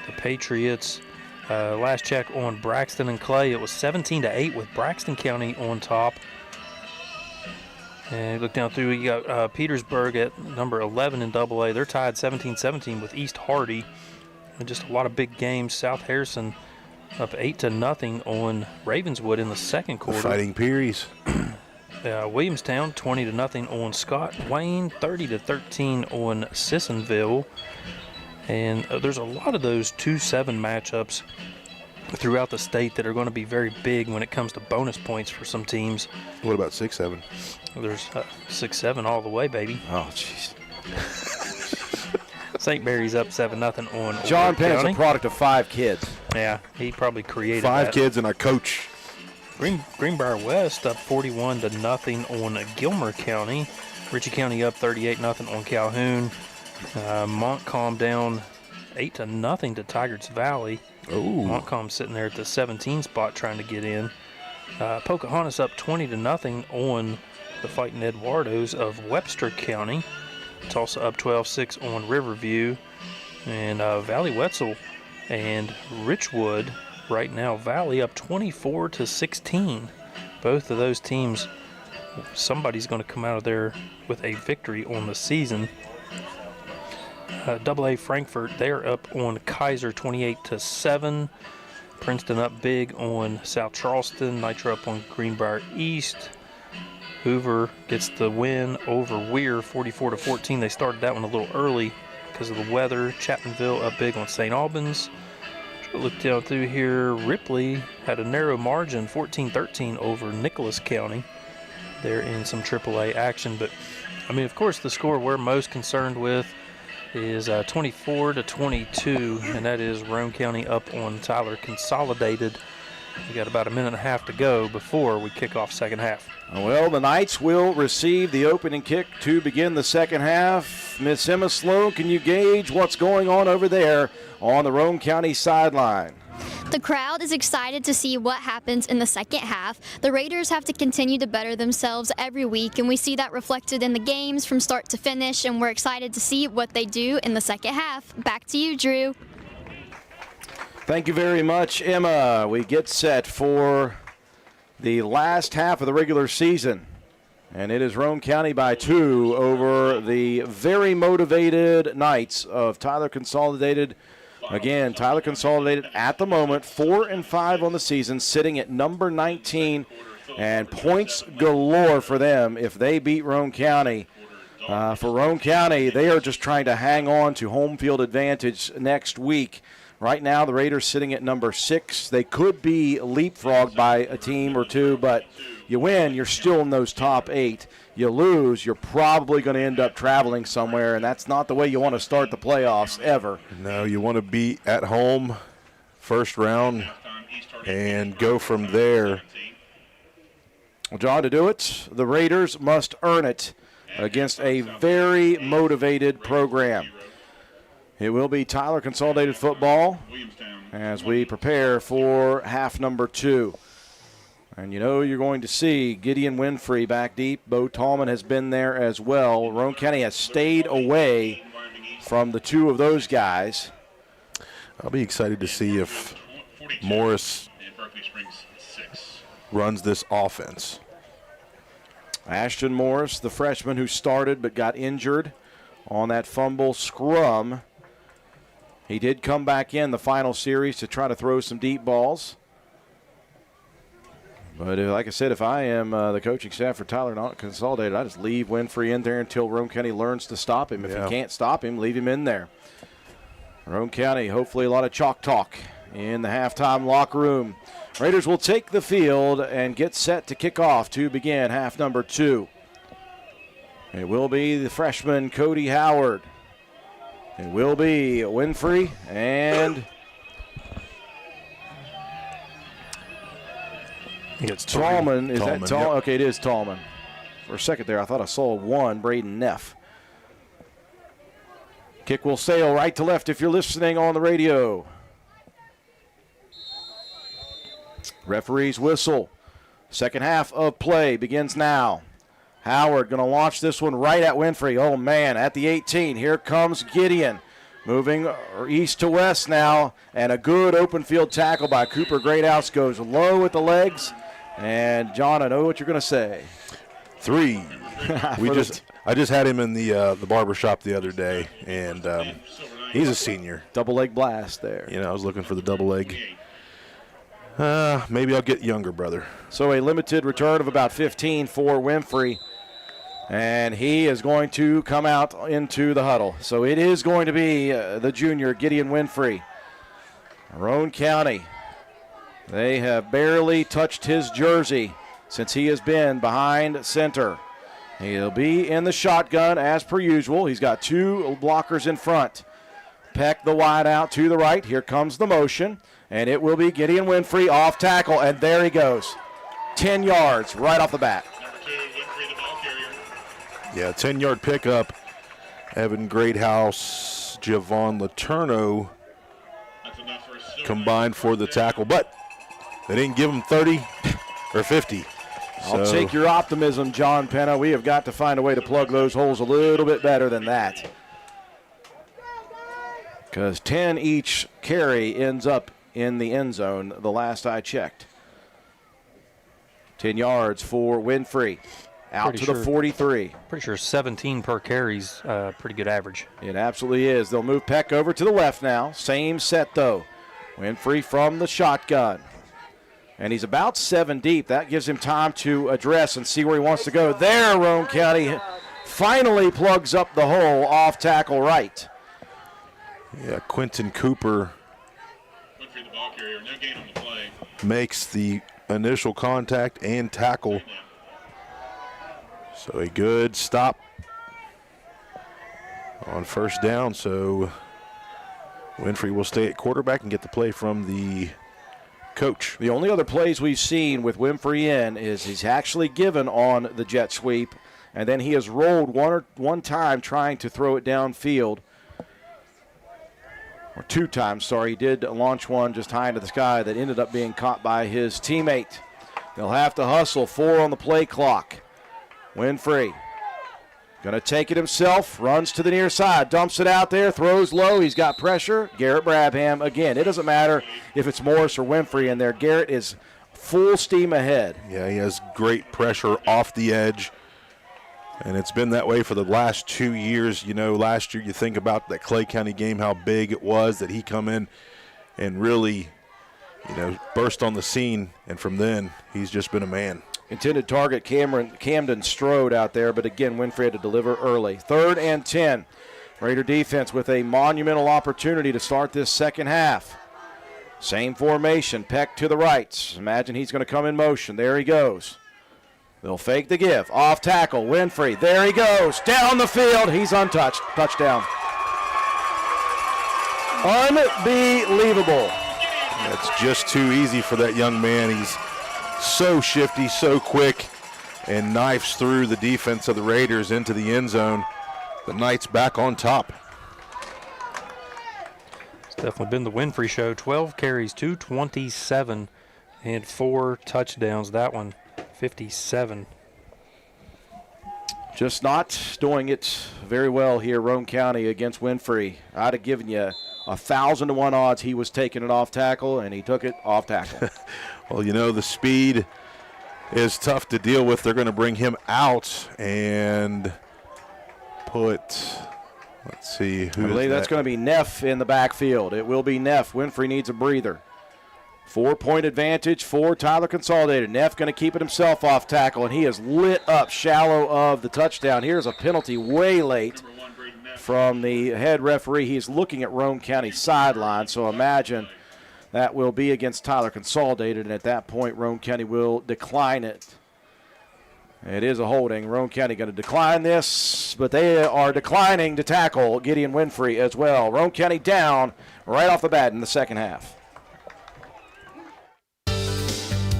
the Patriots. Last check on Braxton and Clay, it was 17-8 with Braxton County on top. And look down through, you got Petersburg at number 11 in AA. They're tied 17-17 with East Hardy. And just a lot of big games. South Harrison up 8-0 on Ravenswood in the second quarter. The Fighting Pearies. Williamstown 20-0 on Scott Wayne, 30-13 on Sissonville. And there's a lot of those 2-7 matchups throughout the state that are going to be very big when it comes to bonus points for some teams. What about 6-7? There's 6-7 all the way, baby. Oh, jeez. St. Mary's up 7-0 on John Ward Penn's County. a product of 5 kids. Yeah, he probably created 5 that. kids and a coach. Greenbrier West up 41-0 on Gilmer County. Ritchie County up 38-0 on Calhoun. Montcalm down 8-0 to Tigard's Valley. Ooh. Montcalm sitting there at the 17 spot trying to get in. Pocahontas up 20-0 on the Fighting Eduardos of Webster County. Tulsa up 12-6 on Riverview. And Valley Wetzel and Richwood right now. Valley up 24-16. Both of those teams, somebody's going to come out of there with a victory on the season. AA Frankfort, they're up on Kaiser 28-7. Princeton up big on South Charleston. Nitro up on Greenbrier East. Hoover gets the win over Weir 44-14. They started that one a little early because of the weather. Chapmanville up big on St. Albans. Look down through here. Ripley had a narrow margin, 14-13 over Nicholas County. They're in some AAA action, but I mean, of course, the score we're most concerned with is 24-22, and that is Roane County up on Tyler Consolidated. We got about a minute and a half to go before we kick off second half. Well, the Knights will receive the opening kick to begin the second half. Miss Emma Sloan, can you gauge what's going on over there on the Roane County sideline? The crowd is excited to see what happens in the second half. The Raiders have to continue to better themselves every week, and we see that reflected in the games from start to finish, and we're excited to see what they do in the second half. Back to you, Drew. Thank you very much, Emma. We get set for the last half of the regular season, and it is Roane County by 2 over the very motivated Knights of Tyler Consolidated. Again, Tyler Consolidated at the moment 4-5 on the season, sitting at number 19, and points galore for them if they beat Roane County. For Roane County, they are just trying to hang on to home field advantage next week. Right now, the Raiders sitting at number 6. They could be leapfrogged by a team or two, but you win, you're still in those top 8. You lose, you're probably going to end up traveling somewhere, and that's not the way you want to start the playoffs ever. No, you want to be at home first round and go from there. Well, John, to do it, the Raiders must earn it against a very motivated program. It will be Tyler Consolidated football as we prepare for half number 2. And you know you're going to see Gideon Winfrey back deep. Bo Tallman has been there as well. Roane County has stayed away from the 2 of those guys. I'll be excited to see if Morris runs this offense. Ashton Morris, the freshman who started but got injured on that fumble scrum. He did come back in the final series to try to throw some deep balls. But like I said, if I am the coaching staff for Tyler Consolidated, I just leave Winfrey in there until Roane County learns to stop him. If you can't stop him, leave him in there. Roane County, hopefully a lot of chalk talk in the halftime locker room. Raiders will take the field and get set to kick off to begin half number 2. It will be the freshman Cody Howard. It will be Winfrey and it's Tallman. Is Tallman, that Tallman? yep. Okay, it is Tallman. For a second there, I thought I saw 1, Braden Neff. Kick will sail right to left if you're listening on the radio. Referee's whistle. Second half of play begins now. Howard going to launch this one right at Winfrey. Oh, man, at the 18. Here comes Gideon. Moving east to west now, and a good open field tackle by Cooper Greathouse goes low with the legs. And, John, I know what you're going to say. 3. I just had him in the barber shop the other day, and he's a senior. Double leg blast there. You know, I was looking for the double leg. Maybe I'll get younger, brother. So a limited return of about 15 for Winfrey. And he is going to come out into the huddle. So it is going to be the junior, Gideon Winfrey. Roane County, they have barely touched his jersey since he has been behind center. He'll be in the shotgun as per usual. He's got 2 blockers in front. Peck the wide out to the right. Here comes the motion. And it will be Gideon Winfrey off tackle. And there he goes. 10 yards right off the bat. Yeah, 10-yard pickup. Evan Greathouse, Javon Letourneau combined for the tackle. But they didn't give him 30 or 50. I'll take your optimism, John Penna. We have got to find a way to plug those holes a little bit better than that. Because 10 each carry ends up in the end zone the last I checked. 10 yards for Winfrey. Out to the 43. Pretty sure 17 per carry's pretty good average. It absolutely is. They'll move Peck over to the left now. Same set, though. Winfrey from the shotgun. And he's about 7 deep. That gives him time to address and see where he wants to go. There, Roane County finally plugs up the hole off tackle right. Yeah, Quentin Cooper makes the initial contact and tackle. So a good stop on first down. So Winfrey will stay at quarterback and get the play from the coach. The only other plays we've seen with Winfrey in is he's actually given on the jet sweep, and then he has rolled one time trying to throw it downfield. Or 2 times, sorry. He did launch one just high into the sky that ended up being caught by his teammate. They'll have to hustle. 4 on the play clock. Winfrey going to take it himself, runs to the near side, dumps it out there, throws low. He's got pressure. Garrett Brabham again. It doesn't matter if it's Morris or Winfrey in there. Garrett is full steam ahead. Yeah, he has great pressure off the edge, and it's been that way for the last 2 years. You know, last year you think about that Clay County game, how big it was that he come in and really, you know, burst on the scene, and from then he's just been a man. Intended target Camden Strode out there, but again, Winfrey had to deliver early. 3rd and 10. Raider defense with a monumental opportunity to start this second half. Same formation, Peck to the right. Imagine he's going to come in motion. There he goes. They'll fake the give. Off tackle, Winfrey. There he goes. Down the field. He's untouched. Touchdown. Unbelievable. That's just too easy for that young man. He's so shifty, so quick, and knifes through the defense of the Raiders into the end zone. The Knights back on top. It's definitely been the Winfrey show. 12 carries, 227, and 4 touchdowns. That one, 57. Just not doing it very well here, Roane County against Winfrey. I'd have given you 1,000-to-1 odds he was taking it off tackle, and he took it off tackle. Well, you know, the speed is tough to deal with. They're going to bring him out and put, let's see, who I believe that's going to be Neff in the backfield. It will be Neff. Winfrey needs a breather. 4-point advantage for Tyler Consolidated. Neff going to keep it himself off tackle, and he is lit up shallow of the touchdown. Here's a penalty way late from the head referee. He's looking at Roane County sideline, so imagine that will be against Tyler Consolidated, and at that point, Roane County will decline it. It is a holding. Roane County going to decline this, but they are declining to tackle Gideon Winfrey as well. Roane County down right off the bat in the second half.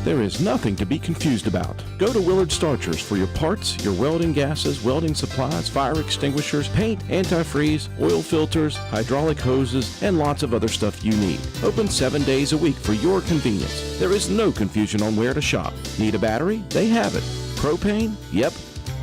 There is nothing to be confused about. Go to Willard Starchers for your parts, your welding gases, welding supplies, fire extinguishers, paint, antifreeze, oil filters, hydraulic hoses, and lots of other stuff you need. Open 7 days a week for your convenience. There is no confusion on where to shop. Need a battery? They have it. Propane? Yep.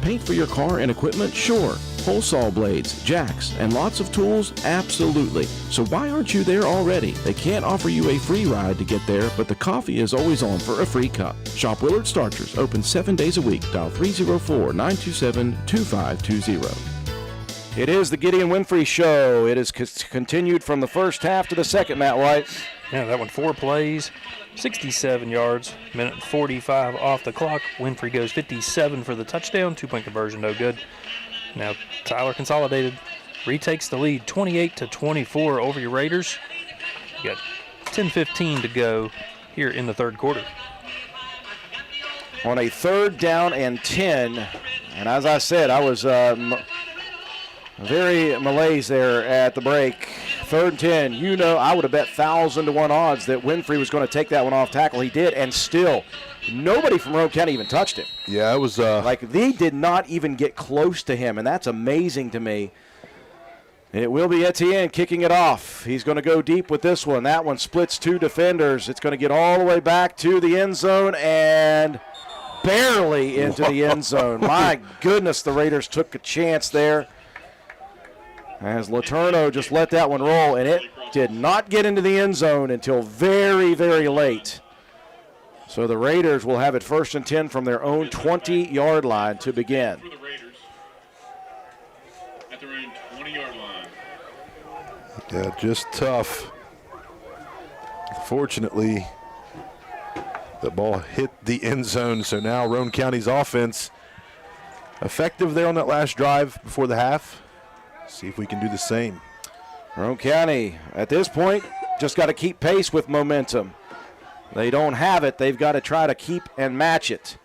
Paint for your car and equipment? Sure. Hole saw blades, jacks, and lots of tools? Absolutely. So why aren't you there already? They can't offer you a free ride to get there, but the coffee is always on for a free cup. Shop Willard Starchers, open 7 days a week. Dial 304-927-2520. It is the Gideon Winfrey Show. It is continued from the first half to the second, Matt White. Yeah, that one 4 plays, 67 yards, minute 45 off the clock. Winfrey goes 57 for the touchdown, 2-point conversion, no good. Now Tyler Consolidated retakes the lead 28-24 over your Raiders. You got 10:15 to go here in the third quarter. On a 3rd down and 10, and as I said, I was very malaise there at the break. 3rd and 10, I would have bet 1,000-to-1 odds that Winfrey was going to take that one off tackle. He did, and still, nobody from Roane County even touched him. Yeah, it was they did not even get close to him, and that's amazing to me. And it will be Etienne kicking it off. He's going to go deep with this one. That one splits 2 defenders. It's going to get all the way back to the end zone and barely into the end zone. My goodness, the Raiders took a chance there, as Letourneau just let that one roll, and it did not get into the end zone until very, very late. So the Raiders will have it 1st and 10 from their own 20-yard line to begin. For the Raiders at their own 20-yard line. Yeah, just tough. Fortunately, the ball hit the end zone, so now Roane County's offense effective there on that last drive before the half. See if we can do the same. Roane County, at this point, just got to keep pace with momentum. They don't have it. They've got to try to keep and match it.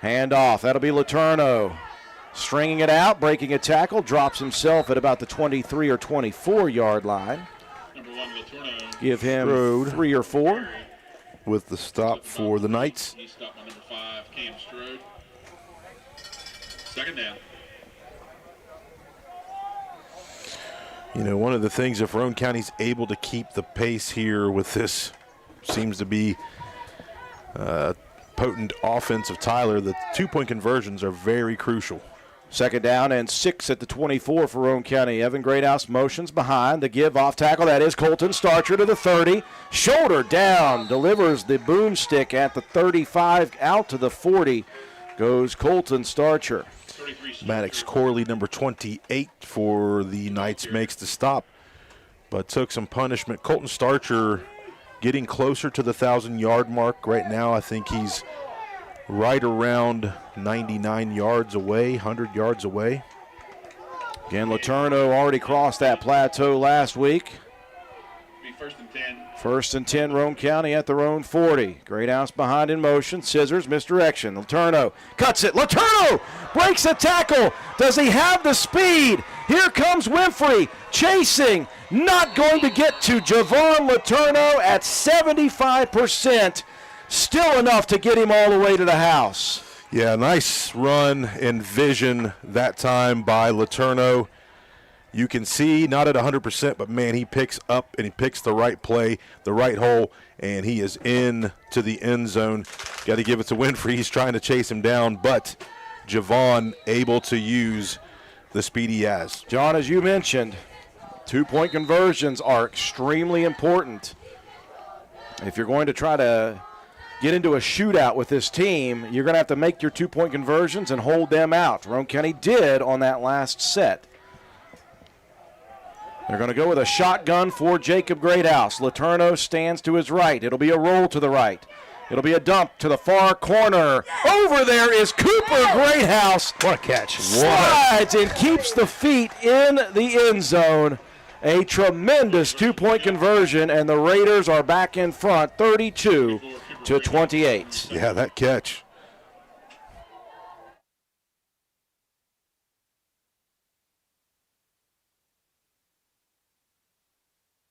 Hand off. That'll be Letourneau. Stringing it out, breaking a tackle, drops himself at about the 23 or 24-yard line. Number 1, Letourneau. Give him Strode 3 or 4. With the stop for the Knights. He stopped by number 5, Cam Strode. 2nd down. One of the things, if Roane County's able to keep the pace here with this, seems to be potent offense of Tyler, the 2-point conversions are very crucial. 2nd down and 6 at the 24 for Roane County. Evan Greathouse motions behind. The give off tackle, that is Colton Starcher to the 30. Shoulder down, delivers the boomstick at the 35, out to the 40 goes Colton Starcher. Maddox Corley, number 28 for the Knights, makes the stop, but took some punishment. Colton Starcher getting closer to the 1,000-yard mark right now. I think he's right around 99 yards away, 100 yards away. Again, Letourneau already crossed that plateau last week. Be 1st and 10. 1st and 10, Roane County at the Roane 40. Greathouse behind in motion. Scissors, misdirection. Letourneau cuts it. Letourneau breaks a tackle. Does he have the speed? Here comes Winfrey chasing. Not going to get to Javon Letourneau at 75%. Still enough to get him all the way to the house. Yeah, nice run and vision that time by Letourneau. You can see, not at 100%, but, man, he picks up and he picks the right play, the right hole, and he is in to the end zone. Got to give it to Winfrey. He's trying to chase him down, but Javon able to use the speed he has. John, as you mentioned, 2-point conversions are extremely important. If you're going to try to get into a shootout with this team, you're going to have to make your 2-point conversions and hold them out. Roane County did on that last set. They're going to go with a shotgun for Jacob Greathouse. Letourneau stands to his right. It'll be a roll to the right. It'll be a dump to the far corner. Over there is Cooper Greathouse. What a catch. Slides and keeps the feet in the end zone. A tremendous 2-point conversion, and the Raiders are back in front, 32-28. Yeah, that catch.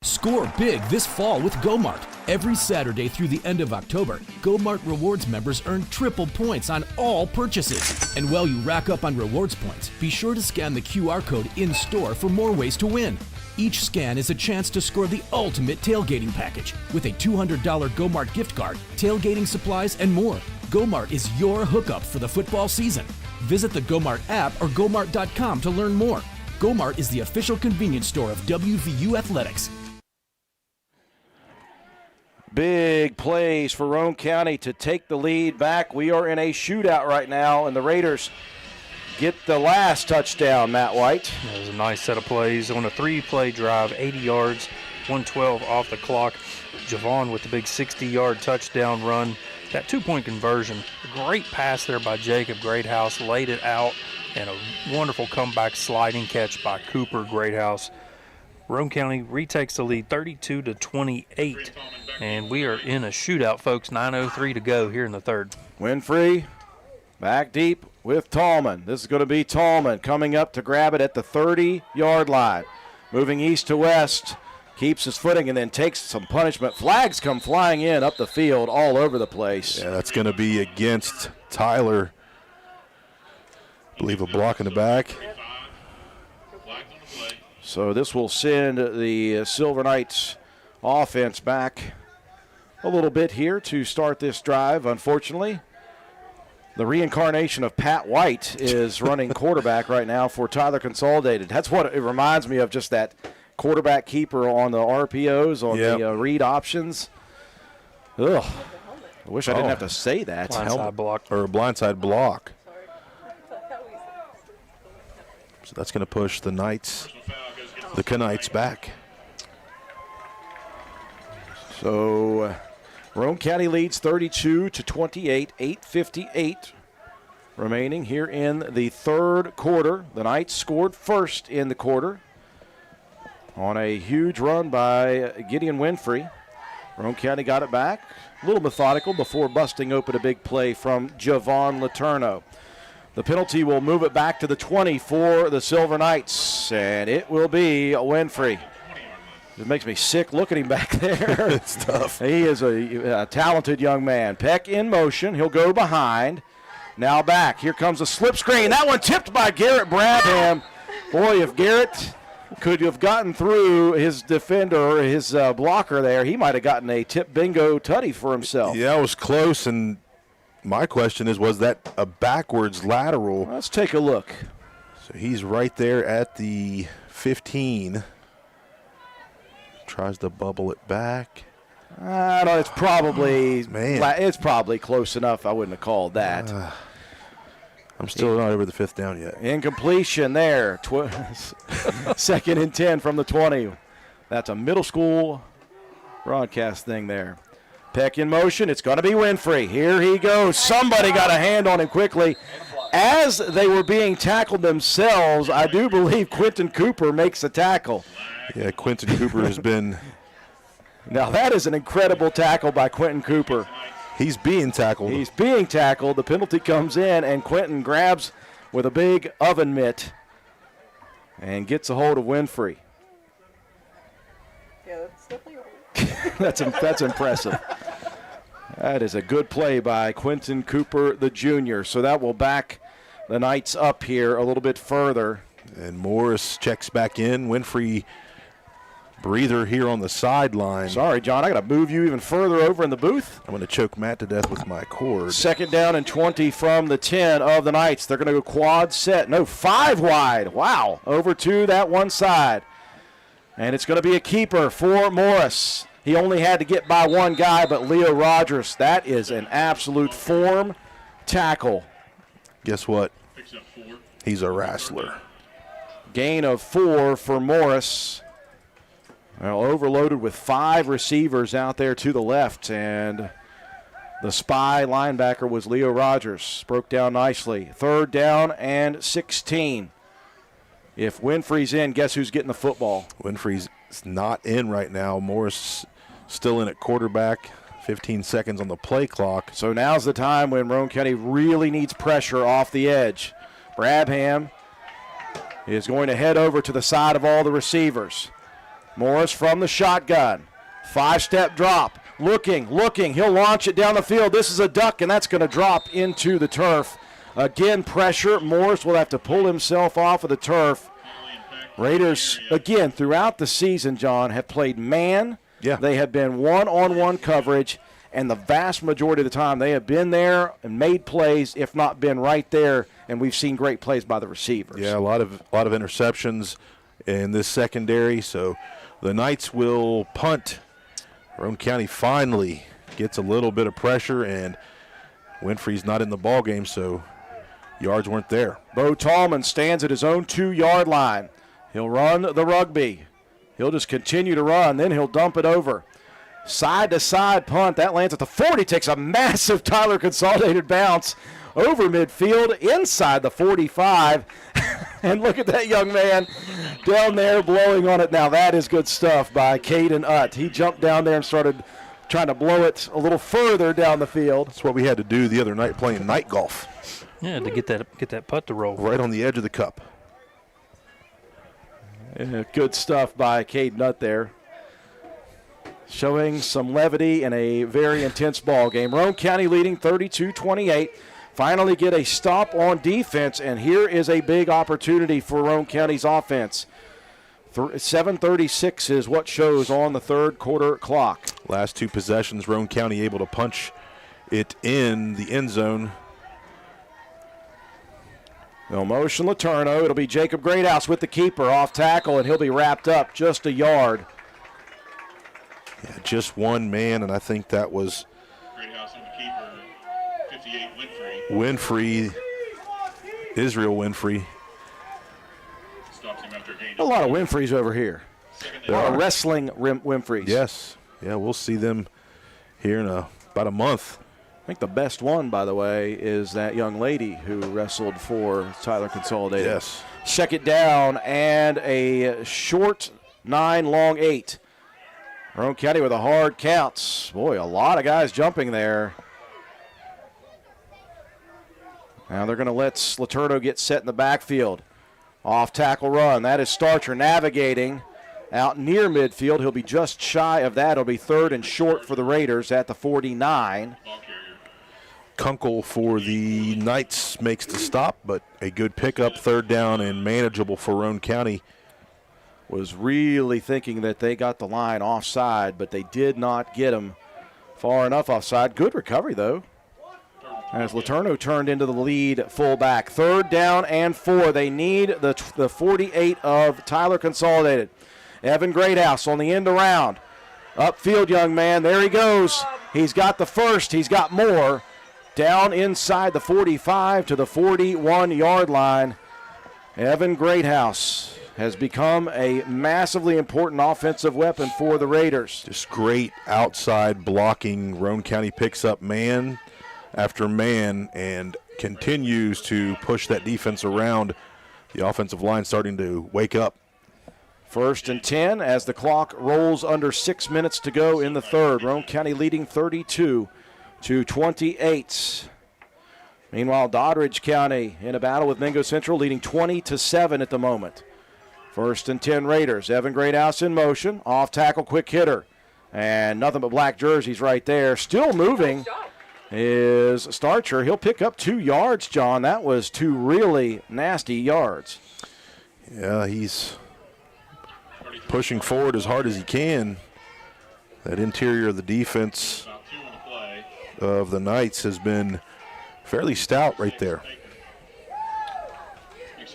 Score big this fall with GoMart. Every Saturday through the end of October, GoMart Rewards members earn triple points on all purchases. And while you rack up on rewards points, be sure to scan the QR code in-store for more ways to win. Each scan is a chance to score the ultimate tailgating package with a $200 GoMart gift card, tailgating supplies, and more. GoMart is your hookup for the football season. Visit the GoMart app or GoMart.com to learn more. GoMart is the official convenience store of WVU Athletics. Big plays for Roane County to take the lead back. We are in a shootout right now, and the Raiders get the last touchdown, Matt White. That was a nice set of plays on a 3-play drive, 80 yards, 112 off the clock. Javon with the big 60-yard touchdown run. That 2-point conversion, a great pass there by Jacob Greathouse, laid it out, and a wonderful comeback sliding catch by Cooper Greathouse. Roane County retakes the lead 32-28, and we are in a shootout, folks. 9:03 to go here in the third. Winfrey back deep with Tallman. This is going to be Tallman coming up to grab it at the 30-yard line. Moving east to west, keeps his footing and then takes some punishment. Flags come flying in up the field all over the place. Yeah, that's going to be against Tyler. I believe a block in the back. So this will send the Silver Knights offense back a little bit here to start this drive. Unfortunately, the reincarnation of Pat White is running quarterback right now for Tyler Consolidated. That's what it reminds me of, just that quarterback keeper on the RPOs, on the read options. Ugh. I wish I didn't have to say that. Blindside block. Or a blindside block. So that's going to push the Knights, the Knights back. So Roane County leads 32-28, 8:58 remaining here in the third quarter. The Knights scored first in the quarter on a huge run by Gideon Winfrey. Roane County got it back, a little methodical before busting open a big play from Javon Letourneau. The penalty will move it back to the 20 for the Silver Knights, and it will be Winfrey. It makes me sick looking at him back there. It's tough. He is a talented young man. Peck in motion. He'll go behind. Now back. Here comes a slip screen. That one tipped by Garrett Brabham. Boy, if Garrett could have gotten through his defender, his blocker there, he might have gotten a tip bingo tutty for himself. Yeah, it was close, and my question is, was that a backwards lateral? Let's take a look. So he's right there at the 15. Tries to bubble it back. No, it's probably it's probably close enough. I wouldn't have called that. I'm still not over the 5th down yet. Incompletion there. 2nd and 10 from the 20. That's a middle school broadcast thing there. Peck in motion. It's going to be Winfrey. Here he goes. Somebody got a hand on him quickly. As they were being tackled themselves, I do believe Quentin Cooper makes a tackle. Yeah, Quentin Cooper has been. Now that is an incredible tackle by Quentin Cooper. He's being tackled. He's being tackled. The penalty comes in, and Quentin grabs with a big oven mitt and gets a hold of Winfrey. Yeah, that's definitely That's impressive. That is a good play by Quentin Cooper, the junior. So that will back the Knights up here a little bit further. And Morris checks back in. Winfrey, breather here on the sideline. Sorry, John, I got to move you even further over in the booth. I'm going to choke Matt to death with my cord. 2nd down and 20 from the 10 of the Knights. They're going to go quad set. No, 5 wide. Wow. Over to that one side. And it's going to be a keeper for Morris. He only had to get by one guy, but Leo Rogers, that is an absolute form tackle. Guess what? He's a wrestler. Gain of 4 for Morris. Well, overloaded with 5 receivers out there to the left, and the spy linebacker was Leo Rogers. Broke down nicely. 3rd down and 16. If Winfrey's in, guess who's getting the football? Winfrey's not in right now. Morris still in at quarterback. 15 seconds on the play clock. So now's the time when Roane County really needs pressure off the edge. Brabham is going to head over to the side of all the receivers. Morris from the shotgun. 5-step drop. looking. He'll launch it down the field. This is a duck, and that's going to drop into the turf. Again, pressure. Morris will have to pull himself off of the turf. Raiders, again, throughout the season, John, have played man. Yeah. They have been one-on-one coverage, and the vast majority of the time they have been there and made plays, if not been right there, and we've seen great plays by the receivers. Yeah, a lot of interceptions in this secondary, so the Knights will punt. Roane County finally gets a little bit of pressure, and Winfrey's not in the ball game, so yards weren't there. Bo Tallman stands at his own 2-yard line. He'll run the rugby. He'll just continue to run, then he'll dump it over. Side-to-side punt. That lands at the 40, takes a massive Tyler Consolidated bounce over midfield, inside the 45. And look at that young man down there blowing on it. Now that is good stuff by Caden Utt. He jumped down there and started trying to blow it a little further down the field. That's what we had to do the other night playing night golf. Yeah, to get that putt to roll. Right on the edge of the cup. Yeah, good stuff by Caden Utt there. Showing some levity in a very intense ball game. Roane County leading 32-28. Finally get a stop on defense, and here is a big opportunity for Roane County's offense. 7:36 is what shows on the third quarter clock. Last two possessions, Roane County able to punch it in the end zone. No motion, Letourneau. It'll be Jacob Greathouse with the keeper off tackle, and he'll be wrapped up just a yard. Yeah, just one man, and I think that was Greathouse on the keeper, 58 Winfrey, Israel Winfrey. Stops him after a gain. A lot of Winfreys over here. A lot of wrestling Winfreys. Yes. Yeah, we'll see them here in about a month. I think the best one, by the way, is that young lady who wrestled for Tyler Consolidated. Yes. Second down and a short 9, long 8. Roane County with a hard count. Boy, a lot of guys jumping there. Now they're going to let Letourneau get set in the backfield. Off tackle run. That is Starcher navigating out near midfield. He'll be just shy of that. It'll be third and short for the Raiders at the 49. Kunkel for the Knights makes the stop, but a good pickup, third down and manageable for Roane County. Was really thinking that they got the line offside, but they did not get him far enough offside. Good recovery, though, as Letourneau turned into the lead fullback. Third down and 4. They need the 48 of Tyler Consolidated. Evan Greathouse on the end around. Upfield, young man. There he goes. He's got the first. He's got more. Down inside the 45 to the 41-yard line. Evan Greathouse has become a massively important offensive weapon for the Raiders. Just great outside blocking. Roane County picks up man after man and continues to push that defense around. The offensive line starting to wake up. First and 10 as the clock rolls under 6 minutes to go in the third. Roane County leading 32-28. Meanwhile, Doddridge County in a battle with Mingo Central, leading 20-7 at the moment. First and 10 Raiders. Evan Greathouse in motion. Off tackle, quick hitter. And nothing but black jerseys right there. Still moving is Starcher. He'll pick up 2 yards, John. That was 2 really nasty yards. Yeah, he's pushing forward as hard as he can. That interior of the defense of the Knights has been fairly stout right there.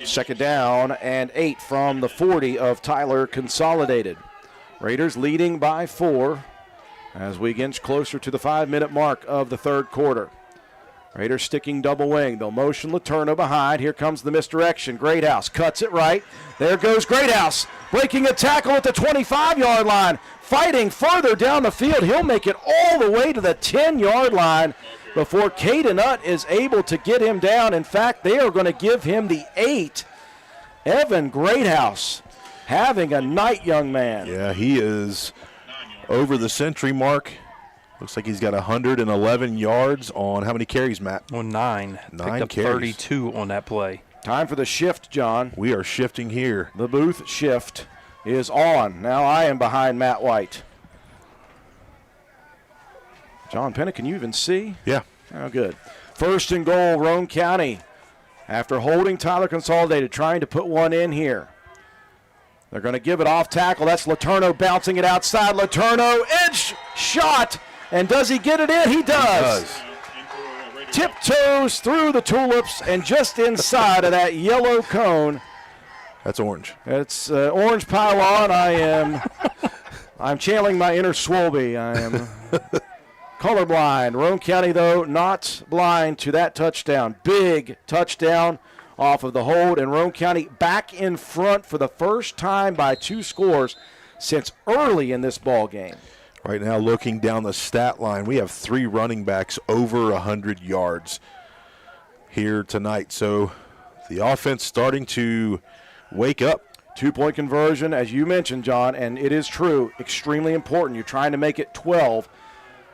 Second down and 8 from the 40 of Tyler Consolidated. Raiders leading by 4 as we inch closer to the 5-minute mark of the third quarter. Raiders sticking double wing. They'll motion Letourneau behind. Here comes the misdirection. Greathouse cuts it right. There goes Greathouse, breaking a tackle at the 25-yard line. Fighting further down the field. He'll make it all the way to the 10-yard line before Caden Utt is able to get him down. In fact, they are going to give him the 8. Evan Greathouse having a night, young man. Yeah, he is over the century mark. Looks like he's got 111 yards on how many carries, Matt? On 9. 9 Picked up carries. 32 on that play. Time for the shift, John. We are shifting here. The booth shift is on. Now I am behind Matt White. John Penna, can you even see? Yeah. Oh, good. First and goal, Roane County. After holding Tyler Consolidated, trying to put one in here. They're going to give it off tackle. That's Letourneau bouncing it outside. Letourneau, edge shot. And does he get it in? He does. Tiptoes through the tulips and just inside of that yellow cone. That's orange. It's orange pylon. I'm channeling my inner Swolby. I am colorblind. Roane County, though, not blind to that touchdown. Big touchdown off of the hold, and Roane County back in front for the first time by 2 scores since early in this ball game. Right now, looking down the stat line, we have 3 running backs over 100 yards here tonight. So the offense starting to wake up. 2-point conversion, as you mentioned, John, and it is true, extremely important. You're trying to make it 12.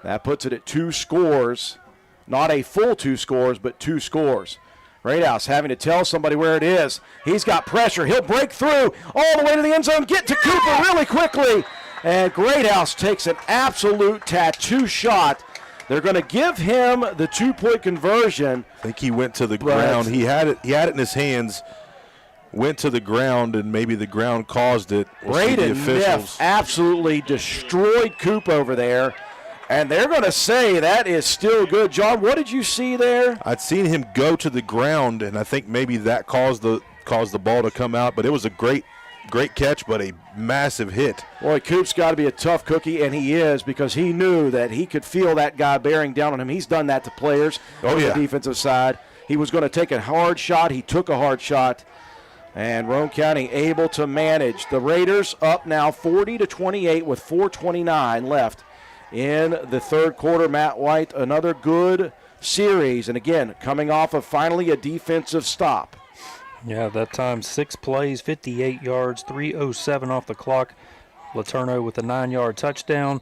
That puts it at 2 scores. Not a full 2 scores, but 2 scores. Greathouse having to tell somebody where it is. He's got pressure. He'll break through all the way to the end zone, get to Cooper really quickly. And Greathouse takes an absolute tattoo shot. They're going to give him the 2-point conversion. I think he went to the ground. He had it in his hands, went to the ground, and maybe the ground caused it. Braden Neff absolutely destroyed Coop over there. And they're going to say that is still good. John, what did you see there? I'd seen him go to the ground, and I think maybe that caused the ball to come out. But it was a great catch, but a massive hit. Boy, Coop's got to be a tough cookie, and he is, because he knew that he could feel that guy bearing down on him. He's done that to players on the defensive side. He was going to take a hard shot. He took a hard shot. And Roane County able to manage. The Raiders up now 40-28 with 4:29 left in the third quarter. Matt White, another good series. And again, coming off of finally a defensive stop. Yeah, that time 6 plays, 58 yards, 3:07 off the clock. Letourneau with a 9-yard touchdown.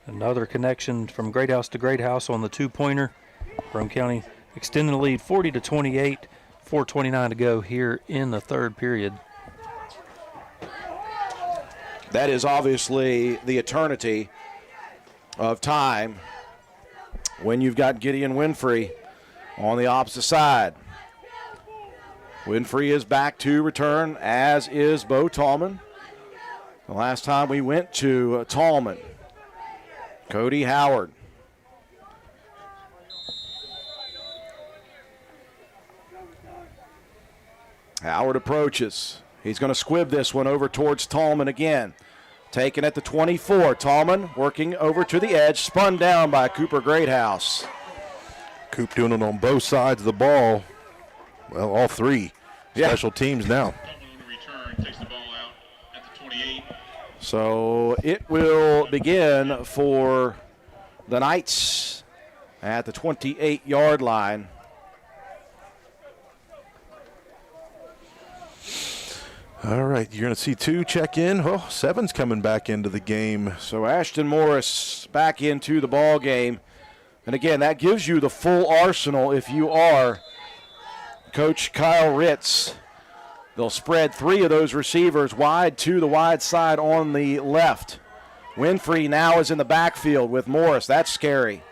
Another connection from Greathouse to Greathouse on the 2-pointer. Roane County extending the lead 40-28, 4:29 to go here in the third period. That is obviously the eternity of time when you've got Gideon Winfrey on the opposite side. Winfrey is back to return, as is Bo Tallman. The last time we went to Tallman, Cody Howard. Howard approaches. He's going to squib this one over towards Tallman again. Taken at the 24. Tallman working over to the edge, spun down by Cooper Greathouse. Coop doing it on both sides of the ball. Well, all 3 special teams now. So it will begin for the Knights at the 28-yard line. All right, you're going to see 2 check in. Oh, 7's coming back into the game. So Ashton Morris back into the ball game. And again, that gives you the full arsenal if you are Coach Kyle Ritz. They'll spread 3 of those receivers wide to the wide side on the left. Winfrey now is in the backfield with Morris. That's scary.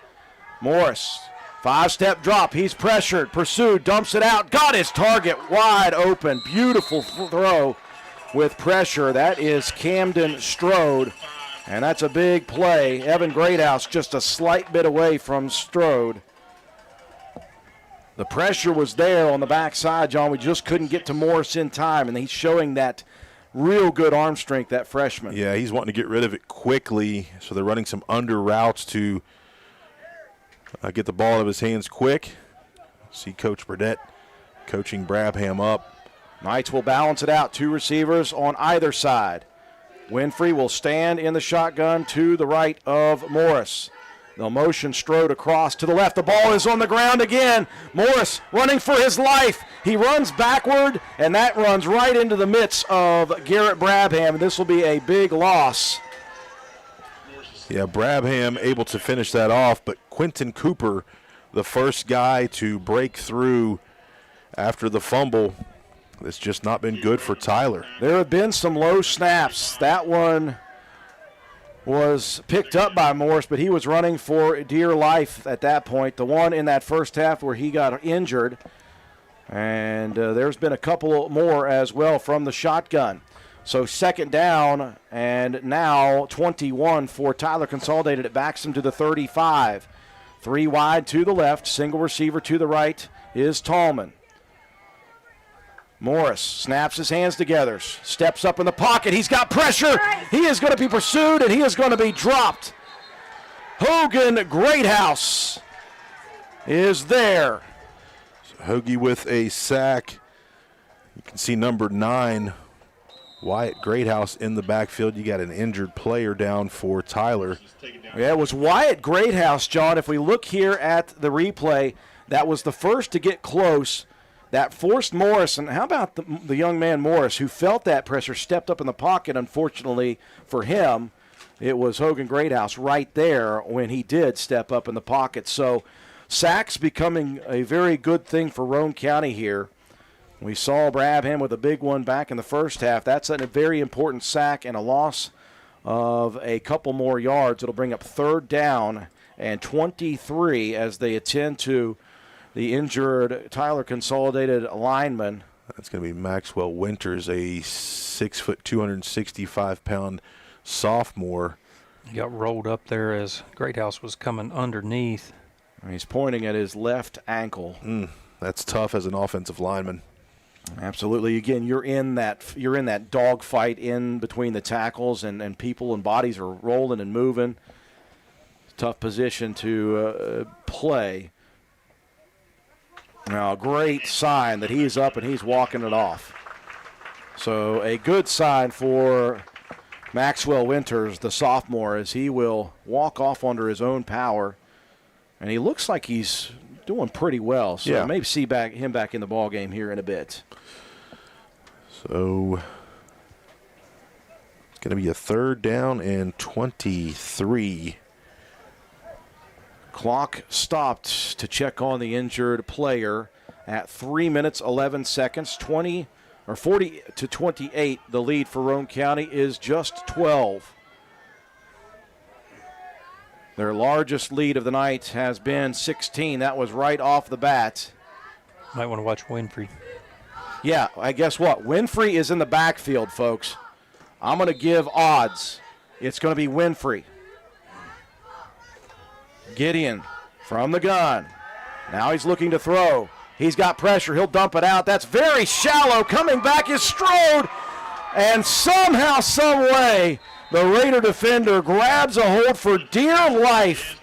Morris, 5-step drop. He's pressured, pursued, dumps it out. Got his target wide open. Beautiful throw with pressure. That is Camden Strode, and that's a big play. Evan Greathouse just a slight bit away from Strode. The pressure was there on the backside, John. We just couldn't get to Morris in time, and he's showing that real good arm strength, that freshman. Yeah, he's wanting to get rid of it quickly, so they're running some under routes to get the ball out of his hands quick. See Coach Burdett coaching Brabham up. Knights will balance it out. 2 receivers on either side. Winfrey will stand in the shotgun to the right of Morris. They'll motion Strode across to the left. The ball is on the ground again. Morris running for his life. He runs backward, and that runs right into the midst of Garrett Brabham. This will be a big loss. Yeah, Brabham able to finish that off, but Quentin Cooper, the first guy to break through after the fumble. It's just not been good for Tyler. There have been some low snaps. That one was picked up by Morris, but he was running for dear life at that point. The one in that first half where he got injured. And there's been a couple more as well from the shotgun. So second down, and now 21 for Tyler Consolidated. It backs him to the 35. 3 wide to the left, single receiver to the right is Tallman. Morris snaps his hands together, steps up in the pocket. He's got pressure. He is going to be pursued, and he is going to be dropped. Hogan Greathouse is there. So Hoagie with a sack. You can see number 9, Wyatt Greathouse, in the backfield. You got an injured player down for Tyler. Yeah, it was Wyatt Greathouse, John. If we look here at the replay, that was the first to get close. That forced Morris, and how about the young man Morris, who felt that pressure, stepped up in the pocket. Unfortunately for him, it was Hogan Greathouse right there when he did step up in the pocket. So sacks becoming a very good thing for Roane County here. We saw Brabham with a big one back in the first half. That's a very important sack and a loss of a couple more yards. It'll bring up third down and 23 as they attend to the injured Tyler Consolidated lineman. That's going to be Maxwell Winters, a 6 foot, 265-pound sophomore. He got rolled up there as Greathouse was coming underneath. He's pointing at his left ankle. That's tough as an offensive lineman. Absolutely. Again, you're in that dogfight in between the tackles, and people and bodies are rolling and moving. Tough position to play. Now, a great sign that he's up and he's walking it off. So a good sign for Maxwell Winters, the sophomore, as he will walk off under his own power. And he looks like he's doing pretty well. So maybe see him back in the ball game here in a bit. So it's going to be a third down and 23. Clock stopped to check on the injured player at 3 minutes, 11 seconds. 40 to 28. The lead for Roane County is just 12. Their largest lead of the night has been 16. That was right off the bat. Might want to watch Winfrey. Yeah, I guess what? Winfrey is in the backfield, folks. I'm going to give odds. It's going to be Winfrey. Gideon from the gun. Now he's looking to throw. He's got pressure. He'll dump it out. That's very shallow. Coming back is Strode. And somehow, some way, the Raider defender grabs a hold for dear life.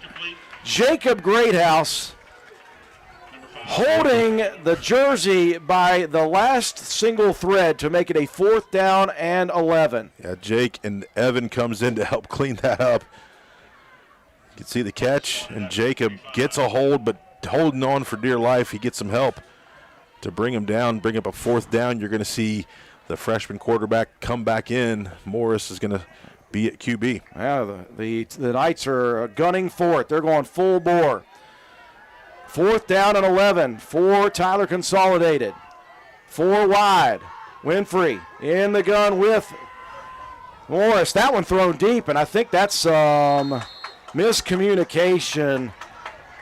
Jacob Greathouse holding the jersey by the last single thread to make it a fourth down and 11. Yeah, Jake and Evan comes in to help clean that up. You can see the catch, and Jacob gets a hold, but holding on for dear life. He gets some help to bring him down, bring up a fourth down. You're going to see the freshman quarterback come back in. Morris is going to be at QB. Yeah, the Knights are gunning for it. They're going full bore. Fourth down and 11 for Tyler Consolidated. 4 wide. Winfrey in the gun with Morris. That one thrown deep, and I think that's miscommunication,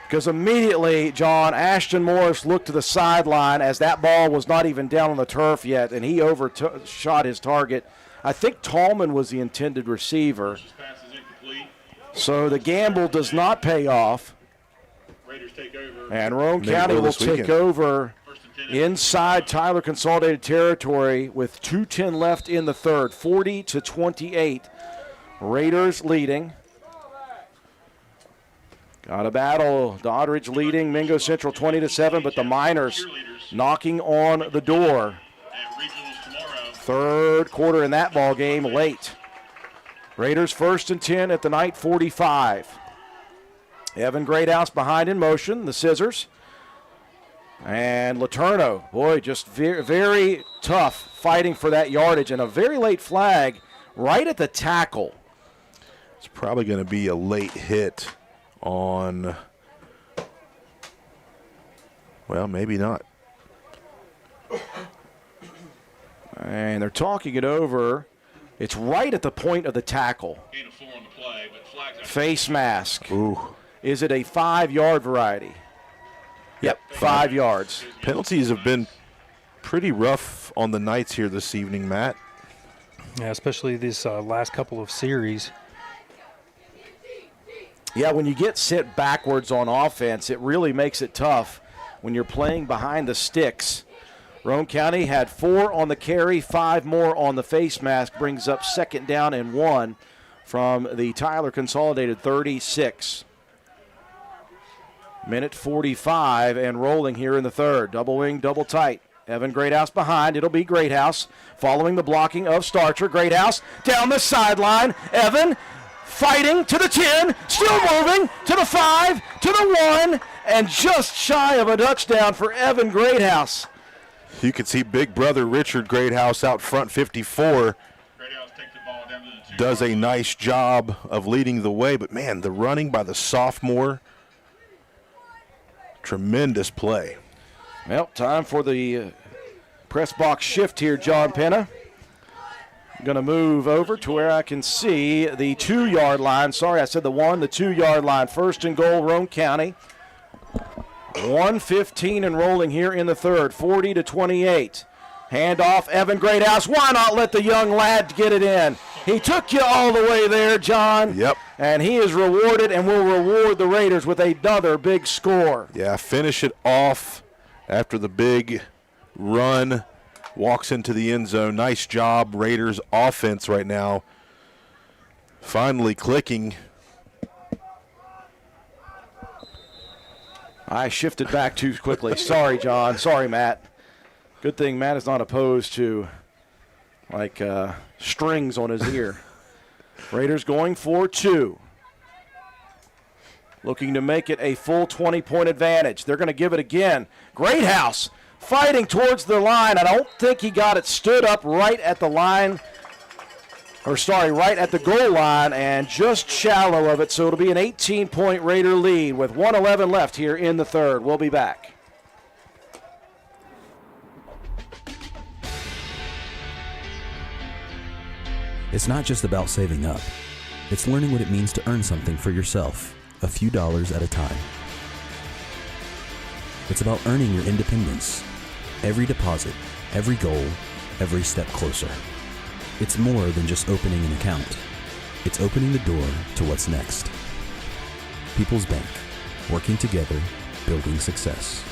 because immediately, John, Ashton Morris looked to the sideline as that ball was not even down on the turf yet, and he overshot his target. I think Tallman was the intended receiver. So the gamble does not pay off. And Roane County will take over inside Tyler Consolidated territory with 2:10 left in the third, 40 to 28. Raiders leading. Got a battle. Doddridge leading Mingo Central 20-7, but the Miners knocking on the door. Third quarter in that ball game late. Raiders 1st and 10 at the night 45. Evan Greathouse behind in motion, the scissors. And Letourneau, boy, just very, very tough fighting for that yardage, and a very late flag right at the tackle. It's probably going to be a late hit on, well, maybe not. And they're talking it over. It's right at the point of the tackle. Face mask. Ooh. Is it a 5-yard variety? Yep, 5 yards. Penalties have been pretty rough on the Knights here this evening, Matt. Yeah, especially this last couple of series. Yeah, when you get sit backwards on offense, it really makes it tough when you're playing behind the sticks. Roane County had 4 on the carry, 5 more on the face mask, brings up 2nd down and 1 from the Tyler Consolidated 36. Minute 45 and rolling here in the third. Double wing, double tight. Evan Greathouse behind. It'll be Greathouse following the blocking of Starcher. Greathouse down the sideline. Evan fighting to the 10, still moving to the 5, to the 1, and just shy of a touchdown for Evan Greathouse. You can see big brother Richard Greathouse out front, 54. Does a nice job of leading the way, but man, the running by the sophomore, tremendous play. Well, time for the press box shift here, John Penna. Going to move over to where I can see the 2-yard line. Sorry, I said the 2-yard line. 1st and goal, Roane County. 1:15 and rolling here in the third, 40-28. Handoff, Evan Greathouse. Why not let the young lad get it in? He took you all the way there, John. Yep. And he is rewarded and will reward the Raiders with another big score. Yeah, finish it off after the big run. Walks into the end zone. Nice job, Raiders offense right now. Finally clicking. I shifted back too quickly. Sorry, John. Sorry, Matt. Good thing Matt is not opposed to, strings on his ear. Raiders going for 2. Looking to make it a full 20-point advantage. They're going to give it again. Greathouse fighting towards the line. I don't think he got it stood up right at the line. Right at the goal line and just shallow of it. So it'll be an 18-point Raider lead with 1:11 left here in the third. We'll be back. It's not just about saving up. It's learning what it means to earn something for yourself, a few dollars at a time. It's about earning your independence. Every deposit, every goal, every step closer. It's more than just opening an account. It's opening the door to what's next. People's Bank, working together, building success.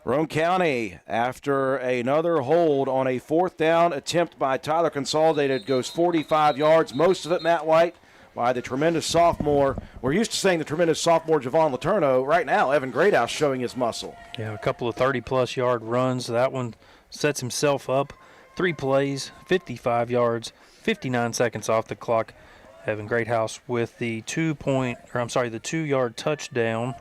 Roane County, after another hold on a 4th down attempt by Tyler Consolidated, goes 45 yards, most of it, Matt White, by the tremendous sophomore. We're used to saying the tremendous sophomore Javon Letourneau. Right now, Evan Greathouse showing his muscle. Yeah, a couple of 30-plus yard runs. That one sets himself up. 3 plays, 55 yards, 59 seconds off the clock. Evan Greathouse with the 2-yard touchdown.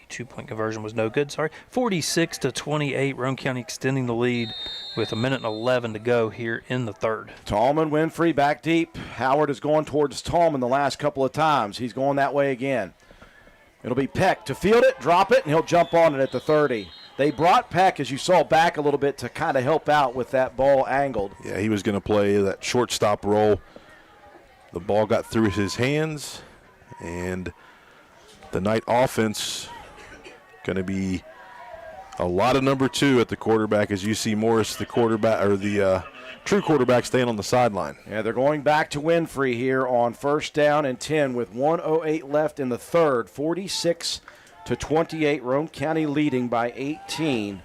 The 2-point conversion was no good, 46-28, Roane County extending the lead with 1:11 to go here in the third. Tallman, Winfrey back deep. Howard is going towards Tallman the last couple of times. He's going that way again. It'll be Peck to field it, drop it, and he'll jump on it at the 30. They brought Peck, as you saw, back a little bit to kind of help out with that ball angled. Yeah, he was going to play that shortstop role. The ball got through his hands, and the Knight offense going to be a lot of number 2 at the quarterback as you see Morris, the quarterback, or the true quarterback, staying on the sideline. Yeah, they're going back to Winfrey here on 1st down and 10 with 1:08 left in the third. 46-28, Roane County leading by 18.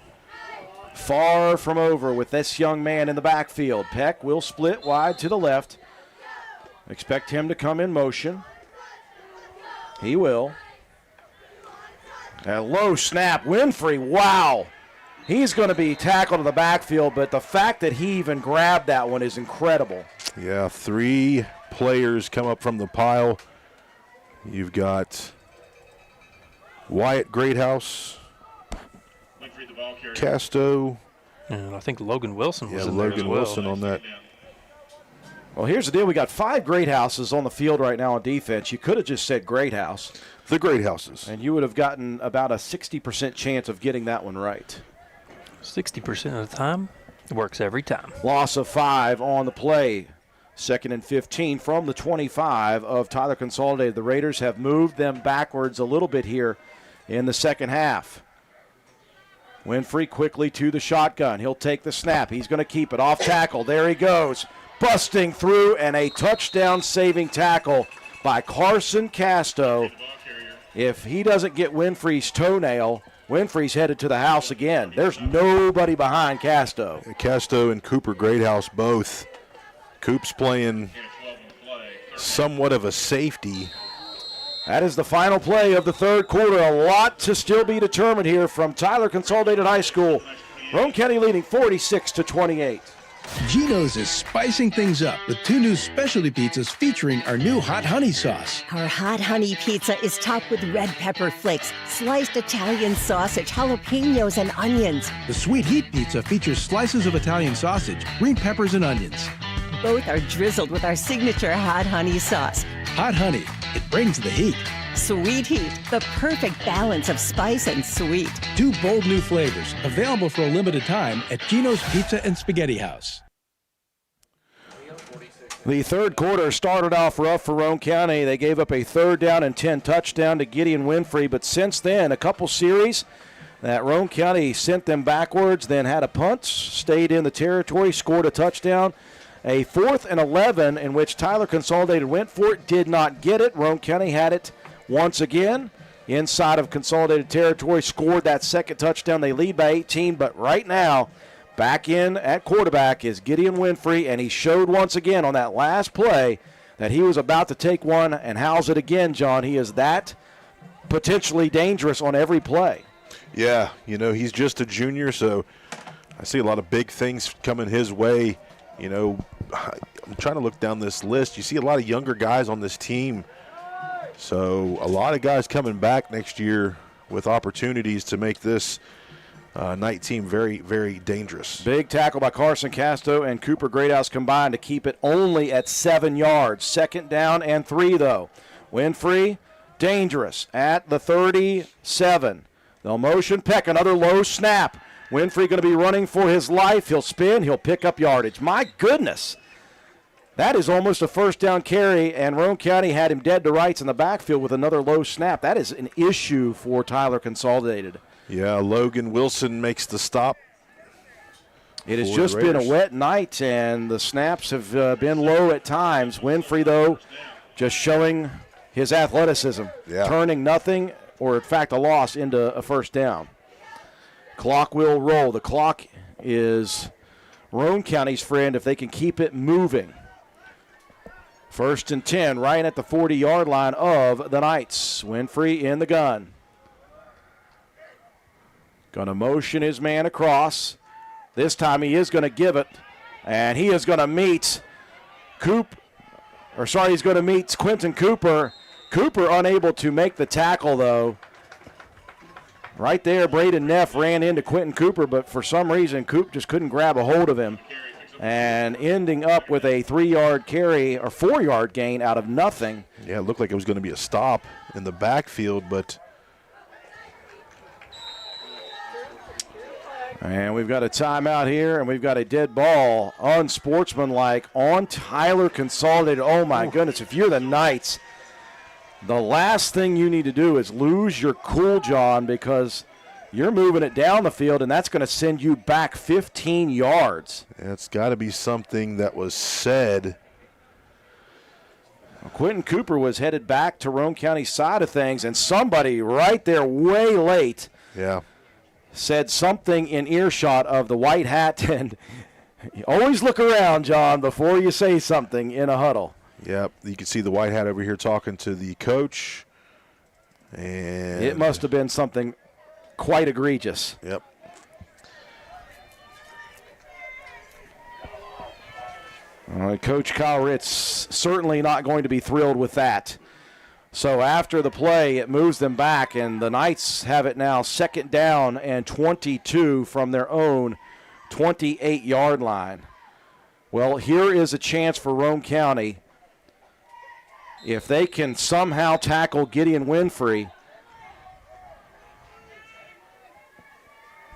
Far from over with this young man in the backfield. Peck will split wide to the left. Expect him to come in motion. He will. A low snap. Winfrey, wow. He's going to be tackled in the backfield, but the fact that he even grabbed that one is incredible. Yeah, 3 players come up from the pile. You've got Wyatt Greathouse, Casto. And I think Logan Wilson was in Logan there as well. Wilson on that. Well, here's the deal. We got 5 great houses on the field right now on defense. You could have just said great house. The great houses. And you would have gotten about a 60% chance of getting that one right. 60% of the time, it works every time. Loss of 5 on the play. 2nd and 15 from the 25 of Tyler Consolidated. The Raiders have moved them backwards a little bit here in the second half. Winfrey quickly to the shotgun. He'll take the snap. He's going to keep it off tackle. There he goes. Busting through, and a touchdown saving tackle by Carson Casto. If he doesn't get Winfrey's toenail, Winfrey's headed to the house again. There's nobody behind Casto. Casto and Cooper Greathouse both. Coop's playing somewhat of a safety. That is the final play of the third quarter. A lot to still be determined here from Tyler Consolidated High School. Roane County leading 46-28. Geno's is spicing things up with 2 new specialty pizzas featuring our new hot honey sauce. Our hot honey pizza is topped with red pepper flakes, sliced Italian sausage, jalapenos, and onions. The sweet heat pizza features slices of Italian sausage, green peppers, and onions. Both are drizzled with our signature hot honey sauce. Hot honey, it brings the heat. Sweet heat, the perfect balance of spice and sweet. 2 bold new flavors, available for a limited time at Geno's Pizza and Spaghetti House. The third quarter started off rough for Roane County. They gave up a 3rd down and 10 touchdown to Gideon Winfrey, but since then, a couple series that Roane County sent them backwards, then had a punt, stayed in the territory, scored a touchdown. A 4th and 11 in which Tyler Consolidated went for it, did not get it. Roane County had it once again inside of Consolidated territory, scored that second touchdown. They lead by 18, but right now, back in at quarterback is Gideon Winfrey, and he showed once again on that last play that he was about to take one and house it again, John. He is that potentially dangerous on every play. Yeah, he's just a junior, so I see a lot of big things coming his way. I'm trying to look down this list. You see a lot of younger guys on this team. So a lot of guys coming back next year with opportunities to make this night team very, very dangerous. Big tackle by Carson Casto and Cooper Greathouse combined to keep it only at 7 yards. 2nd down and 3, though. Winfrey, dangerous at the 37. They'll motion Peck, another low snap. Winfrey going to be running for his life. He'll spin. He'll pick up yardage. My goodness. That is almost a 1st down carry, and Roane County had him dead to rights in the backfield with another low snap. That is an issue for Tyler Consolidated. Yeah, Logan Wilson makes the stop. It has just been a wet night, and the snaps have been low at times. Winfrey, though, just showing his athleticism, turning nothing, or in fact a loss, into a 1st down. Clock will roll. The clock is Roane County's friend if they can keep it moving. 1st and 10, right at the 40-yard line of the Knights. Winfrey in the gun. Going to motion his man across. This time he is going to give it, and he is going to meet he's going to meet Quentin Cooper. Cooper unable to make the tackle, though. Right there, Braden Neff ran into Quentin Cooper, but for some reason, Coop just couldn't grab a hold of him. And ending up with a 3-yard carry or 4-yard gain out of nothing. Yeah, it looked like it was going to be a stop in the backfield, but. And we've got a timeout here, and we've got a dead ball, unsportsmanlike, on Tyler Consolidated. Oh, my goodness. If you're the Knights, the last thing you need to do is lose your cool, John, because you're moving it down the field, and that's going to send you back 15 yards. It's got to be something that was said. Well, Quentin Cooper was headed back to Roane County's side of things, and somebody right there way late said something in earshot of the white hat. And you always look around, John, before you say something in a huddle. Yep, you can see the white hat over here talking to the coach. And it must have been something quite egregious. Yep. Coach Kyle Ritz certainly not going to be thrilled with that. So after the play, it moves them back, and the Knights have it now 2nd down and 22 from their own 28-yard line. Well, here is a chance for Roane County. If they can somehow tackle Gideon Winfrey.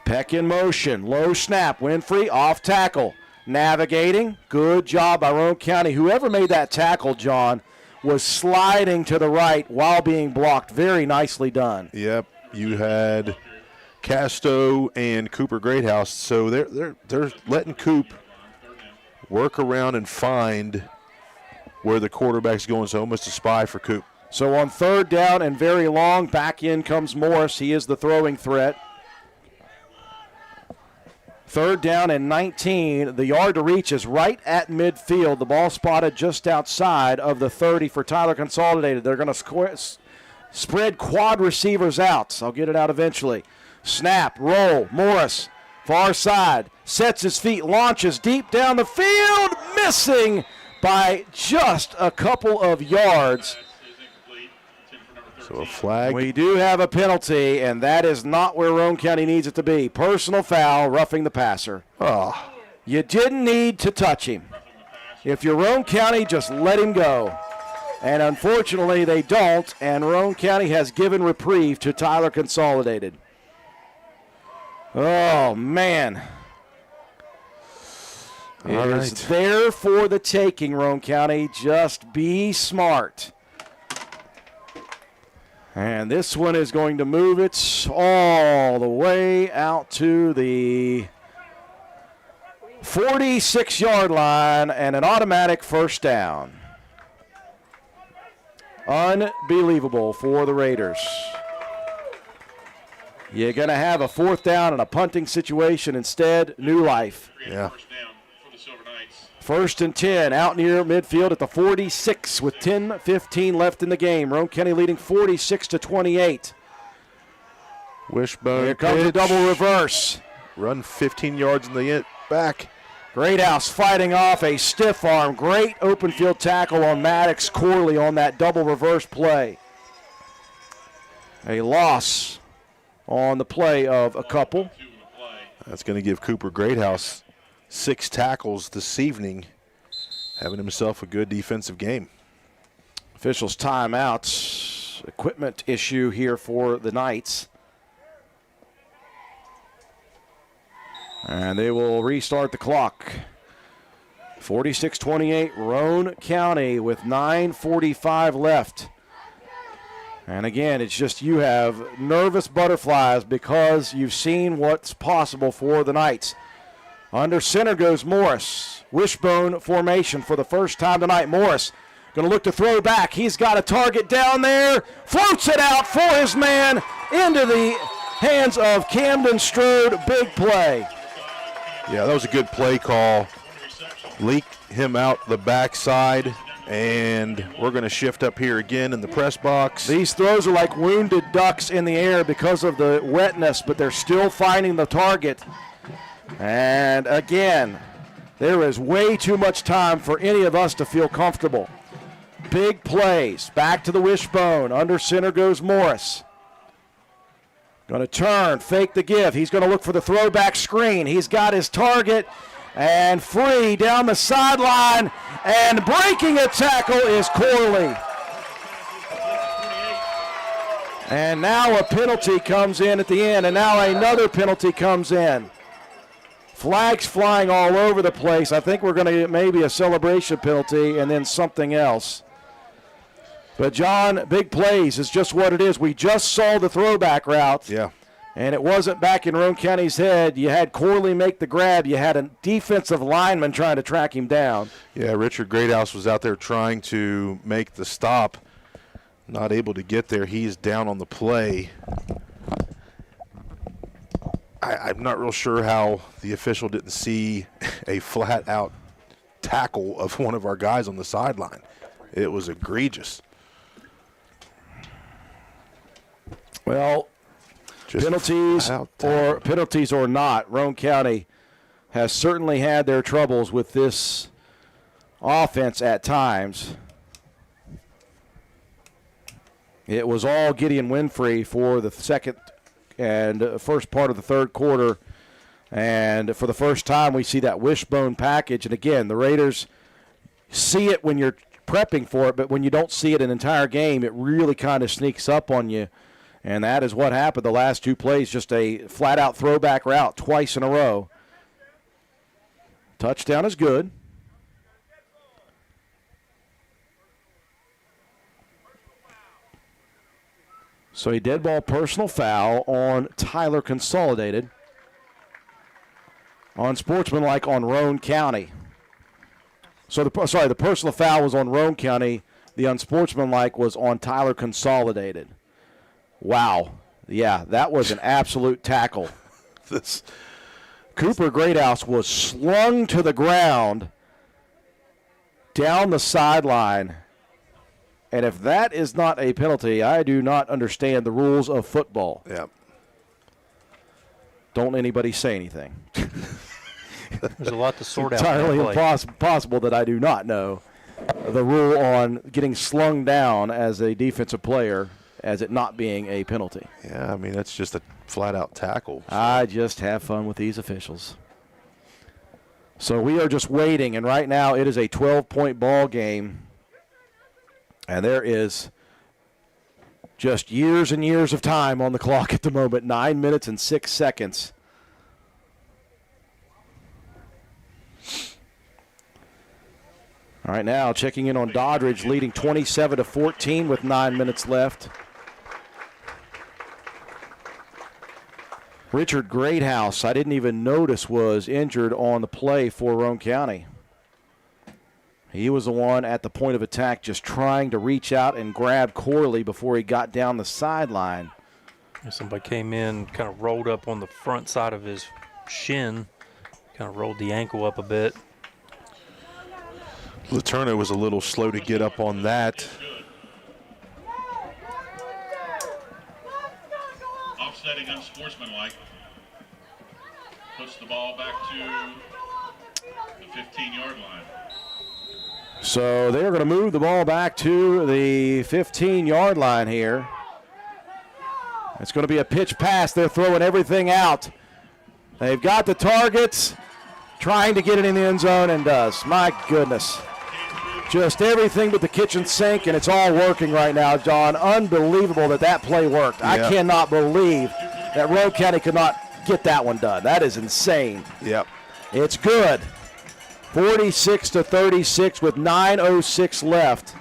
Peck in motion, low snap, Winfrey off tackle, navigating, good job by Roane County. Whoever made that tackle, John, was sliding to the right while being blocked. Very nicely done. Yep, you had Casto and Cooper Greathouse, so they're letting Coop work around and find where the quarterback's going. So almost a spy for Coop. So on 3rd down and very long, back in comes Morris. He is the throwing threat. 3rd down and 19. The yard to reach is right at midfield. The ball spotted just outside of the 30 for Tyler Consolidated. They're going to spread quad receivers out. I'll get it out eventually. Snap, roll, Morris, far side, sets his feet, launches deep down the field, missing by just a couple of yards. So a flag. We do have a penalty, and that is not where Roane County needs it to be. Personal foul, roughing the passer. Oh. You didn't need to touch him. If you're Roane County, just let him go. And unfortunately, they don't, and Roane County has given reprieve to Tyler Consolidated. Oh, man. It's there for the taking, Roane County. Just be smart. And this one is going to move it all the way out to the 46-yard line and an automatic first down. Unbelievable for the Raiders. You're going to have a 4th down and a punting situation instead. New life. Yeah. 1st and 10 out near midfield at the 46 with 10:15 left in the game. Roane County leading 46-28. Wishbone. Here comes the double reverse. Run 15 yards in the back. Greathouse fighting off a stiff arm. Great open field tackle on Maddox Corley on that double reverse play. A loss on the play of a couple. That's going to give Cooper Greathouse 6 tackles this evening, having himself a good defensive game. Officials timeouts. Equipment issue here for the Knights. And they will restart the clock. 46-28, Roane County with 9:45 left. And again, it's just you have nervous butterflies because you've seen what's possible for the Knights. Under center goes Morris. Wishbone formation for the first time tonight. Morris going to look to throw back. He's got a target down there. Floats it out for his man into the hands of Camden Strode. Big play. Yeah, that was a good play call. Leaked him out the backside, and we're going to shift up here again in the press box. These throws are like wounded ducks in the air because of the wetness, but they're still finding the target. And again, there is way too much time for any of us to feel comfortable. Big plays. Back to the wishbone. Under center goes Morris. Going to turn, fake the give. He's going to look for the throwback screen. He's got his target and free down the sideline. And breaking a tackle is Corley. And now a penalty comes in at the end. And now another penalty comes in. Flags flying all over the place. I think we're going to get maybe a celebration penalty and then something else. But, John, big plays is just what it is. We just saw the throwback route. Yeah. And it wasn't back in Roane County's head. You had Corley make the grab. You had a defensive lineman trying to track him down. Yeah, Richard Greathouse was out there trying to make the stop. Not able to get there. He's down on the play. I'm not real sure how the official didn't see a flat-out tackle of one of our guys on the sideline. It was egregious. Well, penalties or not, Roane County has certainly had their troubles with this offense at times. It was all Gideon Winfrey for the second and first part of the third quarter And for the first time, we see that wishbone package. And again, the Raiders see it when you're prepping for it, but when you don't see it an entire game, it really kind of sneaks up on you. And that is what happened the last two plays, just a flat-out throwback route twice in a row. Touchdown is good. So a dead ball personal foul on Tyler Consolidated. Unsportsmanlike on Roane County. So the personal foul was on Roane County. The unsportsmanlike was on Tyler Consolidated. Wow. Yeah, that was an absolute tackle. Cooper Greathouse was slung to the ground down the sideline. And if that is not a penalty, I do not understand the rules of football. Yeah. Don't anybody say anything. There's a lot to sort out. It's entirely impossible that I do not know the rule on getting slung down as a defensive player as it not being a penalty. Yeah, I mean, that's just a flat-out tackle. So. I just have fun with these officials. So we are just waiting, and right now it is a 12-point ball game, and there is just years and years of time on the clock at the moment, 9 minutes and 6 seconds. All right, now checking in on Doddridge, leading 27-14 with 9 minutes left. Richard Greathouse, I didn't even notice, was injured on the play for Roane County. He was the one at the point of attack just trying to reach out and grab Corley before he got down the sideline. Somebody came in, kind of rolled up on the front side of his shin, kind of rolled the ankle up a bit. Laterna was a little slow to get up on that. Offsetting unsportsmanlike. Puts the ball back to the 15-yard line. So they're going to move the ball back to the 15-yard line here. It's going to be a pitch pass. They're throwing everything out. They've got the targets, trying to get it in the end zone, and does. My goodness. Just everything but the kitchen sink, and it's all working right now, John. Unbelievable that play worked. Yep. I cannot believe that Roane County could not get that one done. That is insane. Yep. It's good. 46-36 with 9:06 left.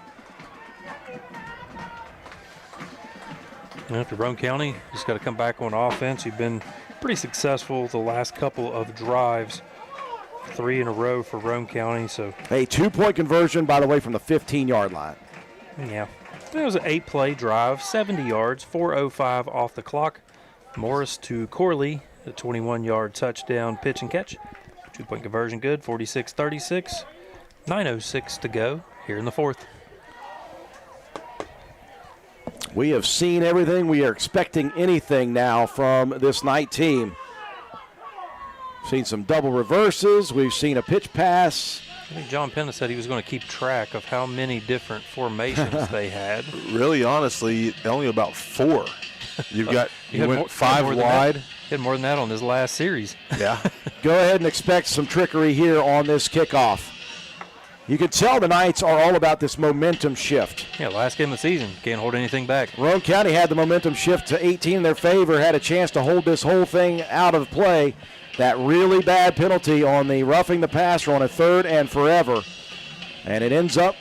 After Roane County, just got to come back on offense. You've been pretty successful the last couple of drives. 3 in a row for Roane County. So a 2-point conversion, by the way, from the 15-yard line. Yeah. It was an 8-play drive, 70 yards, 4:05 off the clock. Morris to Corley, a 21-yard touchdown pitch and catch. 2-point conversion good, 46-36. 9:06 to go here in the fourth. We have seen everything. We are expecting anything now from this night team. Seen some double reverses. We've seen a pitch pass. I think John Penna said he was going to keep track of how many different formations they had. Really, honestly, only about 4. You went 5 wide. He had more than that on his last series. Yeah. Go ahead and expect some trickery here on this kickoff. You can tell the Knights are all about this momentum shift. Yeah, last game of the season. Can't hold anything back. Roane County had the momentum shift to 18 in their favor, had a chance to hold this whole thing out of play. That really bad penalty on the roughing the passer on a 3rd and forever. And it ends up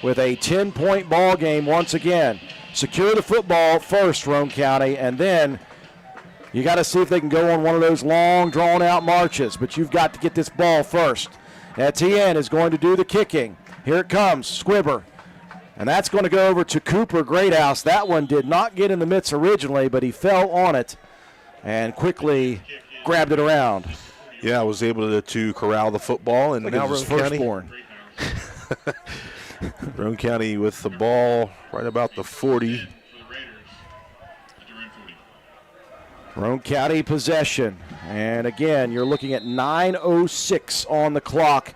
with a 10-point ball game once again. Secure the football first, Roane County, and then you got to see if they can go on one of those long, drawn-out marches. But you've got to get this ball first. Etienne is going to do the kicking. Here it comes, Squibber. And that's going to go over to Cooper Greathouse. That one did not get in the midst originally, but he fell on it and quickly grabbed it around. Yeah, I was able to corral the football, and now Roane County. Roane County with the ball right about the 40. Roane County possession. And again, you're looking at 9:06 on the clock.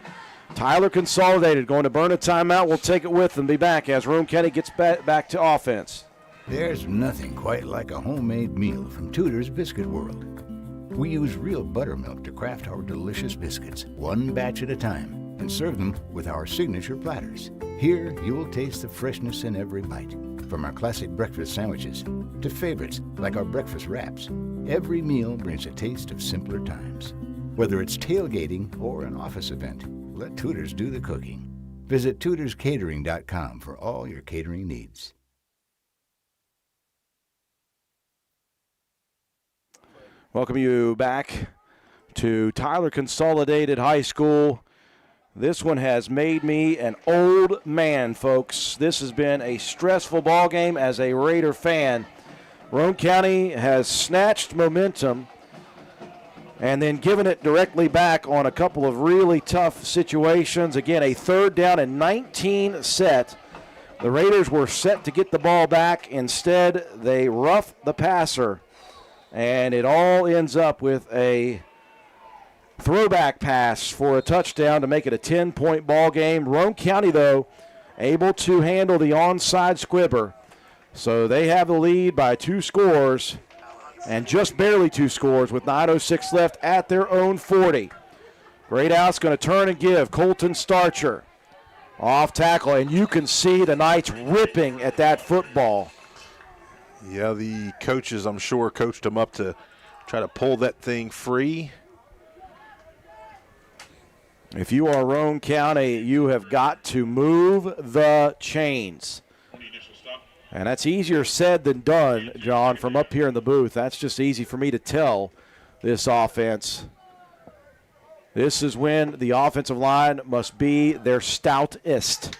Tyler Consolidated going to burn a timeout. We'll take it with them. Be back as Roane County gets back to offense. There's nothing quite like a homemade meal from Tudor's Biscuit World. We use real buttermilk to craft our delicious biscuits, one batch at a time, and serve them with our signature platters. Here, you will taste the freshness in every bite. From our classic breakfast sandwiches to favorites like our breakfast wraps, every meal brings a taste of simpler times. Whether it's tailgating or an office event, let Tudor's do the cooking. Visit tudorscatering.com for all your catering needs. Welcome you back to Tyler Consolidated High School. This one has made me an old man, folks. This has been a stressful ball game as a Raider fan. Roane County has snatched momentum and then given it directly back on a couple of really tough situations. Again, a 3rd down and 19 set. The Raiders were set to get the ball back. Instead, they roughed the passer, and it all ends up with a throwback pass for a touchdown to make it a 10-point ball game. Roane County, though, able to handle the onside squibber. So they have the lead by 2 scores, and just barely 2 scores with 9:06 left at their own 40. Greathouse going to turn and give. Colton Starcher off tackle, and you can see the Knights ripping at that football. Yeah, the coaches, I'm sure, coached them up to try to pull that thing free. If you are Roane County, you have got to move the chains. And that's easier said than done, John, from up here in the booth. That's just easy for me to tell this offense. This is when the offensive line must be their stoutest.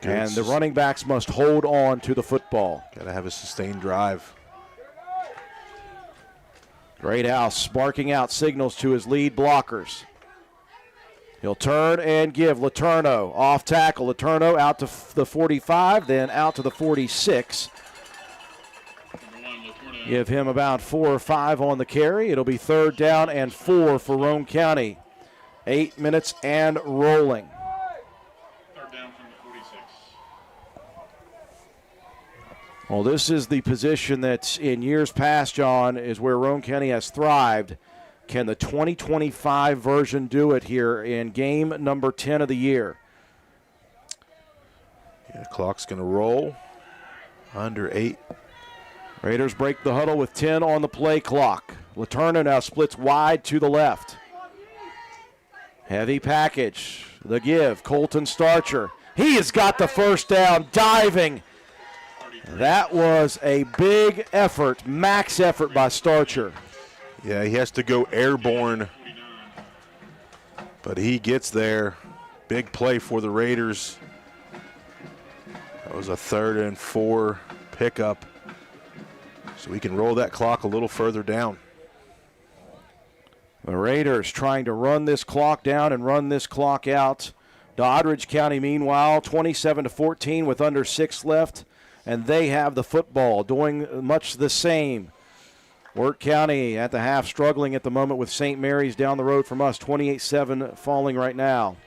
And the running backs must hold on to the football. Got to have a sustained drive. Greathouse sparking out signals to his lead blockers. He'll turn and give. Letourneau off tackle. Letourneau out to the 45, then out to the 46. Give him about 4 or 5 on the carry. It'll be 3rd down and 4 for Roane County. 8 minutes and rolling. 3rd down from the 46. Well, this is the position that in years past, John, is where Roane County has thrived. Can the 2025 version do it here in game number 10 of the year? Yeah, clock's going to roll. Under 8. Raiders break the huddle with 10 on the play clock. Letourneau now splits wide to the left. Heavy package. The give. Colton Starcher. He has got the 1st down, diving. That was a big effort, max effort by Starcher. Yeah, he has to go airborne, but he gets there. Big play for the Raiders. That was a 3rd and 4 pickup, so we can roll that clock a little further down. The Raiders trying to run this clock down and run this clock out. Doddridge County, meanwhile, 27-14 with under 6 left, and they have the football, doing much the same. Wirt County at the half struggling at the moment with St. Mary's down the road from us, 28-7 falling right now.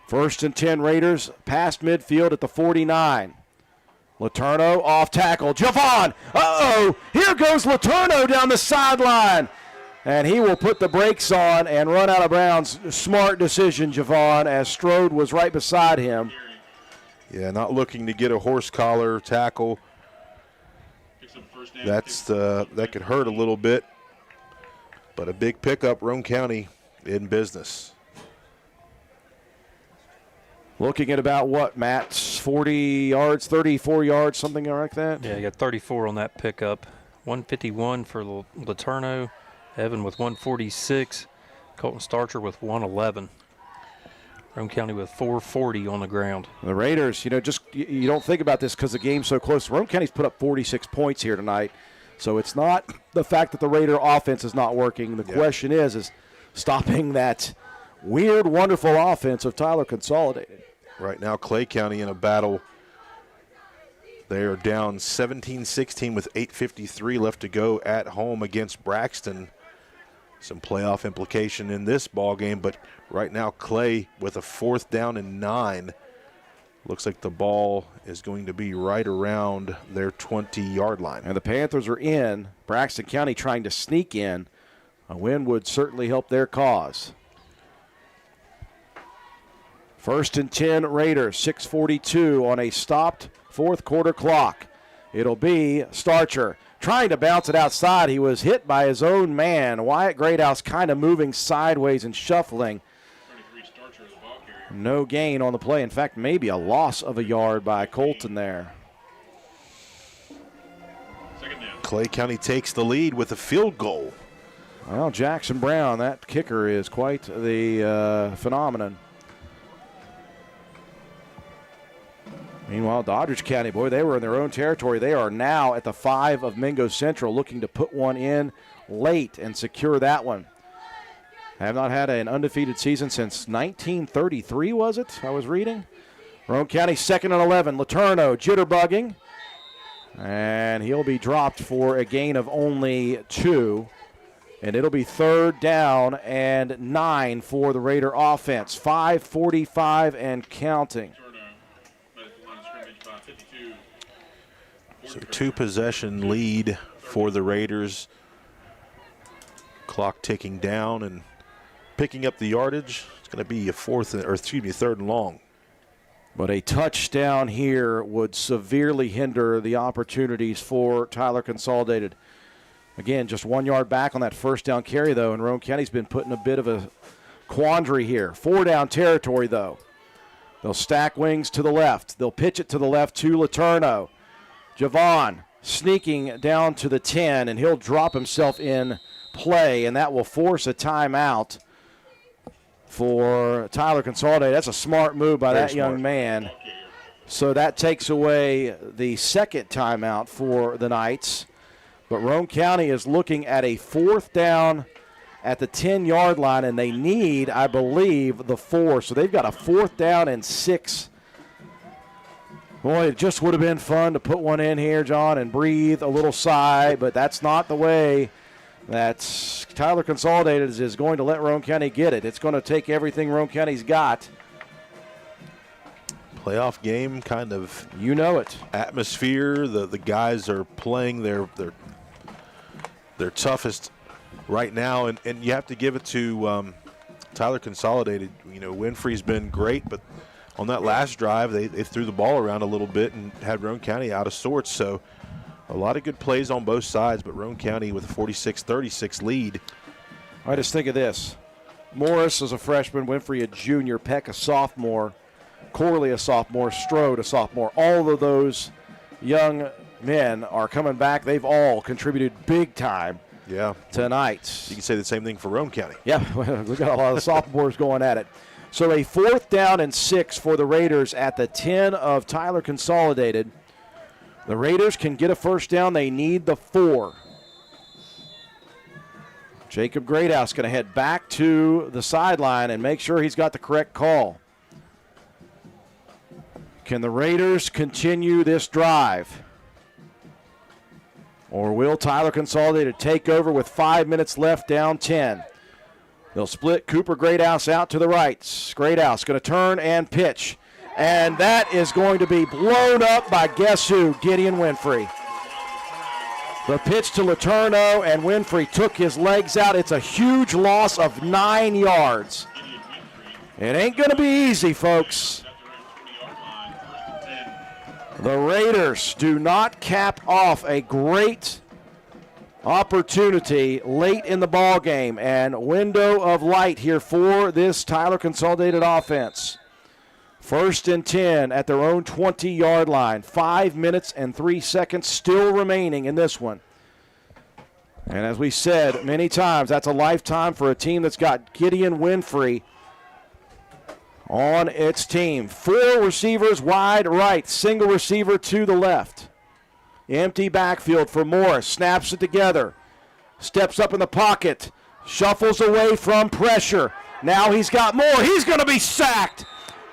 1st and 10 Raiders past midfield at the 49. Letourneau off tackle. Javon! Uh-oh! Here goes Letourneau down the sideline. And he will put the brakes on and run out of bounds. Smart decision, Javon, as Strode was right beside him. Yeah, not looking to get a horse collar tackle. That could hurt a little bit, but a big pickup. Roane County in business. Looking at about what, Matt? 40 yards, 34 yards, something like that? Yeah, you got 34 on that pickup. 151 for Letourneau. Evan with 146. Colton Starcher with 111. Roane County with 440 on the ground. The Raiders, you don't think about this because the game's so close. Roane County's put up 46 points here tonight. So it's not the fact that the Raider offense is not working. The question is stopping that weird, wonderful offense of Tyler Consolidated. Right now, Clay County in a battle. They are down 17-16 with 8:53 left to go at home against Braxton. Some playoff implication in this ball game, but right now Clay with a 4th down and 9 Looks like the ball is going to be right around their 20-yard line. And the Panthers are in. Braxton County trying to sneak in. A win would certainly help their cause. 1st and 10 Raiders, 6:42 on a stopped fourth quarter clock. It'll be Starcher trying to bounce it outside. He was hit by his own man. Wyatt Greathouse kind of moving sideways and shuffling. No gain on the play. In fact, maybe a loss of a yard by Colton there. Clay County takes the lead with a field goal. Well, Jackson Brown, that kicker, is quite the phenomenon. Meanwhile, Doddridge County, boy, they were in their own territory. They are now at the 5 of Mingo Central, looking to put one in late and secure that one. Have not had an undefeated season since 1933, was it? I was reading. Roane County 2nd and 11. Letourneau jitterbugging. And he'll be dropped for a gain of only 2. And it'll be 3rd down and 9 for the Raider offense. 5:45 and counting. So 2-possession lead for the Raiders. Clock ticking down and picking up the yardage. It's going to be a 3rd and long. But a touchdown here would severely hinder the opportunities for Tyler Consolidated. Again, just 1 yard back on that 1st down carry, though, and Roane County's been put in a bit of a quandary here. 4-down territory, though. They'll stack wings to the left. They'll pitch it to the left to Letourneau. Javon sneaking down to the 10, and he'll drop himself in play, and that will force a timeout for Tyler Consolidated. That's a smart move by that young man. So that takes away the 2nd timeout for the Knights. But Roane County is looking at a 4th down at the 10-yard line, and they need, I believe, the 4. So they've got a 4th down and 6. Boy, it just would have been fun to put one in here, John, and breathe a little sigh, but that's not the way that Tyler Consolidated is going to let Roane County get it. It's going to take everything Roane County's got. Playoff game kind of, you know it, atmosphere. The guys are playing their toughest right now, and you have to give it to Tyler Consolidated. You know, Winfrey's been great, but on that last drive, they threw the ball around a little bit and had Roane County out of sorts. So a lot of good plays on both sides, but Roane County with a 46-36 lead. I just think of this. Morris is a freshman, Winfrey a junior, Peck a sophomore, Corley a sophomore, Strode a sophomore. All of those young men are coming back. They've all contributed big time tonight. You can say the same thing for Roane County. Yeah, we've got a lot of sophomores going at it. So a 4th down and 6 for the Raiders at the 10 of Tyler Consolidated. The Raiders can get a 1st down. They need the 4. Jacob Greathouse going to head back to the sideline and make sure he's got the correct call. Can the Raiders continue this drive? Or will Tyler Consolidated take over with 5 minutes left, down 10? They'll split Cooper Greathouse out to the right. Greathouse going to turn and pitch. And that is going to be blown up by guess who? Gideon Winfrey. The pitch to Letourneau, and Winfrey took his legs out. It's a huge loss of 9 yards. It ain't going to be easy, folks. The Raiders do not cap off a great opportunity late in the ball game, and window of light here for this Tyler Consolidated offense. 1st and 10 at their own 20-yard line. 5 minutes and 3 seconds still remaining in this one. And as we said many times, that's a lifetime for a team that's got Gideon Winfrey on its team. 4 receivers wide right, single receiver to the left. Empty backfield for Morris. Snaps it together. Steps up in the pocket. Shuffles away from pressure. Now he's got more. He's going to be sacked.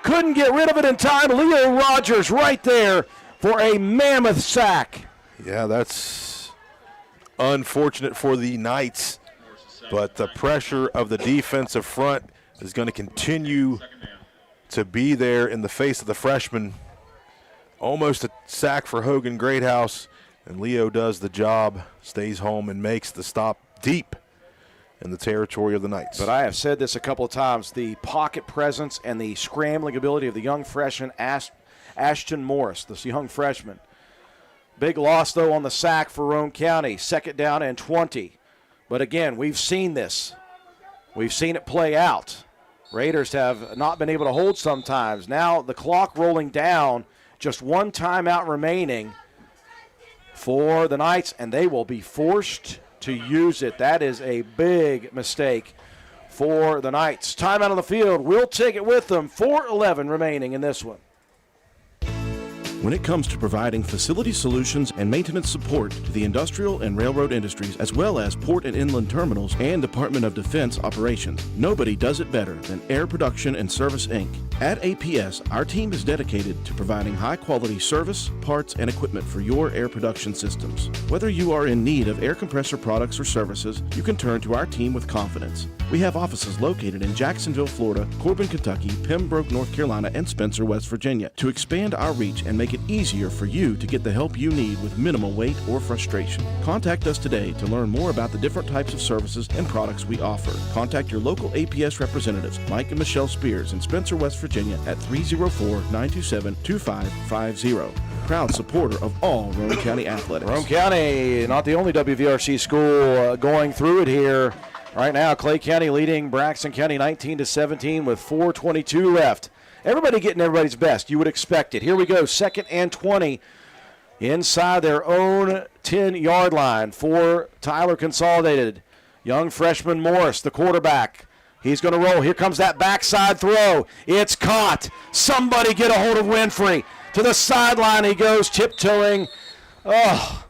Couldn't get rid of it in time. Leo Rogers right there for a mammoth sack. Yeah, that's unfortunate for the Knights. But the pressure of the defensive front is going to continue to be there in the face of the freshman. Almost a sack for Hogan Greathouse, and Leo does the job, stays home and makes the stop deep in the territory of the Knights. But I have said this a couple of times, the pocket presence and the scrambling ability of the young freshman, Ashton Morris, this young freshman. Big loss, though, on the sack for Roane County, 2nd down and 20. But again, we've seen this. We've seen it play out. Raiders have not been able to hold sometimes. Now the clock rolling down, just one timeout remaining for the Knights, and they will be forced to use it. That is a big mistake for the Knights. Timeout on the field. We'll take it with them. 4:11 remaining in this one. When it comes to providing facility solutions and maintenance support to the industrial and railroad industries, as well as port and inland terminals and Department of Defense operations, nobody does it better than Air Production and Service, Inc. At APS, our team is dedicated to providing high-quality service, parts, and equipment for your air production systems. Whether you are in need of air compressor products or services, you can turn to our team with confidence. We have offices located in Jacksonville, Florida, Corbin, Kentucky, Pembroke, North Carolina, and Spencer, West Virginia. To expand our reach and make it easier for you to get the help you need with minimal wait or frustration. Contact us today to learn more about the different types of services and products we offer. Contact your local APS representatives, Mike and Michelle Spears in Spencer, West Virginia at 304-927-2550. Proud supporter of all Roane County athletics. Roane County, not the only WVRC school going through it here. Right now, Clay County leading Braxton County 19-17 with 4:22 left. Everybody getting everybody's best. You would expect it. Here we go, 2nd and 20 inside their own 10-yard line for Tyler Consolidated. Young freshman Morris, the quarterback. He's going to roll. Here comes that backside throw. It's caught. Somebody get a hold of Winfrey. To the sideline he goes, tiptoeing. Oh.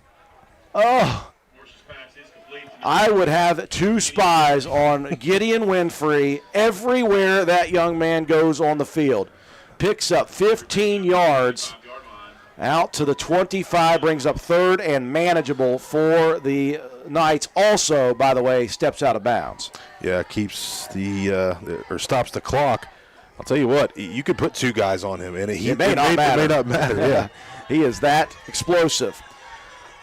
I would have 2 spies on Gideon Winfrey everywhere that young man goes on the field. Picks up 15 yards out to the 25, brings up 3rd and manageable for the Knights. Also, by the way, steps out of bounds. Yeah, keeps or stops the clock. I'll tell you what, you could put 2 guys on him, and it may not matter. Yeah. He is that explosive.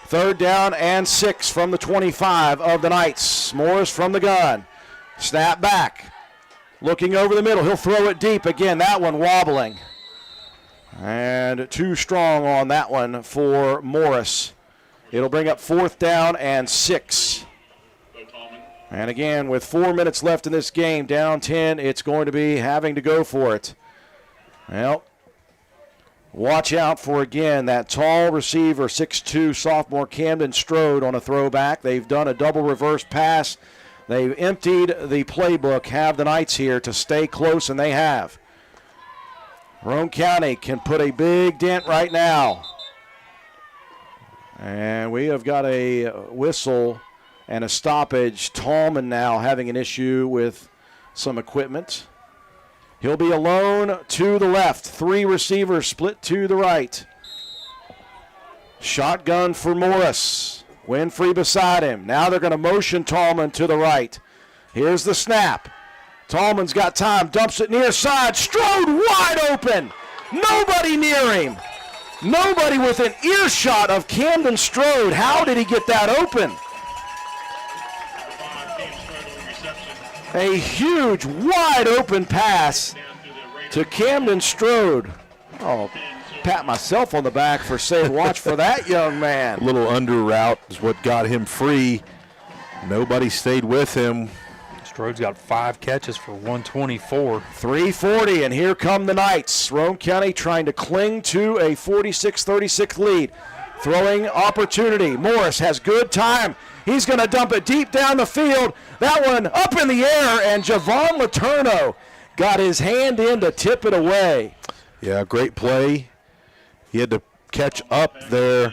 3rd down and 6 from the 25 of the Knights. Morris from the gun. Snap back. Looking over the middle. He'll throw it deep again. That one wobbling. And too strong on that one for Morris. It'll bring up 4th down and 6. And again, with 4 minutes left in this game, down 10, it's going to be having to go for it. Well, watch out for, again, that tall receiver, 6'2", sophomore Camden Strode on a throwback. They've done a double reverse pass. They've emptied the playbook, have the Knights here to stay close, and they have. Roane County can put a big dent right now. And we have got a whistle and a stoppage. Tallman now having an issue with some equipment. He'll be alone to the left. 3 receivers split to the right. Shotgun for Morris. Winfrey beside him. Now they're going to motion Tallman to the right. Here's the snap. Tallman's got time. Dumps it near side. Strode wide open. Nobody near him. Nobody within earshot of Camden Strode. How did he get that open? A huge, wide open pass to Camden Strode. Oh, pat myself on the back for saying watch for that young man. A little under route is what got him free. Nobody stayed with him. Strode's got 5 catches for 124. 340, and here come the Knights. Roane County trying to cling to a 46-36 lead. Throwing opportunity. Morris has good time. He's going to dump it deep down the field. That one up in the air, and Javon Letourneau got his hand in to tip it away. Yeah, great play. He had to catch up there.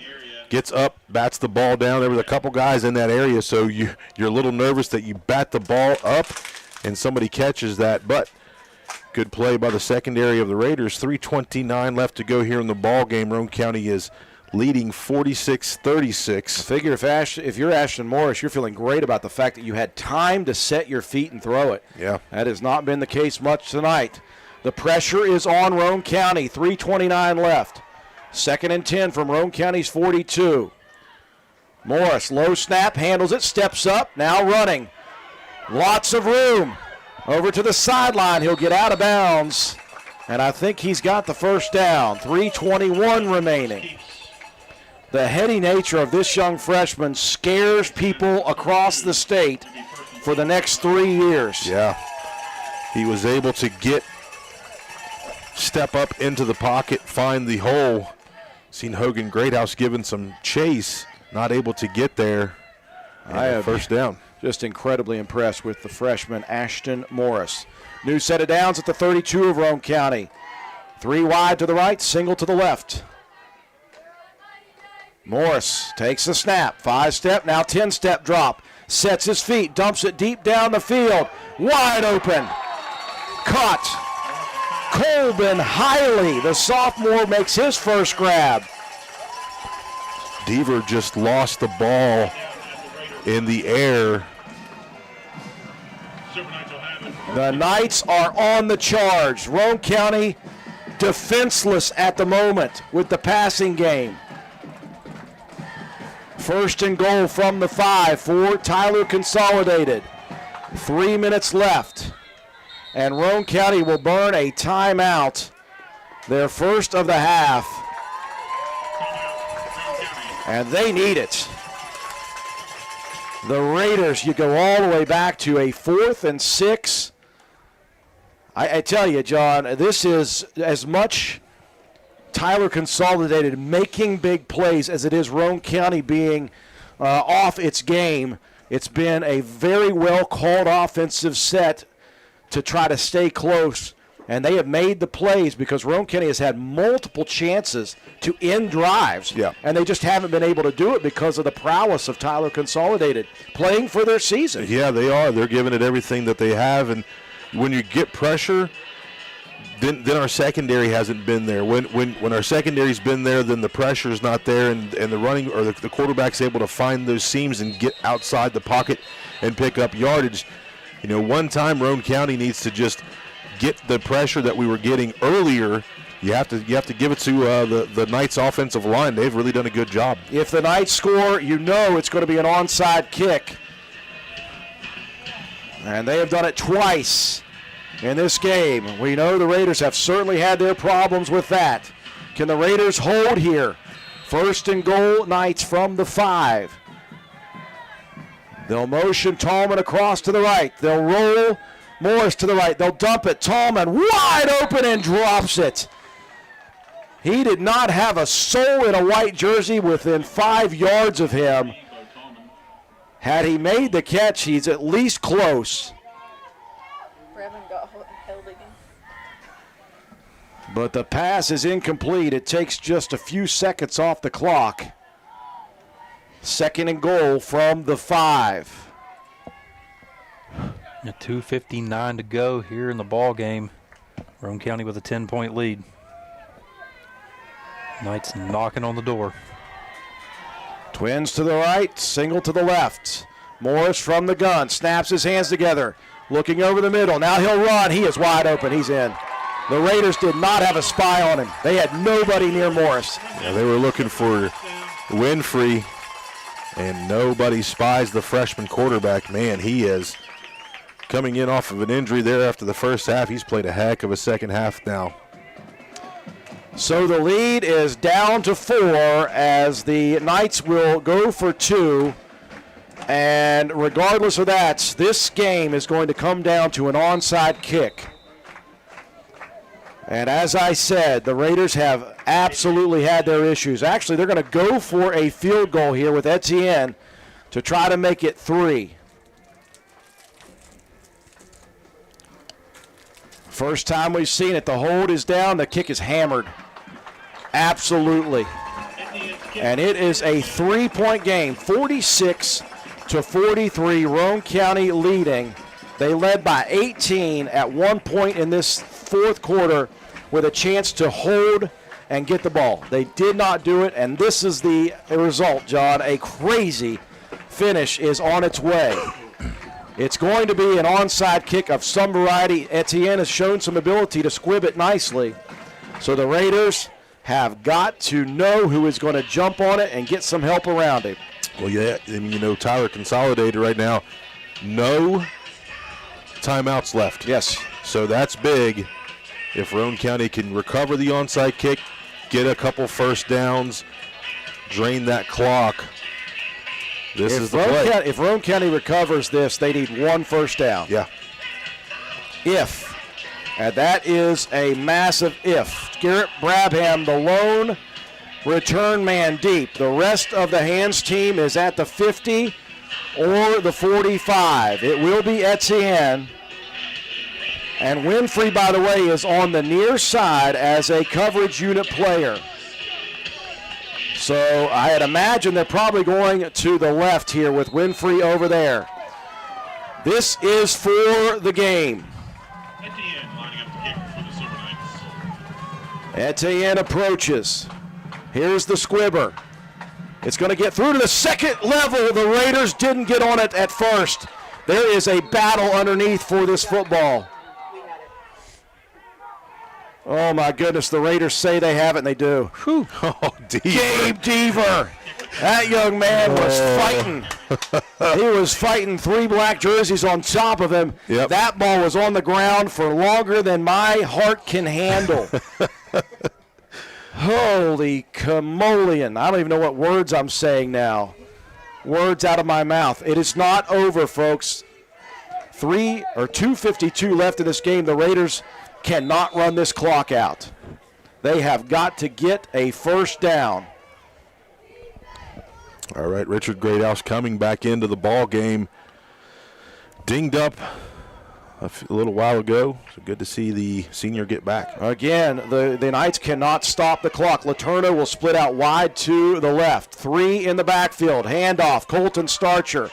Gets up, bats the ball down. There was a couple guys in that area, so you're a little nervous that you bat the ball up and somebody catches that. But good play by the secondary of the Raiders. 3:29 left to go here in the ball game. Roane County is leading 46-36. I figure if you're Ashton Morris, you're feeling great about the fact that you had time to set your feet and throw it. Yeah. That has not been the case much tonight. The pressure is on Roane County. 3:29 left. 2nd and 10 from Roane County's 42. Morris, low snap, handles it, steps up, now running. Lots of room. Over to the sideline. He'll get out of bounds. And I think he's got the first down. 3:21 remaining. The heady nature of this young freshman scares people across the state for the next 3 years. Yeah. He was able to step up into the pocket, find the hole. Seen Hogan Greathouse giving some chase, not able to get there. I have first down. Just incredibly impressed with the freshman Ashton Morris. New set of downs at the 32 of Roane County. 3 wide to the right, single to the left. Morris takes the snap, 5-step, now 10-step drop. Sets his feet, dumps it deep down the field. Wide open. Caught. Colbin Hiley, the sophomore, makes his first grab. Deaver just lost the ball in the air. The Knights are on the charge. Roane County defenseless at the moment with the passing game. 1st and goal from the 5 for Tyler Consolidated. 3 minutes left. And Roane County will burn a timeout, their first of the half. And they need it. The Raiders, you go all the way back to a 4th and 6. I tell you, John, this is as much Tyler Consolidated making big plays as it is Roane County being off its game. It's been a very well called offensive set to try to stay close, and they have made the plays because Roane County has had multiple chances to end drives, and they just haven't been able to do it because of the prowess of Tyler Consolidated playing for their season. Yeah, they are. They're giving it everything that they have, and when you get pressure, then our secondary hasn't been there. When our secondary's been there, then the pressure's not there, and the running or the quarterback's able to find those seams and get outside the pocket and pick up yardage. You know, one time Roane County needs to just get the pressure that we were getting earlier. You have to give it to the Knights offensive line. They've really done a good job. If the Knights score, you know it's going to be an onside kick. And they have done it twice in this game. We know the Raiders have certainly had their problems with that. Can the Raiders hold here? 1st and goal, Knights from the 5. They'll motion Tallman across to the right. They'll roll Morris to the right. They'll dump it. Tallman wide open and drops it. He did not have a soul in a white jersey within 5 yards of him. Had he made the catch, he's at least close. Brevin got held again. But the pass is incomplete. It takes just a few seconds off the clock. 2nd and goal from the 5. 2:59 to go here in the ball game. Roane County with a 10-point lead. Knights knocking on the door. Twins to the right, single to the left. Morris from the gun, snaps his hands together, looking over the middle. Now he'll run. He is wide open. He's in. The Raiders did not have a spy on him. They had nobody near Morris. Yeah, they were looking for Winfrey, and nobody spies the freshman quarterback. Man, he is coming in off of an injury there after the first half. He's played a heck of a second half now. So the lead is down to 4 as the Knights will go for 2. And regardless of that, this game is going to come down to an onside kick. And as I said, the Raiders have absolutely had their issues. Actually, they're going to go for a field goal here with Etienne to try to make it 3. First time we've seen it. The hold is down. The kick is hammered. Absolutely. And it is a 3-point game, 46-43. Roane County leading. They led by 18 at one point in this 4th quarter with a chance to hold and get the ball. They did not do it, and this is the result, John. A crazy finish is on its way. It's going to be an onside kick of some variety. Etienne has shown some ability to squib it nicely. So the Raiders have got to know who is going to jump on it and get some help around him. Well, yeah, and Tyler Consolidated right now, no timeouts left. Yes. So that's big. If Roane County can recover the onside kick, get a couple first downs, drain that clock, this is the play. If Roane County recovers this, they need one first down. Yeah. If. And that is a massive if. Garrett Brabham, the lone return man deep. The rest of the Hands team is at the 50 or the 45. It will be Etienne. And Winfrey, by the way, is on the near side as a coverage unit player. So I had imagined they're probably going to the left here with Winfrey over there. This is for the game. Etienne approaches. Here's the squibber. It's going to get through to the second level. The Raiders didn't get on it at first. There is a battle underneath for this football. Oh, my goodness. The Raiders say they have it, and they do. Whew. Oh, Gabe Deaver. That young man was fighting. He was fighting 3 black jerseys on top of him. Yep. That ball was on the ground for longer than my heart can handle. Holy camoleon. I don't even know what words I'm saying now. Words out of my mouth. It is not over, folks. 2:52 left in this game. The Raiders cannot run this clock out. They have got to get a first down. All right, Richard Greathouse coming back into the ball game. Dinged up a little while ago, so good to see the senior get back. Again, the Knights cannot stop the clock. Letourneau will split out wide to the left. 3 in the backfield. Handoff, Colton Starcher.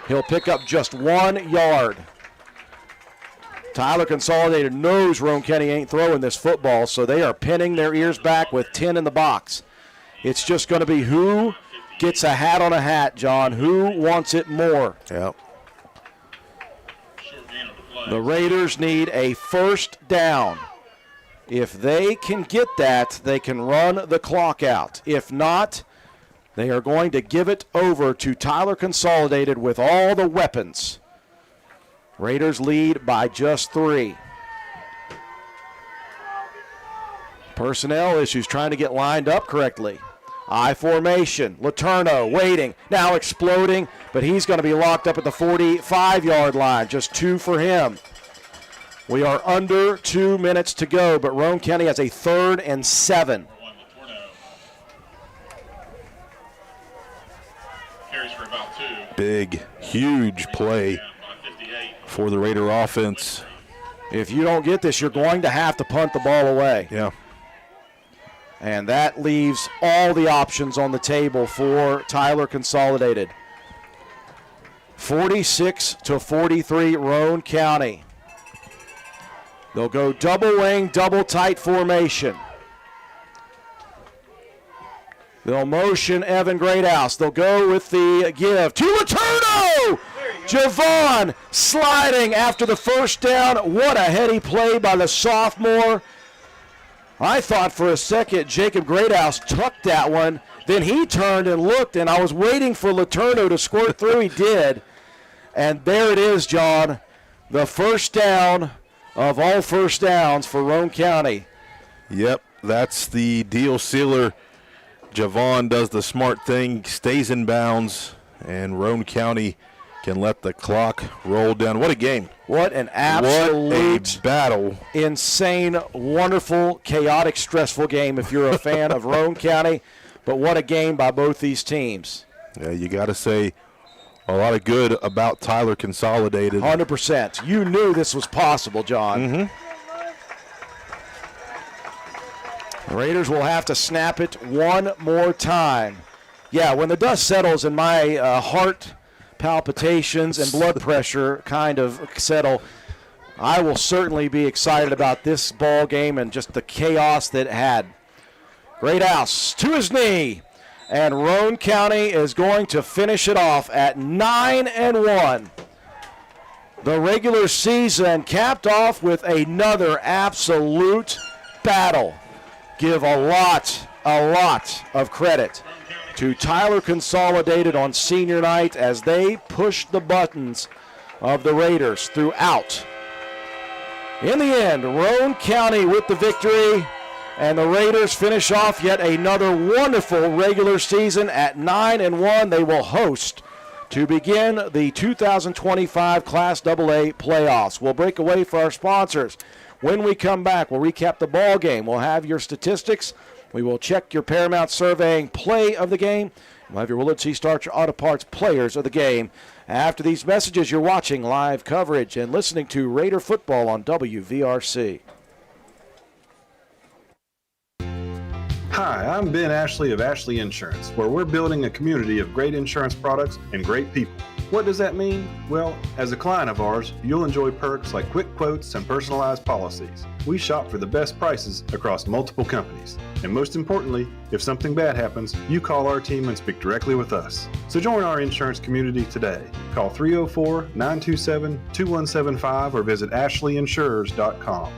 He'll pick up just 1 yard. Tyler Consolidated knows Roane County ain't throwing this football, so they are pinning their ears back with 10 in the box. It's just going to be who gets a hat on a hat, John. Who wants it more? Yep. The Raiders need a first down. If they can get that, they can run the clock out. If not, they are going to give it over to Tyler Consolidated with all the weapons. Raiders lead by just 3. Personnel issues trying to get lined up correctly. I formation. Letourneau waiting. Now exploding, but he's going to be locked up at the 45-yard line. Just 2 for him. We are under 2 minutes to go, but Roane County has a 3rd and 7. Big, huge play for the Raider offense. If you don't get this, you're going to have to punt the ball away. Yeah. And that leaves all the options on the table for Tyler Consolidated. 46-43, Roane County. They'll go double wing, double tight formation. They'll motion Evan Greathouse. They'll go with the give to Letourneau. Javon sliding after the first down. What a heady play by the sophomore. I thought for a second Jacob Greathouse tucked that one. Then he turned and looked, and I was waiting for Letourneau to squirt through. He did. And there it is, John. The first down of all first downs for Roane County. Yep, that's the deal sealer. Javon does the smart thing, stays in bounds, and Roane County can let the clock roll down. What a game. What an absolute what a battle. Insane, wonderful, chaotic, stressful game if you're a fan of Roane County. But what a game by both these teams. Yeah, you got to say a lot of good about Tyler Consolidated. 100%. You knew this was possible, John. Mm-hmm. The Raiders will have to snap it one more time. Yeah, when the dust settles and my heart palpitations and blood pressure kind of settle, I will certainly be excited about this ball game and just the chaos that it had. Greathouse to his knee, and Roane County is going to finish it off at 9-1. The regular season capped off with another absolute battle. Give a lot of credit to Tyler Consolidated on senior night as they pushed the buttons of the Raiders throughout. In the end, Roane County with the victory, and the Raiders finish off yet another wonderful regular season at 9-1. They will host to begin the 2025 Class AA playoffs. We'll break away for our sponsors. When we come back, we'll recap the ball game. We'll have your statistics. We will check your Paramount Surveying play of the game. We'll have your Willard C. Starcher Auto Parts players of the game. After these messages, you're watching live coverage and listening to Raider football on WVRC. Hi, I'm Ben Ashley of Ashley Insurance, where we're building a community of great insurance products and great people. What does that mean? Well, as a client of ours, you'll enjoy perks like quick quotes and personalized policies. We shop for the best prices across multiple companies. And most importantly, if something bad happens, you call our team and speak directly with us. So join our insurance community today. Call 304-927-2175 or visit ashleyinsurers.com.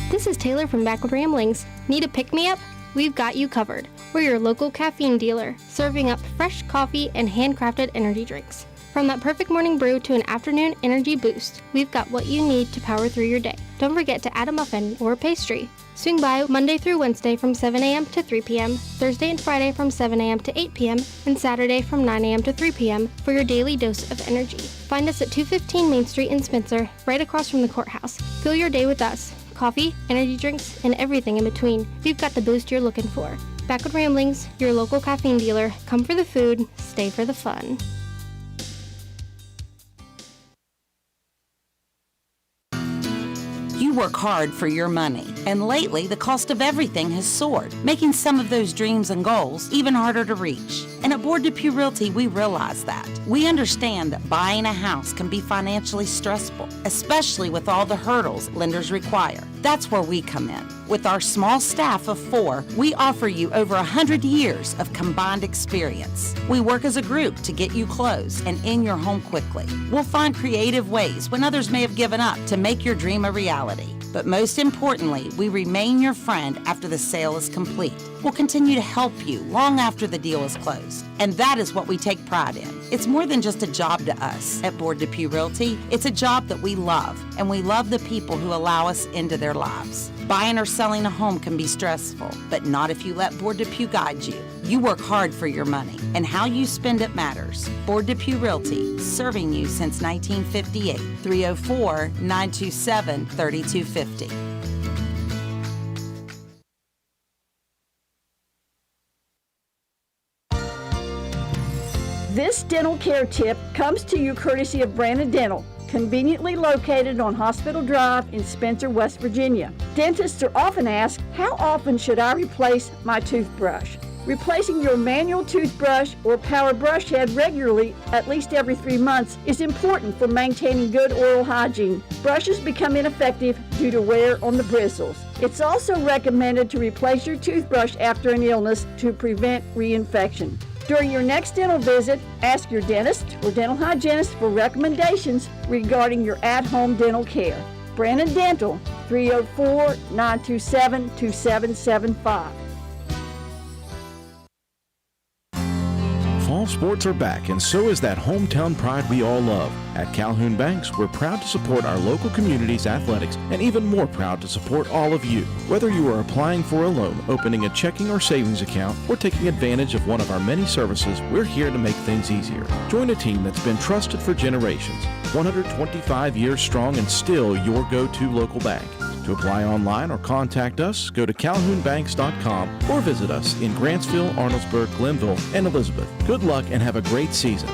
This is Taylor from Backward Ramblings. Need a pick-me-up? We've got you covered. We're your local caffeine dealer, serving up fresh coffee and handcrafted energy drinks. From that perfect morning brew to an afternoon energy boost, we've got what you need to power through your day. Don't forget to add a muffin or a pastry. Swing by Monday through Wednesday from 7 a.m. to 3 p.m., Thursday and Friday from 7 a.m. to 8 p.m., and Saturday from 9 a.m. to 3 p.m. for your daily dose of energy. Find us at 215 Main Street in Spencer, right across from the courthouse. Fill your day with us. Coffee, energy drinks, and everything in between. We've got the boost you're looking for. Backward Ramblings, your local caffeine dealer. Come for the food, stay for the fun. You work hard for your money, and lately the cost of everything has soared, making some of those dreams and goals even harder to reach. And at Board Depew Realty, we realize that. We understand that buying a house can be financially stressful, especially with all the hurdles lenders require. That's where we come in. With our small staff of 4, we offer you over 100 years of combined experience. We work as a group to get you closed and in your home quickly. We'll find creative ways when others may have given up to make your dream a reality. But most importantly, we remain your friend after the sale is complete. We'll continue to help you long after the deal is closed. And that is what we take pride in. It's more than just a job to us at Board Depew Realty. It's a job that we love, and we love the people who allow us into their lives. Buying or selling a home can be stressful, but not if you let Board Depew guide you. You work hard for your money, and how you spend it matters. Board Depew Realty, serving you since 1958. 304-927-3250. This dental care tip comes to you courtesy of Brandon Dental, conveniently located on Hospital Drive in Spencer, West Virginia. Dentists are often asked, how often should I replace my toothbrush? Replacing your manual toothbrush or power brush head regularly, at least every 3 months, is important for maintaining good oral hygiene. Brushes become ineffective due to wear on the bristles. It's also recommended to replace your toothbrush after an illness to prevent reinfection. During your next dental visit, ask your dentist or dental hygienist for recommendations regarding your at-home dental care. Brandon Dental, 304-927-2775. Fall sports are back, and so is that hometown pride we all love. At Calhoun Banks, we're proud to support our local community's athletics, and even more proud to support all of you. Whether you are applying for a loan, opening a checking or savings account, or taking advantage of one of our many services, we're here to make things easier. Join a team that's been trusted for generations, 125 years strong, and still your go-to local bank. To apply online or contact us, go to calhounbanks.com or visit us in Grantsville, Arnoldesburg, Glenville, and Elizabeth. Good luck and have a great season.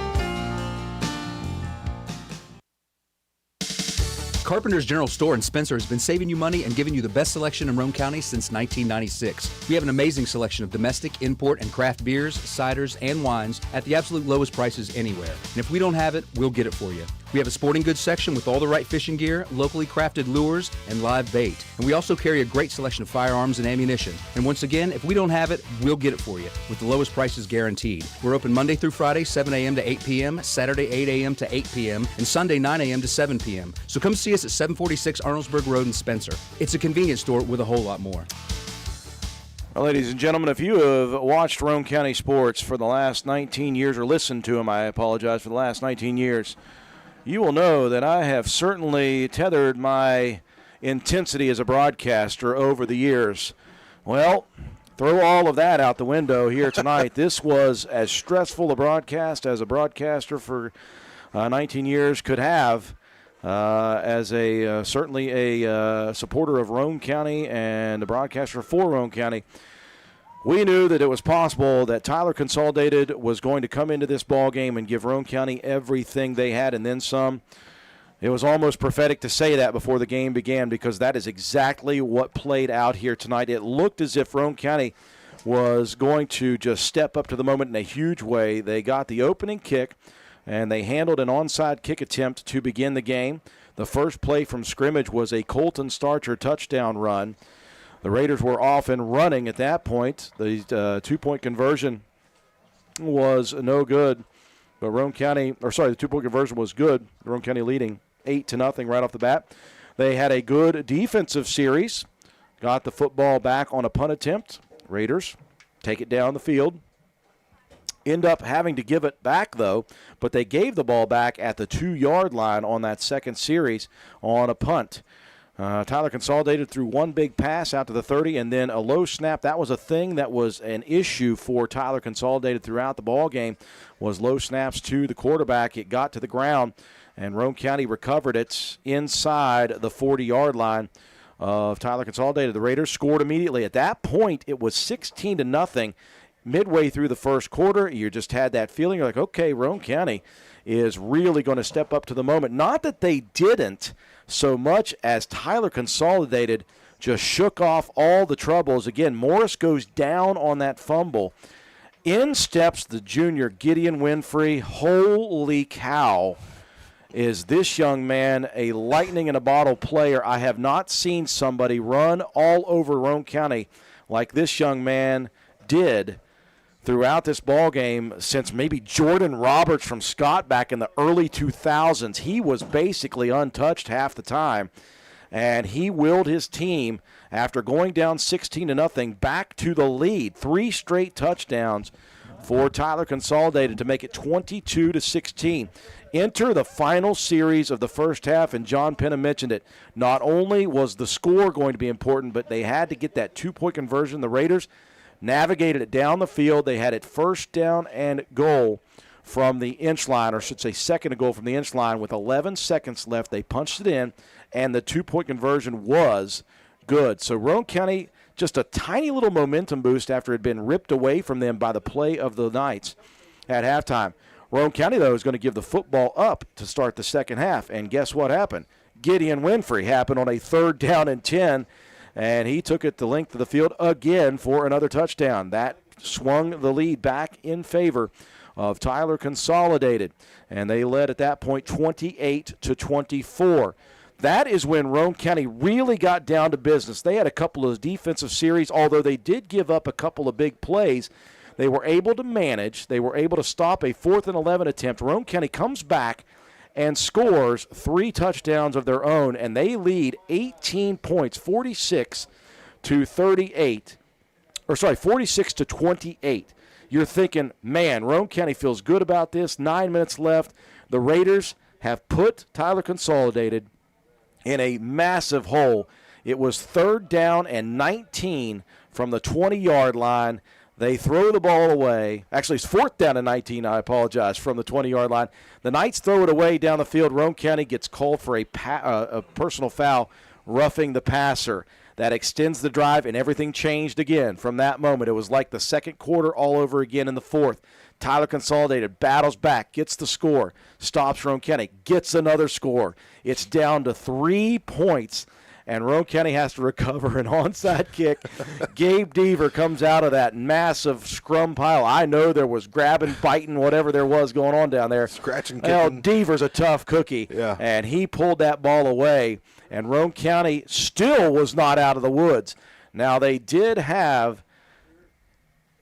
Carpenter's General Store in Spencer has been saving you money and giving you the best selection in Roane County since 1996. We have an amazing selection of domestic, import, and craft beers, ciders, and wines at the absolute lowest prices anywhere. And if we don't have it, we'll get it for you. We have a sporting goods section with all the right fishing gear, locally crafted lures, and live bait. And we also carry a great selection of firearms and ammunition. And once again, if we don't have it, we'll get it for you with the lowest prices guaranteed. We're open Monday through Friday, 7 a.m. to 8 p.m., Saturday, 8 a.m. to 8 p.m., and Sunday, 9 a.m. to 7 p.m. So come see us at 746 Arnold'sburg Road in Spencer. It's a convenience store with a whole lot more. Well, ladies and gentlemen, if you have watched Roane County sports for the last 19 years, or listened to them, I apologize, for the last 19 years, you will know that I have certainly tethered my intensity as a broadcaster over the years. Well, throw all of that out the window here tonight. This was as stressful a broadcast as a broadcaster for 19 years could have. As a certainly a supporter of Roane County and a broadcaster for Roane County, we knew that it was possible that Tyler Consolidated was going to come into this ball game and give Roane County everything they had and then some. It was almost prophetic to say that before the game began, because that is exactly what played out here tonight. It looked as if Roane County was going to just step up to the moment in a huge way. They got the opening kick, and they handled an onside kick attempt to begin the game. The first play from scrimmage was a Colton Starcher touchdown run. The Raiders were off and running at that point. The two-point conversion was no good. But the two-point conversion was good. Roane County leading 8-0 right off the bat. They had a good defensive series. Got the football back on a punt attempt. Raiders take it down the field. End up having to give it back, though, but they gave the ball back at the 2-yard line on that second series on a punt. Tyler Consolidated threw one big pass out to the 30 and then a low snap. That was a thing that was an issue for Tyler Consolidated throughout the ball game, was low snaps to the quarterback. It got to the ground, and Roane County recovered it inside the 40-yard line of Tyler Consolidated. The Raiders scored immediately. At that point, it was 16-0. Midway through the first quarter, you just had that feeling. You're like, okay, Roane County is really going to step up to the moment. Not that they didn't, so much as Tyler Consolidated just shook off all the troubles. Again, Morris goes down on that fumble. In steps the junior Gideon Winfrey. Holy cow, is this young man a lightning-in-a-bottle player. I have not seen somebody run all over Roane County like this young man did throughout this ball game since maybe Jordan Roberts from Scott back in the early 2000s. He was basically untouched half the time, and he willed his team, after going down 16-0, back to the lead. 3 straight touchdowns for Tyler Consolidated to make it 22-16. Enter the final series of the first half, and John Penna mentioned it. Not only was the score going to be important, but they had to get that 2-point conversion. The Raiders navigated it down the field. They had it first down and goal from the inch line, or I should say second and goal from the inch line with 11 seconds left. They punched it in, and the 2-point conversion was good. So Roane County, just a tiny little momentum boost after it had been ripped away from them by the play of the Knights at halftime. Roane County, though, is going to give the football up to start the second half, and guess what happened? Gideon Winfrey happened on a 3rd down and 10, and he took it the length of the field again for another touchdown. That swung the lead back in favor of Tyler Consolidated, and they led at that point 28-24. That is when Roane County really got down to business. They had a couple of defensive series, although they did give up a couple of big plays. They were able to manage. They were able to stop a 4th and 11 attempt. Roane County comes back and scores 3 touchdowns of their own, and they lead 18 points, 46-28. You're thinking, man, Roane County feels good about this. 9 minutes left. The Raiders have put Tyler Consolidated in a massive hole. It was 3rd down and 19 from the 20-yard line. They throw the ball away. Actually, it's 4th down and 19, I apologize, from the 20-yard line. The Knights throw it away down the field. Roane County gets called for a personal foul, roughing the passer. That extends the drive, and everything changed again from that moment. It was like the second quarter all over again in the 4th. Tyler Consolidated battles back, gets the score, stops Roane County, gets another score. It's down to 3 points and Roane County has to recover an onside kick. Gabe Deaver comes out of that massive scrum pile. I know there was grabbing, biting, whatever there was going on down there. Scratching, well, kicking. Deaver's a tough cookie, and he pulled that ball away, and Roane County still was not out of the woods. Now, they did have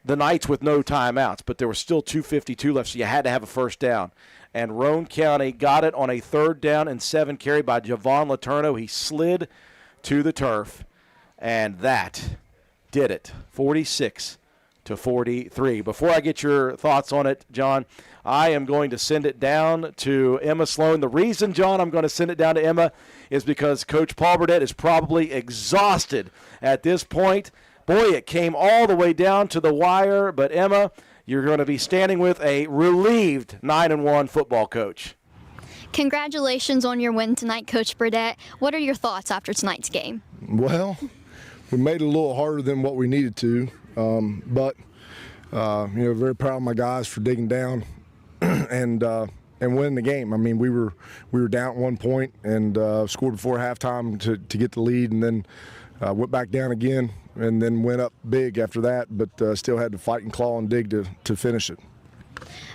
the Knights with no timeouts, but there was still 2:52 left, so you had to have a first down. And Roane County got it on a 3rd down and 7 carry by Javon Letourneau. He slid to the turf, and that did it, 46-43. Before I get your thoughts on it, John, I am going to send it down to Emma Sloan. The reason, John, I'm going to send it down to Emma is because Coach Paul Burdett is probably exhausted at this point. Boy, it came all the way down to the wire, but Emma, you're going to be standing with a relieved 9-1 football coach. Congratulations on your win tonight, Coach Burdett. What are your thoughts after tonight's game? Well, we made it a little harder than what we needed to, but very proud of my guys for digging down and winning the game. I mean, we were down at 1 point and scored before halftime to get the lead, and then went back down again and then went up big after that, but still had to fight and claw and dig to finish it.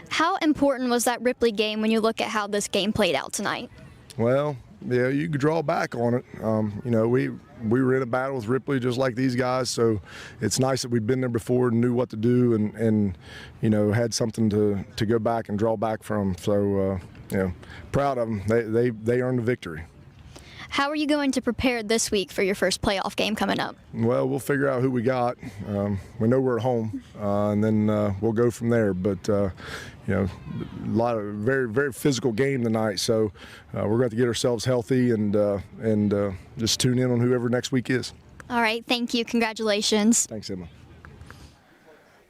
How important was that Ripley game when you look at how this game played out tonight? Well, yeah, you could draw back on it. We were in a battle with Ripley just like these guys, so it's nice that we'd been there before and knew what to do and had something to go back and draw back from. So, proud of them. They earned the victory. How are you going to prepare this week for your first playoff game coming up? Well, we'll figure out who we got. We know we're at home, and then we'll go from there. But, a lot of very, very physical game tonight. So we're going to have to get ourselves healthy and just tune in on whoever next week is. All right. Thank you. Congratulations. Thanks, Emma.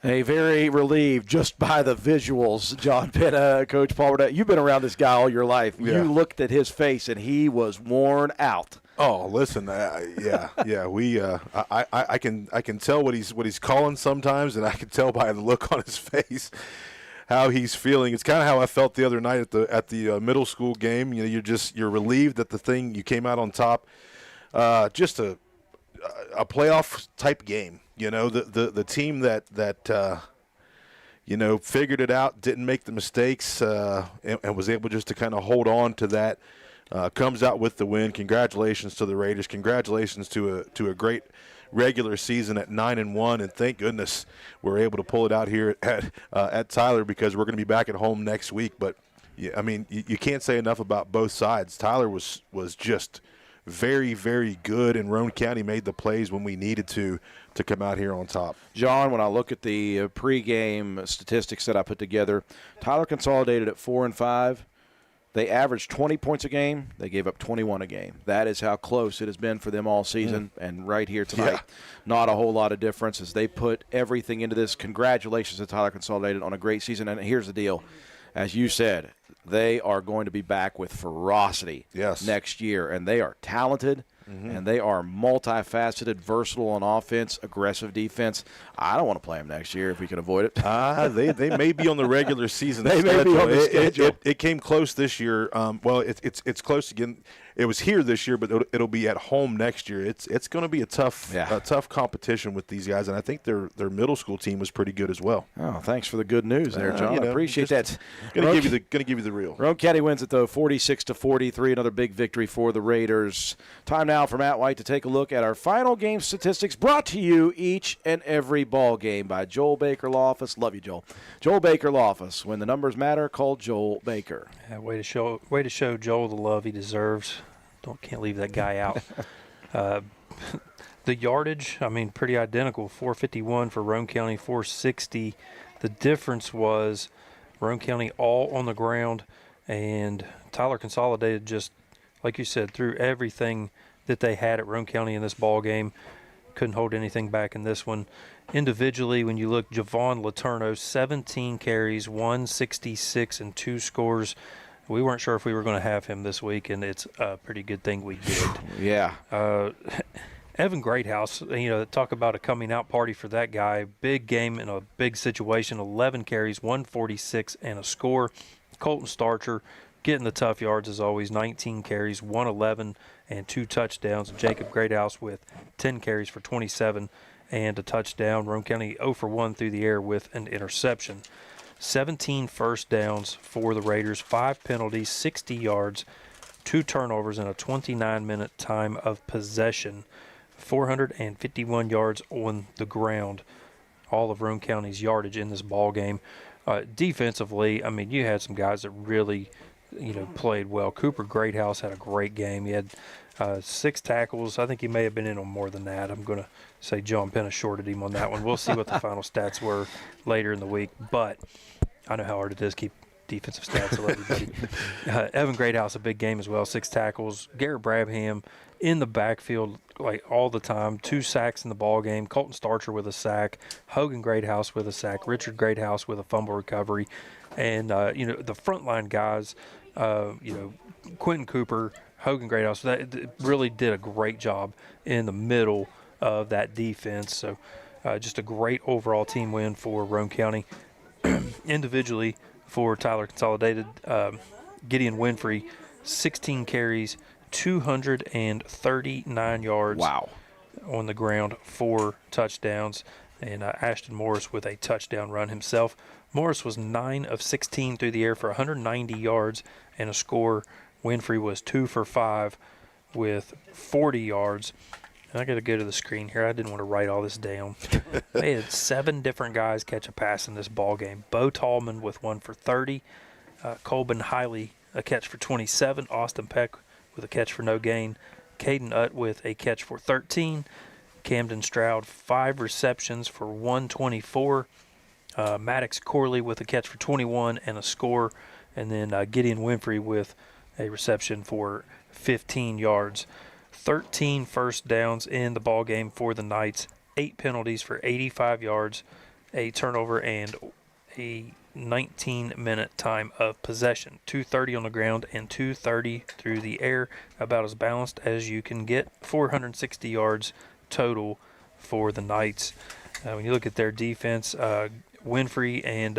A very relieved just by the visuals, John Penna, Coach Paul Burdett. You've been around this guy all your life. Yeah. You looked at his face, and he was worn out. Oh, listen, yeah. We, I can tell what he's calling sometimes, and I can tell by the look on his face how he's feeling. It's kind of how I felt the other night at the middle school game. You're relieved that you came out on top. Just a playoff type game. The team that figured it out, didn't make the mistakes, and was able just to kind of hold on to that, comes out with the win. Congratulations to the Raiders. Congratulations to a great regular season at 9-1, and thank goodness we're able to pull it out here at Tyler, because we're going to be back at home next week. But yeah, I mean, you can't say enough about both sides. Tyler was just very, very good, and Roane County made the plays when we needed to come out here on top. John, when I look at the pregame statistics that I put together, Tyler Consolidated at 4-5. They averaged 20 points a game. They gave up 21 a game. That is how close it has been for them all season. And right here tonight, not a whole lot of difference as they put everything into this. Congratulations to Tyler Consolidated on a great season. And here's the deal. As you said, they are going to be back with ferocity next year. And they are talented. And they are multifaceted, versatile on offense, aggressive defense. I don't want to play them next year if we can avoid it. They may be on the regular season. They may be on the schedule. It came close this year. It's close again. It was here this year, but it'll be at home next year. It's going to be a tough competition with these guys, and I think their middle school team was pretty good as well. Oh, thanks for the good news there, John. I appreciate that. Going to give you the real. Roane County wins it though, 46-43. Another big victory for the Raiders. Time now for Matt White to take a look at our final game statistics, brought to you each and every ball game by Joel Baker Law Office. Love you, Joel. Joel Baker Law Office. When the numbers matter, call Joel Baker. Yeah, way to show Joel the love he deserves. Can't leave that guy out. The yardage, I mean, pretty identical. 451 for Roane County, 460. The difference was Roane County all on the ground, and Tyler Consolidated just, like you said, threw everything that they had at Roane County in this ball game. Couldn't hold anything back in this one. Individually, when you look, Javon Letourneau, 17 carries, 166, and 2 scores. We weren't sure if we were going to have him this week, and it's a pretty good thing we did. Yeah. Evan Greathouse, talk about a coming out party for that guy. Big game in a big situation, 11 carries, 146, and a score. Colton Starcher, getting the tough yards as always. 19 carries, 111, and 2 touchdowns. Jacob Greathouse with 10 carries for 27 and a touchdown. Roane County 0 for 1 through the air with an interception. 17 first downs for the Raiders, 5 penalties, 60 yards, 2 turnovers, and a 29-minute time of possession. 451 yards on the ground. All of Roane County's yardage in this ball game. Defensively, I mean, you had some guys that really, played well. Cooper Greathouse had a great game. He had 6 tackles. I think he may have been in on more than that. I'm going to say John Penna shorted him on that one. We'll see what the final stats were later in the week, but I know how hard it is to keep defensive stats of everybody. Evan Greathouse, a big game as well, 6 tackles. Garrett Brabham in the backfield like all the time, 2 sacks in the ball game. Colton Starcher with a sack, Hogan Greathouse with a sack, Richard Greathouse with a fumble recovery, and the frontline guys, Quentin Cooper, Hogan Greathouse, that really did a great job in the middle of that defense. So just a great overall team win for Roane County. Individually for Tyler Consolidated, Gideon Winfrey, 16 carries, 239 yards on the ground, 4 touchdowns, and Ashton Morris with a touchdown run himself. Morris was 9 of 16 through the air for 190 yards and a score. Winfrey was 2 for 5 with 40 yards. And I got to go to the screen here. I didn't want to write all this down. They had 7 different guys catch a pass in this ball game. Bo Tallman with 1 for 30. Colbin Hiley, a catch for 27. Austin Peck with a catch for no gain. Caden Utt with a catch for 13. Camden Stroud, 5 receptions for 124. Maddox Corley with a catch for 21 and a score. And then Gideon Winfrey with a reception for 15 yards. 13 first downs in the ball game for the Knights. 8 penalties for 85 yards, a turnover, and a 19-minute time of possession. 230 on the ground and 230 through the air. About as balanced as you can get. 460 yards total for the Knights. When you look at their defense, Winfrey and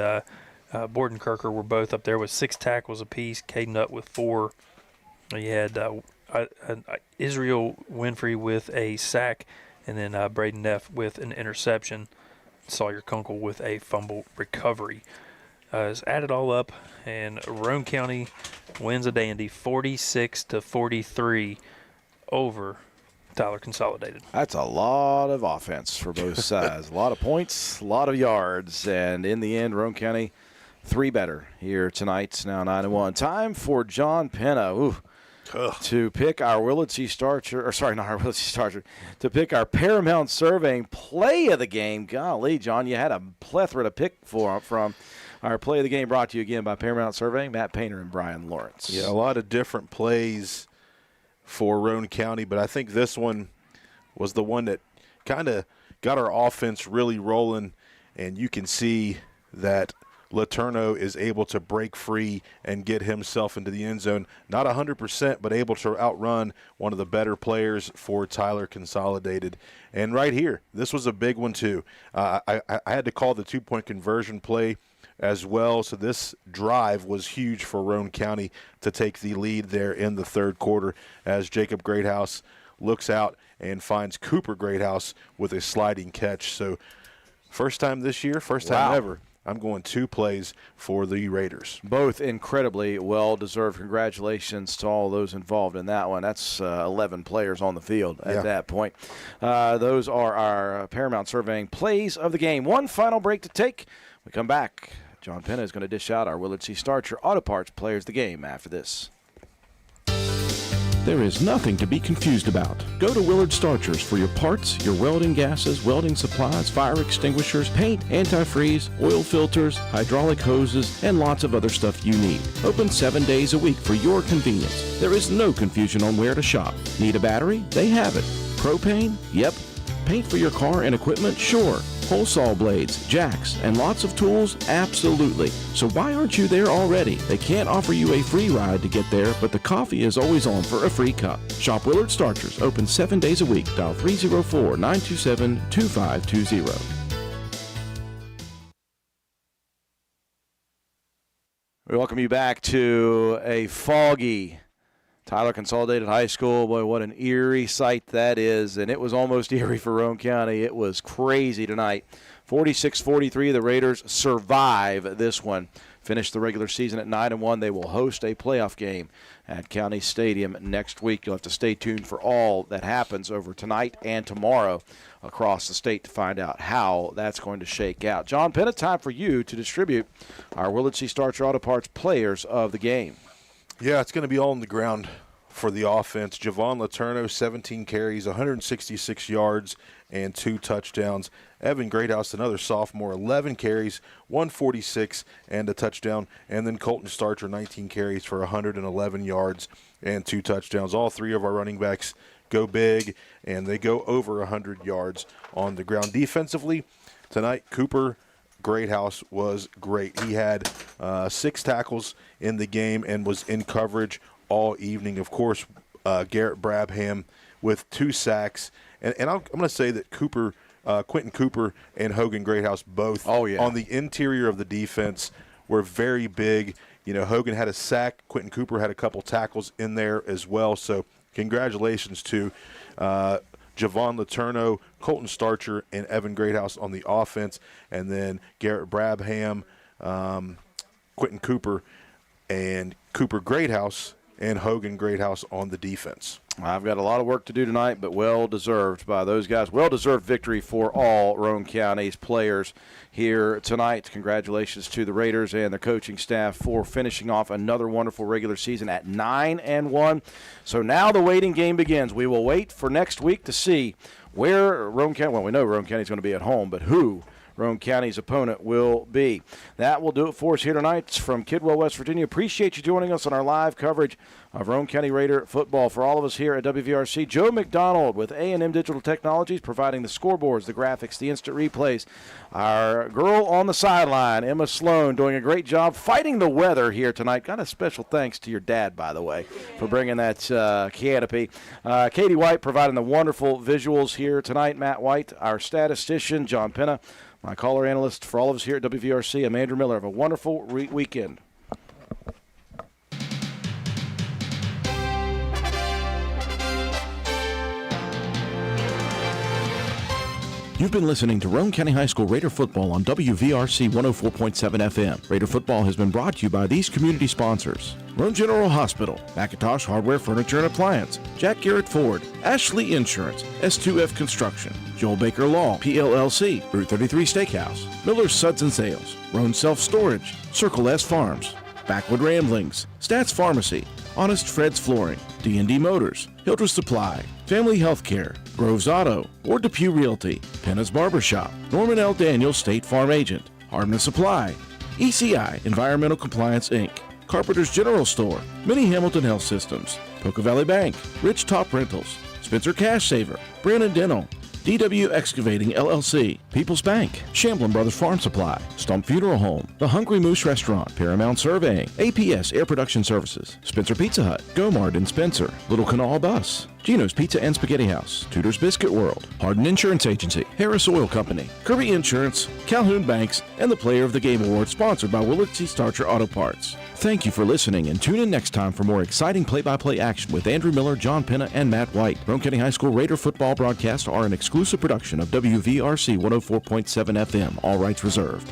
Borden Kirker were both up there with 6 tackles apiece. Caden Utt with 4. You had Israel Winfrey with a sack, and then Braden Neff with an interception. Sawyer Kunkel with a fumble recovery. It's added all up, and Roane County wins a dandy, 46-43 over Tyler Consolidated. That's a lot of offense for both sides. A lot of points, a lot of yards, and in the end, Roane County 3 better here tonight. It's now 9-1. Time for John Penna to pick our to pick our Paramount Surveying play of the game. Golly, John, you had a plethora to pick from. Our play of the game brought to you again by Paramount Surveying, Matt Painter and Brian Lawrence. Yeah, a lot of different plays for Roane County, but I think this one was the one that kind of got our offense really rolling, and you can see that Letourneau is able to break free and get himself into the end zone. Not 100%, but able to outrun one of the better players for Tyler Consolidated. And right here, this was a big one too. I had to call the 2-point conversion play as well, so this drive was huge for Roane County to take the lead there in the third quarter as Jacob Greathouse looks out and finds Cooper Greathouse with a sliding catch. So first time this year, first time ever, I'm going 2 plays for the Raiders. Both incredibly well-deserved. Congratulations to all those involved in that one. That's 11 players on the field at that point. Those are our Paramount Surveying plays of the game. One final break to take. We come back. John Penna is going to dish out our Willard C. Starcher Auto Parts players of the game after this. There is nothing to be confused about. Go to Willard Starchers for your parts, your welding gases, welding supplies, fire extinguishers, paint, antifreeze, oil filters, hydraulic hoses, and lots of other stuff you need. Open 7 days a week for your convenience. There is no confusion on where to shop. Need a battery? They have it. Propane? Yep. Paint for your car and equipment? Sure. Hole saw blades, jacks, and lots of tools? Absolutely. So why aren't you there already? They can't offer you a free ride to get there, but the coffee is always on for a free cup. Shop Willard Starchers, open 7 days a week. Dial 304-927-2520. We welcome you back to a foggy Tyler Consolidated High School. Boy, what an eerie sight that is, and it was almost eerie for Roane County. It was crazy tonight. 46-43, the Raiders survive this one. Finish the regular season at 9-1. They will host a playoff game at County Stadium next week. You'll have to stay tuned for all that happens over tonight and tomorrow across the state to find out how that's going to shake out. John Penna, time for you to distribute our Willard C. Starcher Auto Parts players of the game. Yeah, it's going to be all on the ground for the offense. Javon Letourneau, 17 carries, 166 yards, and 2 touchdowns. Evan Greathouse, another sophomore, 11 carries, 146, and a touchdown. And then Colton Starcher, 19 carries for 111 yards and 2 touchdowns. All 3 of our running backs go big, and they go over 100 yards on the ground. Defensively, tonight, Cooper Greathouse was great. He had 6 tackles in the game and was in coverage all evening. Of course, Garrett Brabham with 2 sacks. And I'm going to say that Quentin Cooper and Hogan Greathouse both on the interior of the defense were very big. You know, Hogan had a sack. Quentin Cooper had a couple tackles in there as well. So congratulations to Javon Letourneau, Colton Starcher, and Evan Greathouse on the offense. And then Garrett Brabham, Quentin Cooper, and Cooper Greathouse and Hogan Greathouse on the defense. I've got a lot of work to do tonight, but well-deserved by those guys. Well-deserved victory for all Roane County's players here tonight. Congratulations to the Raiders and their coaching staff for finishing off another wonderful regular season at 9-1. So now the waiting game begins. We will wait for next week to see where Roane County, well, we know Roane County is going to be at home, but who Roane County's opponent will be. That will do it for us here tonight from Kidwell, West Virginia. Appreciate you joining us on our live coverage of Roane County Raider football. For all of us here at WVRC, Joe McDonald with A&M Digital Technologies providing the scoreboards, the graphics, the instant replays. Our girl on the sideline, Emma Sloan, doing a great job fighting the weather here tonight. Got a special thanks to your dad, by the way, for bringing that canopy. Katie White providing the wonderful visuals here tonight. Matt White, our statistician. John Penna, my caller analyst. For all of us here at WVRC, I'm Andrew Miller. Have a wonderful weekend. You've been listening to Roane County High School Raider football on WVRC 104.7 FM. Raider football has been brought to you by these community sponsors: Roane General Hospital, McIntosh Hardware, Furniture and Appliance, Jack Garrett Ford, Ashley Insurance, S2F Construction, Joel Baker Law, PLLC, Route 33 Steakhouse, Miller's Suds and Sales, Roane Self Storage, Circle S Farms, Backwood Ramblings, Stats Pharmacy, Honest Fred's Flooring, D&D Motors, Hildreth Supply, Family Healthcare, Groves Auto, Ward Depew Realty, Penna's Barbershop, Norman L. Daniels State Farm Agent, Hardman Supply, ECI Environmental Compliance Inc., Carpenter's General Store, Mini Hamilton Health Systems, Poca Valley Bank, Rich Top Rentals, Spencer Cash Saver, Brandon Dental, DW Excavating LLC, People's Bank, Shamblin Brothers Farm Supply, Stump Funeral Home, The Hungry Moose Restaurant, Paramount Surveying, APS Air Production Services, Spencer Pizza Hut, Gomard and Spencer, Little Canal Bus, Gino's Pizza and Spaghetti House, Tudor's Biscuit World, Hardin Insurance Agency, Harris Oil Company, Kirby Insurance, Calhoun Banks, and the Player of the Game Award sponsored by Willard C. Starcher Auto Parts. Thank you for listening, and tune in next time for more exciting play-by-play action with Andrew Miller, John Penna, and Matt White. Roane County High School Raider football broadcasts are an exclusive production of WVRC 104.7 FM. All rights reserved.